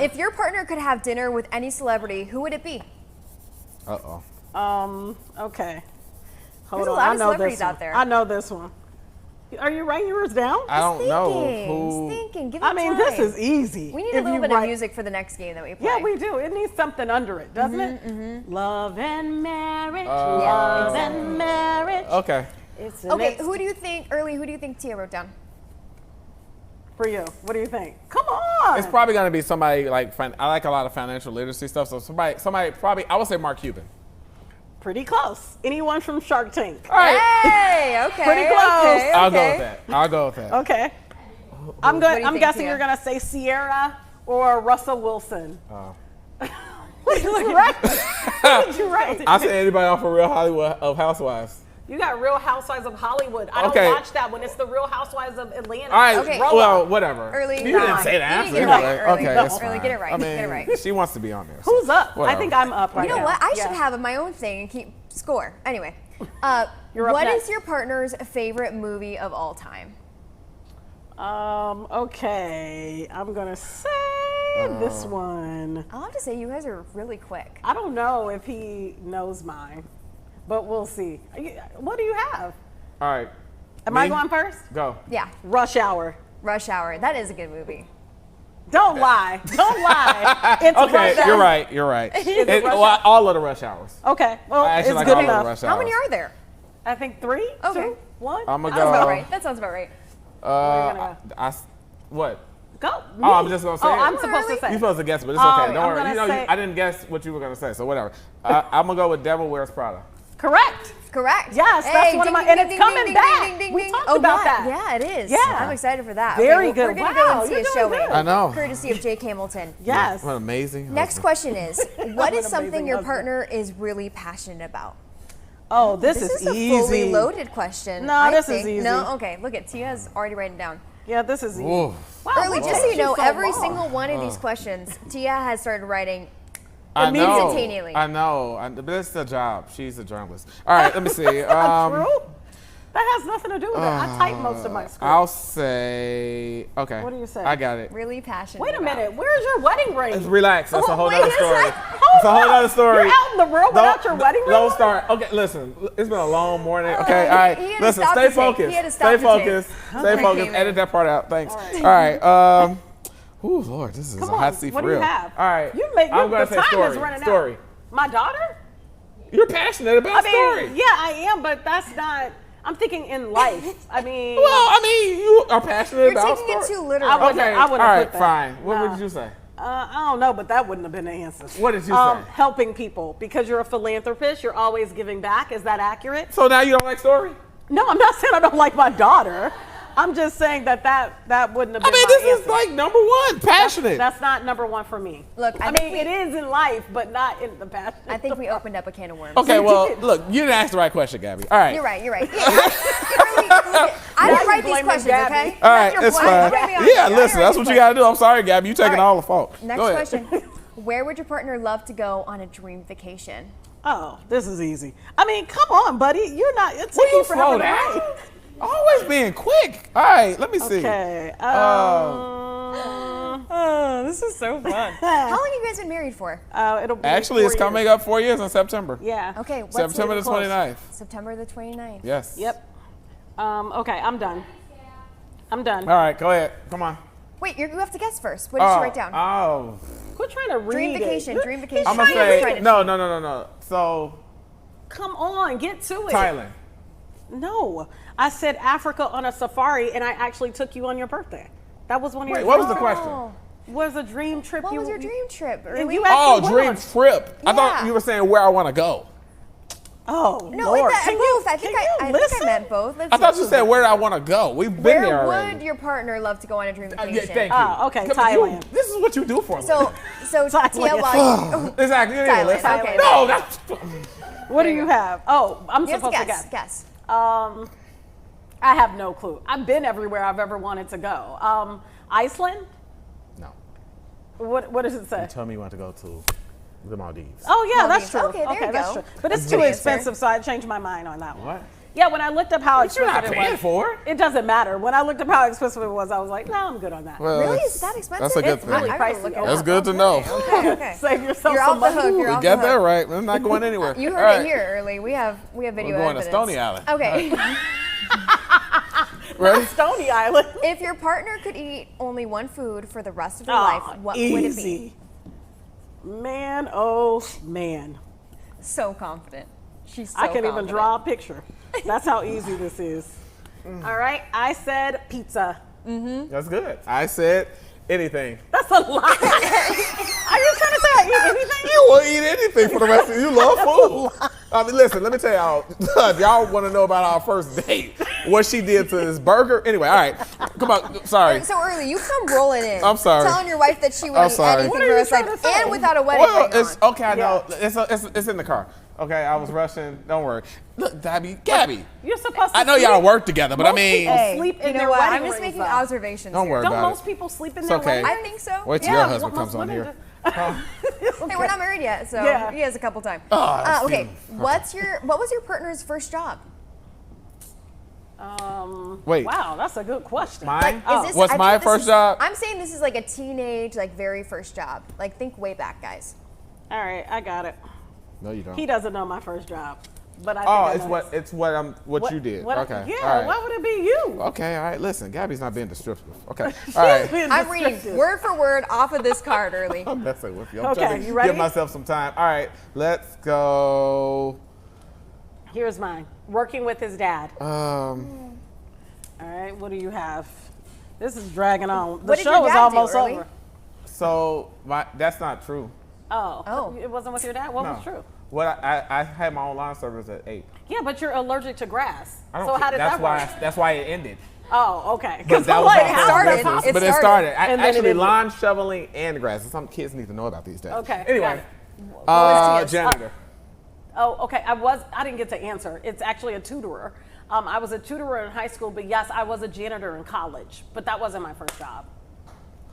If your partner could have dinner with any celebrity, who would it be? Okay. Hold There's a on. lot I of know celebrities this out one. there. I know this one. Are you writing yours down? I don't know who. Thinking. Give it I mean, time. this is easy. We need a If little you bit write- of music for the next game that we play. Yeah, we do. It needs something under it, doesn't it? Love and marriage. Yeah, Love exactly. and marriage. Okay. It's Okay, who do you think, Early, who do you think Tia wrote down? For you, what do you think? Come on. It's probably gonna be somebody like I like a lot of financial literacy stuff. So somebody probably I would say Mark Cuban. Pretty close. Anyone from Shark Tank? All right. Hey, okay. Pretty close. Okay, I'll go okay. with that. I'll go with that. Okay. I'm do you I'm think, guessing Tia? you're gonna say Sierra or Russell Wilson. What did you write? What did you write? I said anybody off of Real Hollywood of Housewives. You got Real Housewives of Hollywood. I Okay. don't watch that one. It's the Real Housewives of Atlanta. All right. Okay. Well, whatever. Early, you didn't say the You answer. didn't get it anyway. right, Early. Okay, No, it's Early, fine. get it right. I mean, Get it right. she wants to be on there. Who's up? Whatever. I think I'm up right You know now. what? I Yeah. should have my own thing and keep score. Anyway, You're up what next. is your partner's favorite movie of all time? Okay. I'm gonna say this one. I'll have to say you guys are really quick. I don't know if he knows mine, but we'll see. What do you have? All right. Am I Me? going first? Go. Yeah, Rush Hour. Rush Hour. That is a good movie. Don't lie. Don't lie. It's Okay, Rush Hour. you're right. You're right. it Rush Well, all of the rush hours. Okay. Well, I actually it's like good all of the enough. rush How many hours. are there? I think 3, Okay. 2, 1. I'm gonna That sounds about go. right. That sounds about right. What? Go. Oh, I'm just gonna say. Oh, it. I'm supposed to say. You're supposed to guess, but it's okay. Don't I'm worry. gonna You know, say- I didn't guess what you were gonna say, so whatever. I'm gonna go with Devil Wears Prada. Correct. Correct. Yes, that's one of my, and it's coming back. We talked about that. Yeah, it is. Yeah. I'm excited for that. Very okay, well, good. We're gonna Wow, go and see you're a doing showing. good. I know. Courtesy of Jake Hamilton. Yes. What amazing. Next question is, what is an something amazing your husband. partner is really passionate about? Oh, this This is is a easy. fully loaded question. No, I this is think. easy. No, okay. Look at Tia's already writing down. Yeah, this is easy. Ooh. Wow, Early, what just so took you know, so every long? single one of these questions, Tia has started writing. I know. Instantaneously. I know. But it's the job. She's a journalist. All right. Let me see. True. That has nothing to do with it. I type most of my scores. I'll say, okay. What do you say? I got it. Really passionate. Wait a minute. Where's your wedding ring? Let's relax. That's a whole wait other a story. sec. It's a whole other story. You're out in the world without your wedding ring? Don't start. Okay, listen. It's been a long morning. Okay, all right. he had to Listen, stop stay the tape. He focused. had to stop Stay the focused. tape. Stay Okay, focused. man. Edit that part out. Thanks. All All right. Ooh, Lord, this is Come a hot on. seat What for do real. you have? All right. The I'm going to say time story. is running Story. out. My daughter? You're passionate about story. Yeah, I am, but that's not. I'm thinking in life. I mean. Well, I mean, you are passionate about taking it story. too literal. I wouldn't Okay, have all right, put that. fine. What No. would you say? I don't know, but that wouldn't have been the answer. What did you say? Helping people. Because you're a philanthropist, you're always giving back. Is that accurate? So now you don't like story? No, I'm not saying I don't like my daughter. I'm just saying that wouldn't have been my this is answer. like number one, passionate. That's not number one for me. Look, I mean, it is in life, but not in the passion. I think we opened up a can of worms. Okay, well, look, you didn't ask the right question, Gabby. All right. You're right. Yeah, I didn't write these blaming questions, Gabby. okay? All right, Your it's fault. fine. Blame me on Yeah, you. listen, that's what you got to do. I'm sorry, Gabby. You taking all the fault. Next Go ahead. question. Where would your partner love to go on a dream vacation? Oh, this is easy. I mean, come on, buddy. You're not. It's Will taking you forever slow to down? write. Always being quick. All right, let me see. Okay. This is so fun. How long have you guys been married for? It'll be Actually, 4 it's years. coming up 4 years in September. Yeah. Okay, what's September the close. 29th. September the 29th. Yes. Yep. Okay, I'm done. I'm done. All right, go ahead. Come on. Wait, you have to guess first. What did she write down? Oh. Quit trying to read Dream it. vacation. Dream vacation. I'm going to Trying say, to- no. So, Come on, get to it. Thailand. No, I said Africa on a safari, and I actually took you on your birthday. That was one of your. Wait, what was the Oh. question? Was a dream trip? What was your dream trip? Really? you Oh, actually dream went on- trip. I thought Yeah. you were saying where I want to go. Oh, No, Lord. both. I think I listen? meant both. Let's I thought you see. said where I want to go. We've been Where there already. would your partner love to go on a dream Yeah, vacation? thank you. Oh, okay, Come- Thailand. This is what you do for me. So Tia, while Exactly. Yeah, Thailand, listen. okay. No, that's. What do you have? Oh, I'm you have to supposed to guess. guess. Guess. I have no clue. I've been everywhere I've ever wanted to go. Iceland? No. What does it say? Tell me you want to go to the Maldives. Oh yeah, that's Maldives. true. Okay, there you that's go. true. But it's That's a too good answer. expensive, so I changed my mind on that one. What? Yeah, when I looked up how But you're expensive not it paying was, for it. it doesn't matter. When I looked up how expensive it was, I was like, no, I'm good on that. Well, Really? that's- Is that expensive? That's a good It's thing. really I gotta pricey. look it That's up. good to know. Okay. Save yourself You're some off the money. hook. You're We off got the that hook. right. I'm not going anywhere. You All heard right. it here early. We have video We're going to evidence. Stony Island. Okay. Ready? Stony Island. If your partner could eat only one food for the rest of their Oh, life, what would it be? easy. Man, oh man. So confident. She's so I can't even confident. draw a picture. That's how easy this is. All right, I said pizza. That's good. I said anything. That's a lie. Are you trying to say I eat anything? You will eat anything for the rest of you. Love food. I mean, listen, let me tell y'all. Y'all want to know about our first date. What she did to this burger. Anyway, all right. Come on. Sorry. So early, you come rolling in. I'm sorry. Telling your wife that she I'm would eat sorry. anything What for are you the rest of trying life, to say? and without a wedding Well, ring it's on. okay. I know. It's in the car. Okay, I was rushing. Don't worry. Look, Gabby. You're supposed to I know sleep. y'all work together, but I Most mean, people Hey, sleep in you know their what? wedding I'm just rings, making though. observations. don't here. worry Don't about most it. people sleep in It's their okay. wedding I rings? think so. Wait till Yeah, your husband most comes on women here. do. Hey, we're not married yet, so Yeah. he has a couple times. Oh, that's Okay, beautiful. what was your partner's first job? Wait. Wow, that's a good question. Mine? Is this- What's I my think this first is- job? I'm saying this is like a teenage, like very first job. Like think way back, guys. All right, I got it. No, you don't. He doesn't know my first job, but I think Oh, I it's know what you did. Okay. Yeah, all right. why would it be you? Okay, all right. Listen, Gabby's not being descriptive. Okay. All right. Being I'm reading descriptive. word for word off of this card early. I'm messing with you. I'm Okay, trying to you ready? give myself some time. All right, let's go. Here's mine. Working with his dad. All Um, right, what do you have? This is dragging on. The What did show your is dad do, almost Early? over. so that's not true. Oh, it wasn't with your dad? What No. was true? What I had my own line service at 8. Yeah, but you're allergic to grass. I don't So how did that's that why work? that's why it ended. Oh, okay. But that I'm was like, my how first did that started. business. It But it started. started. And then it Actually, ended. lawn shoveling and grass. Some kids need to know about these days. Okay, Anyway, got it. janitor. Oh, okay. I didn't get to answer. It's actually a tutorer. I was a tutorer in high school, but yes, I was a janitor in college. But that wasn't my first job.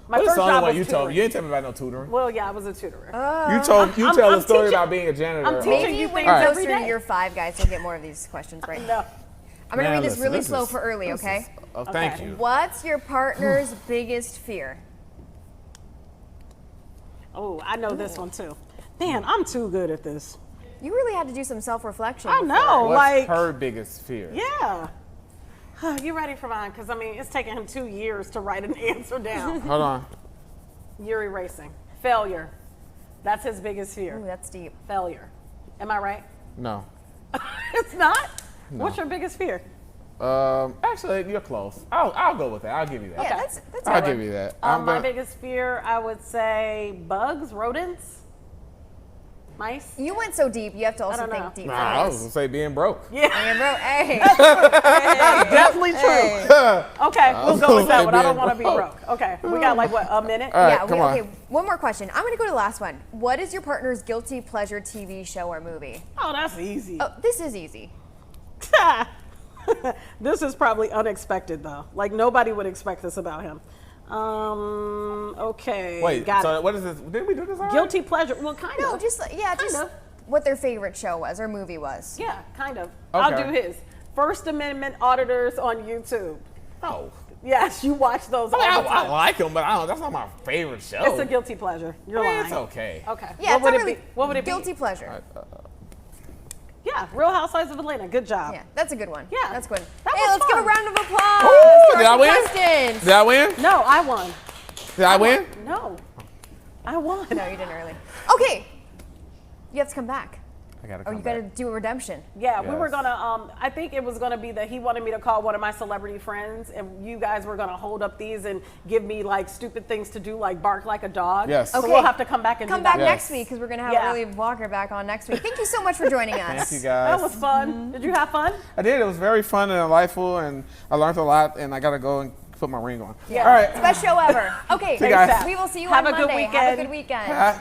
My What's first the only job one was you tutoring. told me? You didn't tell me about no tutoring. Well, yeah, I was a tutorer. You tell I'm the story teaching- about being a janitor. I'm teaching Maybe you when things you're every closer to day. year 5, guys, you'll get more of these questions right. No. I'm going to read this listen, really this slow is- for early, this okay? is- oh, thank you. What's your partner's biggest fear? Oh, I know this one too. Man, I'm too good at this. You really had to do some self-reflection. I know, What's like her biggest fear? yeah. You ready for mine? Because I mean, it's taken him 2 years to write an answer down. Hold on. You're erasing. Failure. That's his biggest fear. Ooh, that's deep. Failure. Am I right? No. It's not? No. What's your biggest fear? Actually, you're close. I'll go with that. I'll give you that. Yeah, that's I'll good. give you that. My biggest fear, I would say bugs, rodents, mice. You went so deep, you have to also don't know. think deep. Nah, I was gonna say being broke. Yeah. Man, bro, hey. That's definitely true. Okay, we'll go with that one. I don't want to be broke. broke. Okay, we got like what, a minute? All right, Yeah, come on. okay, one more question. I'm going to go to the last one. What is your partner's guilty pleasure TV show or movie? Oh, that's easy. Oh, this is easy. This is probably unexpected though. Like nobody would expect this about him. Okay. Wait, got so it. what is this? Did we do this already? Guilty pleasure. Well, kind No, of. just Kind of. what their favorite show was or movie was. Yeah, kind of. Okay. I'll do his. First Amendment auditors on YouTube. Oh. Yes, you watch those I mean, all the I time. like them, but that's not my favorite show. It's a guilty pleasure. You're lying. It's okay. Okay. Yeah, what would it's it not be? really What would it guilty be? pleasure. Yeah, Real Housewives of Atlanta. Good job. Yeah, that's a good one. Yeah. That's good. That Hey, was let's give a fun. round of applause Ooh, to did I our win? contestants. Did I win? No, I won. Did I win? No, I won. No, you didn't early. Okay, you have to come back. I gotta Or come you got to back. do a redemption. Yeah, we were Yes. gonna. I think it was gonna be that he wanted me to call one of my celebrity friends, and you guys were gonna hold up these and give me like stupid things to do, like bark like a dog. Yes. So Okay. we'll have to come back and Come do back that. next week because we're going to have Yeah. Lily Walker back on next week. Thank you so much for joining us. Thank you guys. That was fun. Did you have fun? I did. It was very fun and delightful, and I learned a lot. And I gotta go and put my ring on. Yeah. All right. It's the best show ever. Okay, See you guys. we will see you Have on a good Monday. Have a weekend. good weekend. Bye.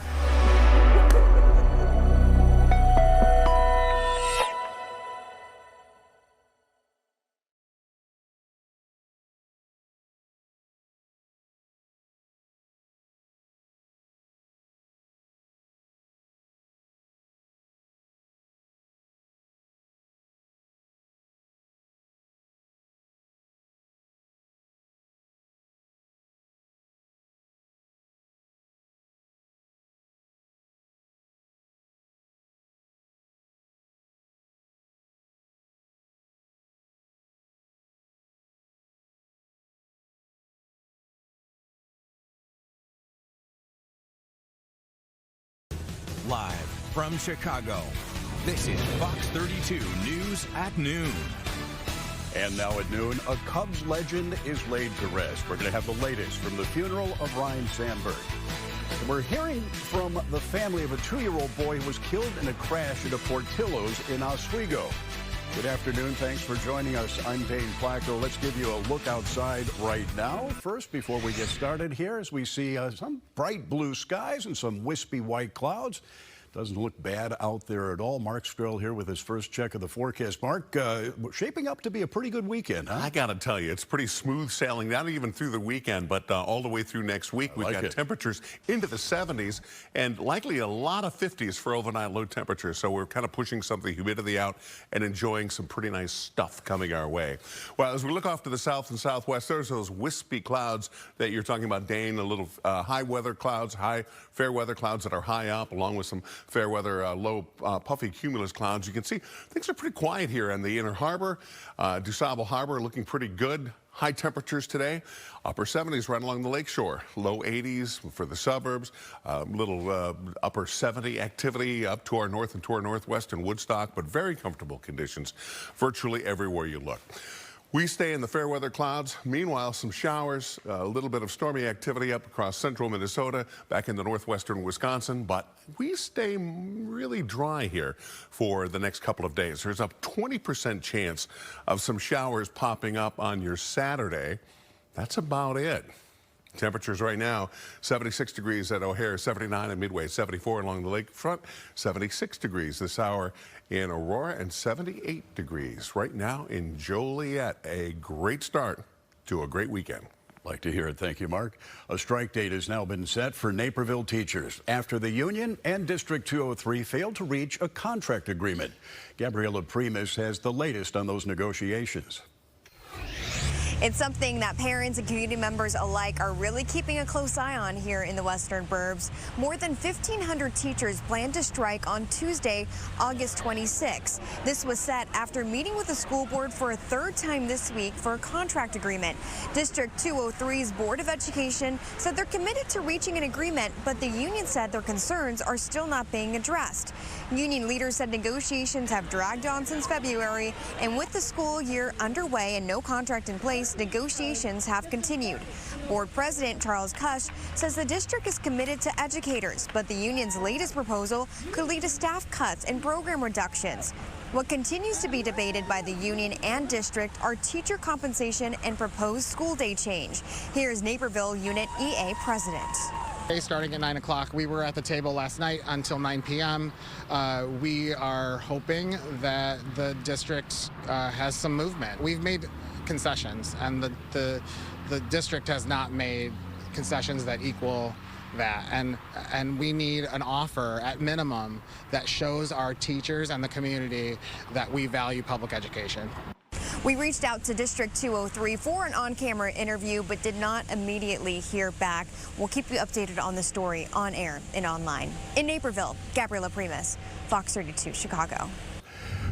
Live from Chicago, this is Fox 32 News at Noon. And now at noon, a Cubs legend is laid to rest. We're going to have the latest from the funeral of Ryne Sandberg. And we're hearing from the family of a 2-year-old boy who was killed in a crash at a Portillo's in Oswego. Good afternoon. Thanks for joining us. I'm Dane Flacco. Let's give you a look outside right now. First, before we get started here, as we see some bright blue skies and some wispy white clouds. Doesn't look bad out there at all. Mark Strill here with his first check of the forecast. Mark, shaping up to be a pretty good weekend, huh? I got to tell you, it's pretty smooth sailing, not even through the weekend, but all the way through next week. We've got temperatures into the 70s and likely a lot of 50s for overnight low temperatures. So we're kind of pushing some of the humidity out and enjoying some pretty nice stuff coming our way. Well, as we look off to the south and southwest, there's those wispy clouds that you're talking about, Dane, a little high weather clouds, high fair weather clouds that are high up, along with some fair weather low puffy cumulus clouds. You can see things are pretty quiet here in the inner harbor. DuSable Harbor looking pretty good. High temperatures today, upper 70s right along the lakeshore, low 80s for the suburbs, little upper 70 activity up to our north and to our northwest in Woodstock, but very comfortable conditions virtually everywhere you look. We stay in the fair weather clouds. Meanwhile, some showers, a little bit of stormy activity up across central Minnesota, back into northwestern Wisconsin, but we stay really dry here for the next couple of days. There's a 20% chance of some showers popping up on your Saturday. That's about it. Temperatures right now, 76 degrees at O'Hare, 79 at Midway, 74 along the lakefront, 76 degrees this hour in Aurora, and 78 degrees right now in Joliet. A great start to a great weekend. Like to hear it. Thank you, Mark. A strike date has now been set for Naperville teachers after the union and District 203 failed to reach a contract agreement. Gabriela Primus has the latest on those negotiations. It's something that parents and community members alike are really keeping a close eye on here in the Western Burbs. More than 1,500 teachers plan to strike on Tuesday, August 26. This was set after meeting with the school board for a third time this week for a contract agreement. District 203's Board of Education said they're committed to reaching an agreement, but the union said their concerns are still not being addressed. Union leaders said negotiations have dragged on since February, and with the school year underway and no contract in place, negotiations have continued. Board President Charles Cush says the district is committed to educators, but the union's latest proposal could lead to staff cuts and program reductions. What continues to be debated by the union and district are teacher compensation and proposed school day change. Here's Naperville Unit EA President. Starting at 9 o'clock, we were at the table last night until 9 p.m. We are hoping that the district has some movement. We've made concessions, and the district has not made concessions that equal that, and we need an offer at minimum that shows our teachers and the community that we value public education. We reached out to District 203 for an on-camera interview, but did not immediately hear back. We'll keep you updated on the story on air and online. In Naperville, Gabriela Primus, Fox 32 Chicago.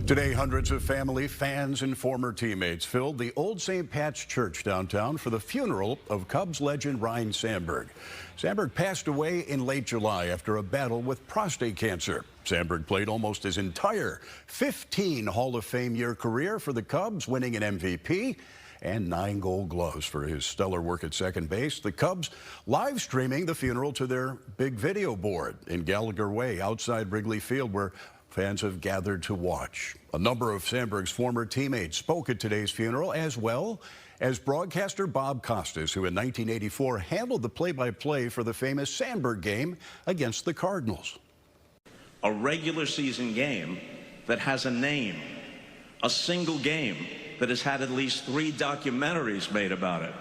Today, hundreds of family, fans, and former teammates filled the Old St. Pat's Church downtown for the funeral of Cubs legend Ryne Sandberg. Sandberg passed away in late July after a battle with prostate cancer. Sandberg played almost his entire 15 Hall of Fame year career for the Cubs, winning an MVP and 9 Gold Gloves for his stellar work at second base. The Cubs live streaming the funeral to their big video board in Gallagher Way outside Wrigley Field, where fans have gathered to watch. A number of Sandberg's former teammates spoke at today's funeral, as well as broadcaster Bob Costas, who in 1984 handled the play-by-play for the famous Sandberg game against the Cardinals. A regular season game that has a name, a single game that has had at least 3 documentaries made about it.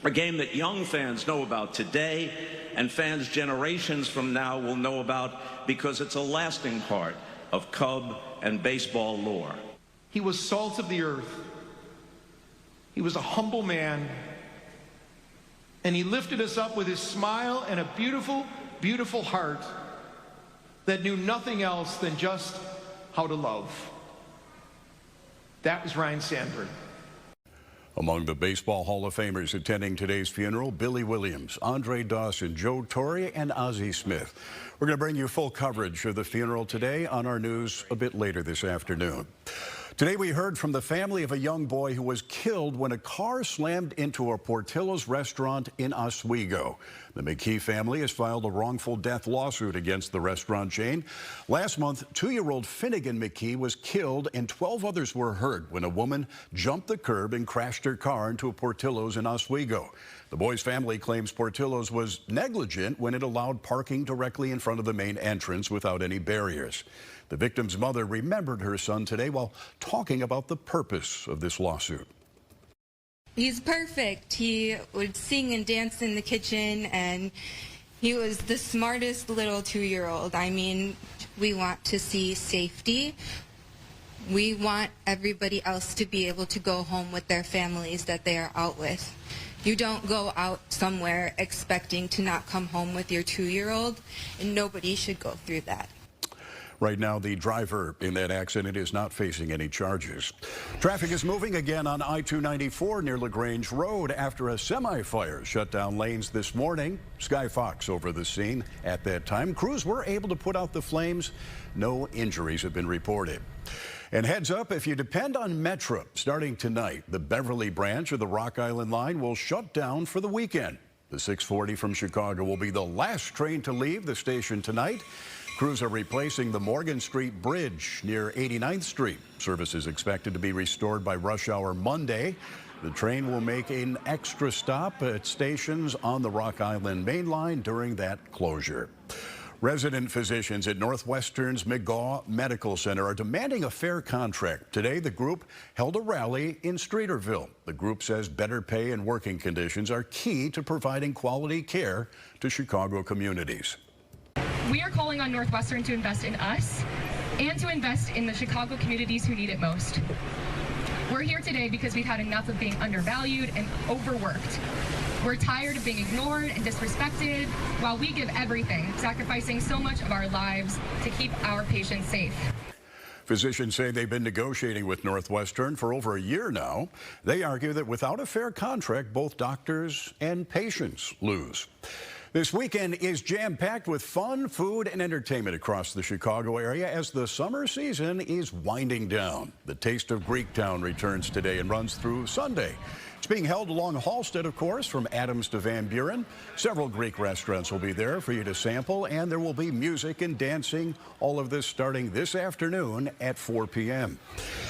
A game that young fans know about today and fans generations from now will know about because it's a lasting part of Cub and baseball lore. He was salt of the earth. He was a humble man. And he lifted us up with his smile and a beautiful, beautiful heart that knew nothing else than just how to love. That was Ryne Sandberg. Among the Baseball Hall of Famers attending today's funeral, Billy Williams, Andre Dawson, Joe Torre, and Ozzie Smith. We're going to bring you full coverage of the funeral today on our news a bit later this afternoon. Today we heard from the family of a young boy who was killed when a car slammed into a Portillo's restaurant in Oswego. The McKee family has filed a wrongful death lawsuit against the restaurant chain. Last month, 2-year-old Finnegan McKee was killed and 12 others were hurt when a woman jumped the curb and crashed her car into a Portillo's in Oswego. The boy's family claims Portillo's was negligent when it allowed parking directly in front of the main entrance without any barriers. The victim's mother remembered her son today while talking about the purpose of this lawsuit. He's perfect. He would sing and dance in the kitchen, and he was the smartest little 2-year-old. I mean, we want to see safety. We want everybody else to be able to go home with their families that they are out with. You don't go out somewhere expecting to not come home with your 2-year-old, and nobody should go through that. Right now, the driver in that accident is not facing any charges. Traffic is moving again on I-294 near LaGrange Road after a semi-fire shut down lanes this morning. Sky Fox over the scene at that time. Crews were able to put out the flames. No injuries have been reported. And heads up, if you depend on Metro, starting tonight, the Beverly branch of the Rock Island line will shut down for the weekend. The 640 from Chicago will be the last train to leave the station tonight. Crews are replacing the Morgan Street Bridge near 89th Street. Service is expected to be restored by rush hour Monday. The train will make an extra stop at stations on the Rock Island main line during that closure. Resident physicians at Northwestern's McGaw Medical Center are demanding a fair contract. Today, the group held a rally in Streeterville. The group says better pay and working conditions are key to providing quality care to Chicago communities. We are calling on Northwestern to invest in us and to invest in the Chicago communities who need it most. We're here today because we've had enough of being undervalued and overworked. We're tired of being ignored and disrespected while we give everything, sacrificing so much of our lives to keep our patients safe. Physicians say they've been negotiating with Northwestern for over a year now. They argue that without a fair contract, both doctors and patients lose. This weekend is jam-packed with fun, food, and entertainment across the Chicago area as the summer season is winding down. The Taste of Greektown returns today and runs through Sunday. It's being held along Halsted, of course, from Adams to Van Buren. Several Greek restaurants will be there for you to sample, and there will be music and dancing. All of this starting this afternoon at 4 p.m.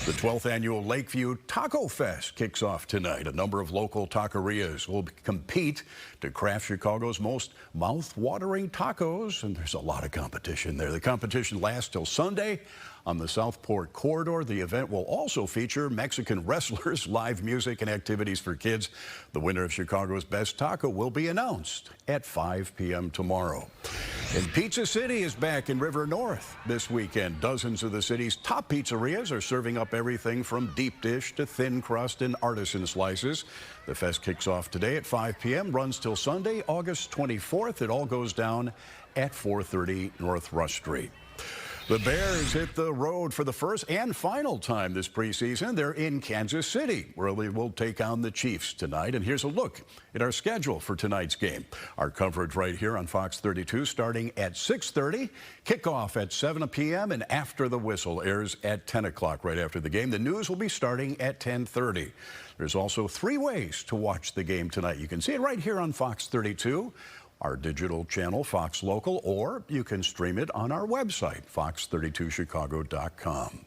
The 12th annual Lakeview Taco Fest kicks off tonight. A number of local taquerias will compete to craft Chicago's most mouth-watering tacos, and there's a lot of competition there. The competition lasts till Sunday on the Southport Corridor. The event will also feature Mexican wrestlers, live music, and activities for kids. The winner of Chicago's Best Taco will be announced at 5 p.m. tomorrow. And Pizza City is back in River North this weekend. Dozens of the city's top pizzerias are serving up everything from deep dish to thin crust and artisan slices. The fest kicks off today at 5 p.m., runs till Sunday, August 24th. It all goes down at 430 North Rush Street. The Bears hit the road for the first and final time this preseason. They're in Kansas City, where they will take on the Chiefs tonight. And here's a look at our schedule for tonight's game. Our coverage right here on Fox 32 starting at 6:30, kickoff at 7 p.m., and After the Whistle airs at 10 o'clock right after the game. The news will be starting at 10:30. There's also 3 ways to watch the game tonight. You can see it right here on Fox 32. Our digital channel, Fox Local, or you can stream it on our website, fox32chicago.com.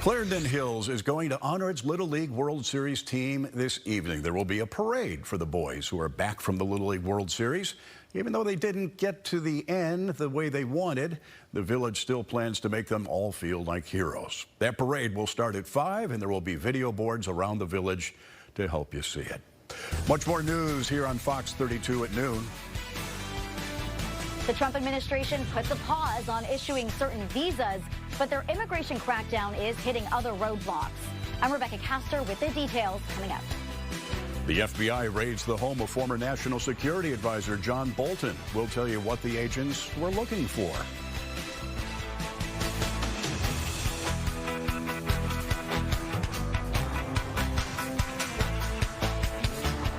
Clarendon Hills is going to honor its Little League World Series team this evening. There will be a parade for the boys who are back from the Little League World Series. Even though they didn't get to the end the way they wanted, the village still plans to make them all feel like heroes. That parade will start at 5, and there will be video boards around the village to help you see it. Much more news here on Fox 32 at noon. The Trump administration puts a pause on issuing certain visas, but their immigration crackdown is hitting other roadblocks. I'm Rebecca Castor with the details coming up. The FBI raids the home of former National Security Advisor John Bolton. We'll tell you what the agents were looking for.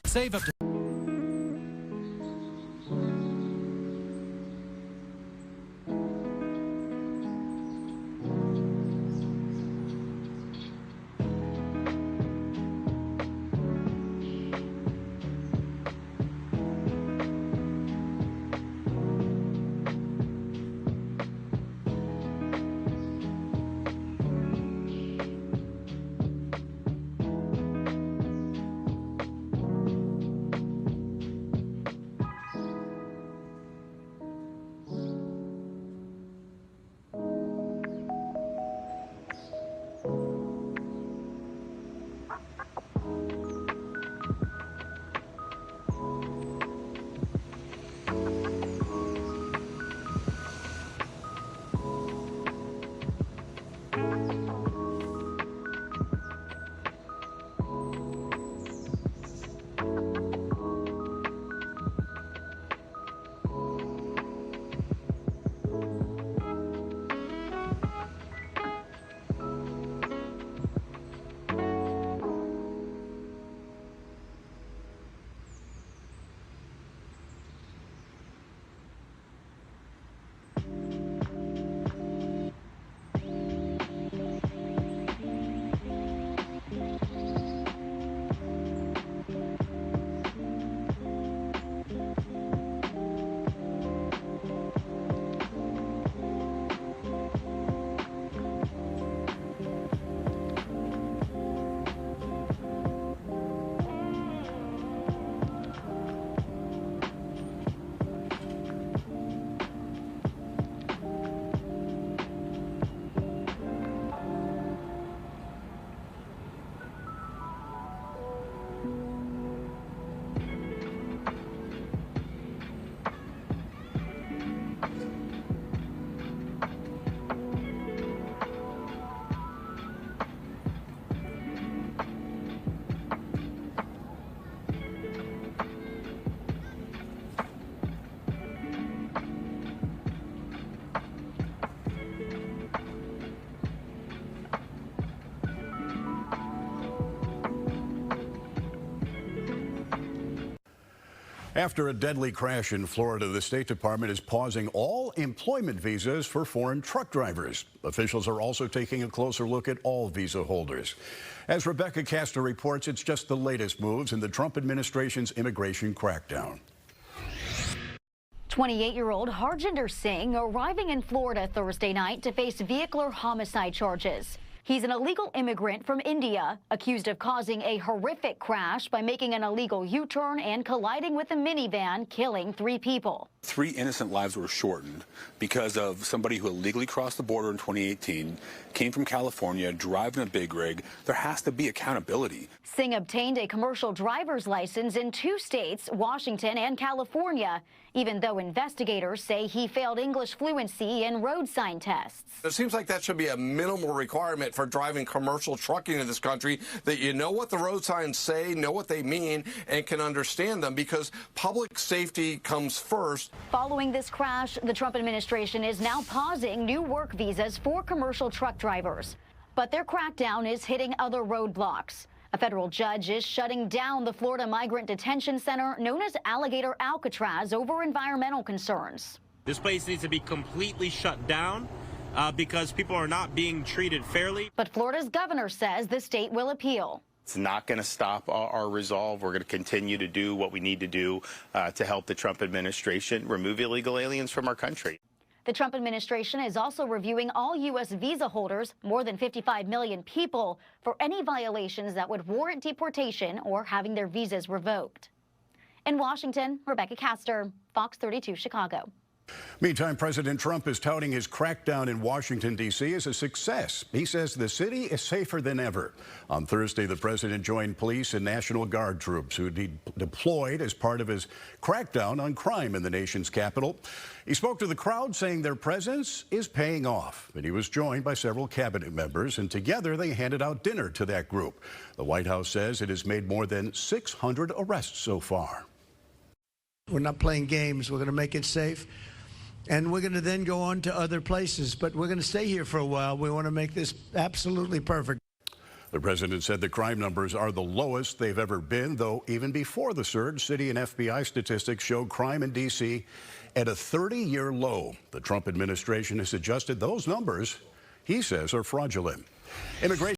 Save up to After a deadly crash in Florida, the State Department is pausing all employment visas for foreign truck drivers. Officials are also taking a closer look at all visa holders. As Rebecca Castor reports, it's just the latest moves in the Trump administration's immigration crackdown. 28-year-old Harjinder Singh arriving in Florida Thursday night to face vehicular homicide charges. He's an illegal immigrant from India, accused of causing a horrific crash by making an illegal U-turn and colliding with a minivan, killing 3 people. 3 innocent lives were shortened because of somebody who illegally crossed the border in 2018, came from California, driving a big rig. There has to be accountability. Singh obtained a commercial driver's license in 2 states, Washington and California, even though investigators say he failed English fluency in road sign tests. It seems like that should be a minimal requirement for driving commercial trucking in this country, that you know what the road signs say, know what they mean, and can understand them, because public safety comes first. Following this crash, the Trump administration is now pausing new work visas for commercial truck drivers. But their crackdown is hitting other roadblocks. A federal judge is shutting down the Florida migrant detention center known as Alligator Alcatraz over environmental concerns. This place needs to be completely shut down because people are not being treated fairly. But Florida's governor says the state will appeal. It's not going to stop our resolve. We're going to continue to do what we need to do to help the Trump administration remove illegal aliens from our country. The Trump administration is also reviewing all U.S. visa holders, more than 55 million people, for any violations that would warrant deportation or having their visas revoked. In Washington, Rebecca Castor, Fox 32 Chicago. Meantime, President Trump is touting his crackdown in Washington, D.C. as a success. He says the city is safer than ever. On Thursday, the president joined police and National Guard troops who he deployed as part of his crackdown on crime in the nation's capital. He spoke to the crowd, saying their presence is paying off. And he was joined by several cabinet members, and together they handed out dinner to that group. The White House says it has made more than 600 arrests so far. We're not playing games. We're going to make it safe. And we're going to then go on to other places. But we're going to stay here for a while. We want to make this absolutely perfect. The president said the crime numbers are the lowest they've ever been, though even before the surge, city and FBI statistics showed crime in D.C. at a 30-year low. The Trump administration has adjusted those numbers, he says, are fraudulent. Immigration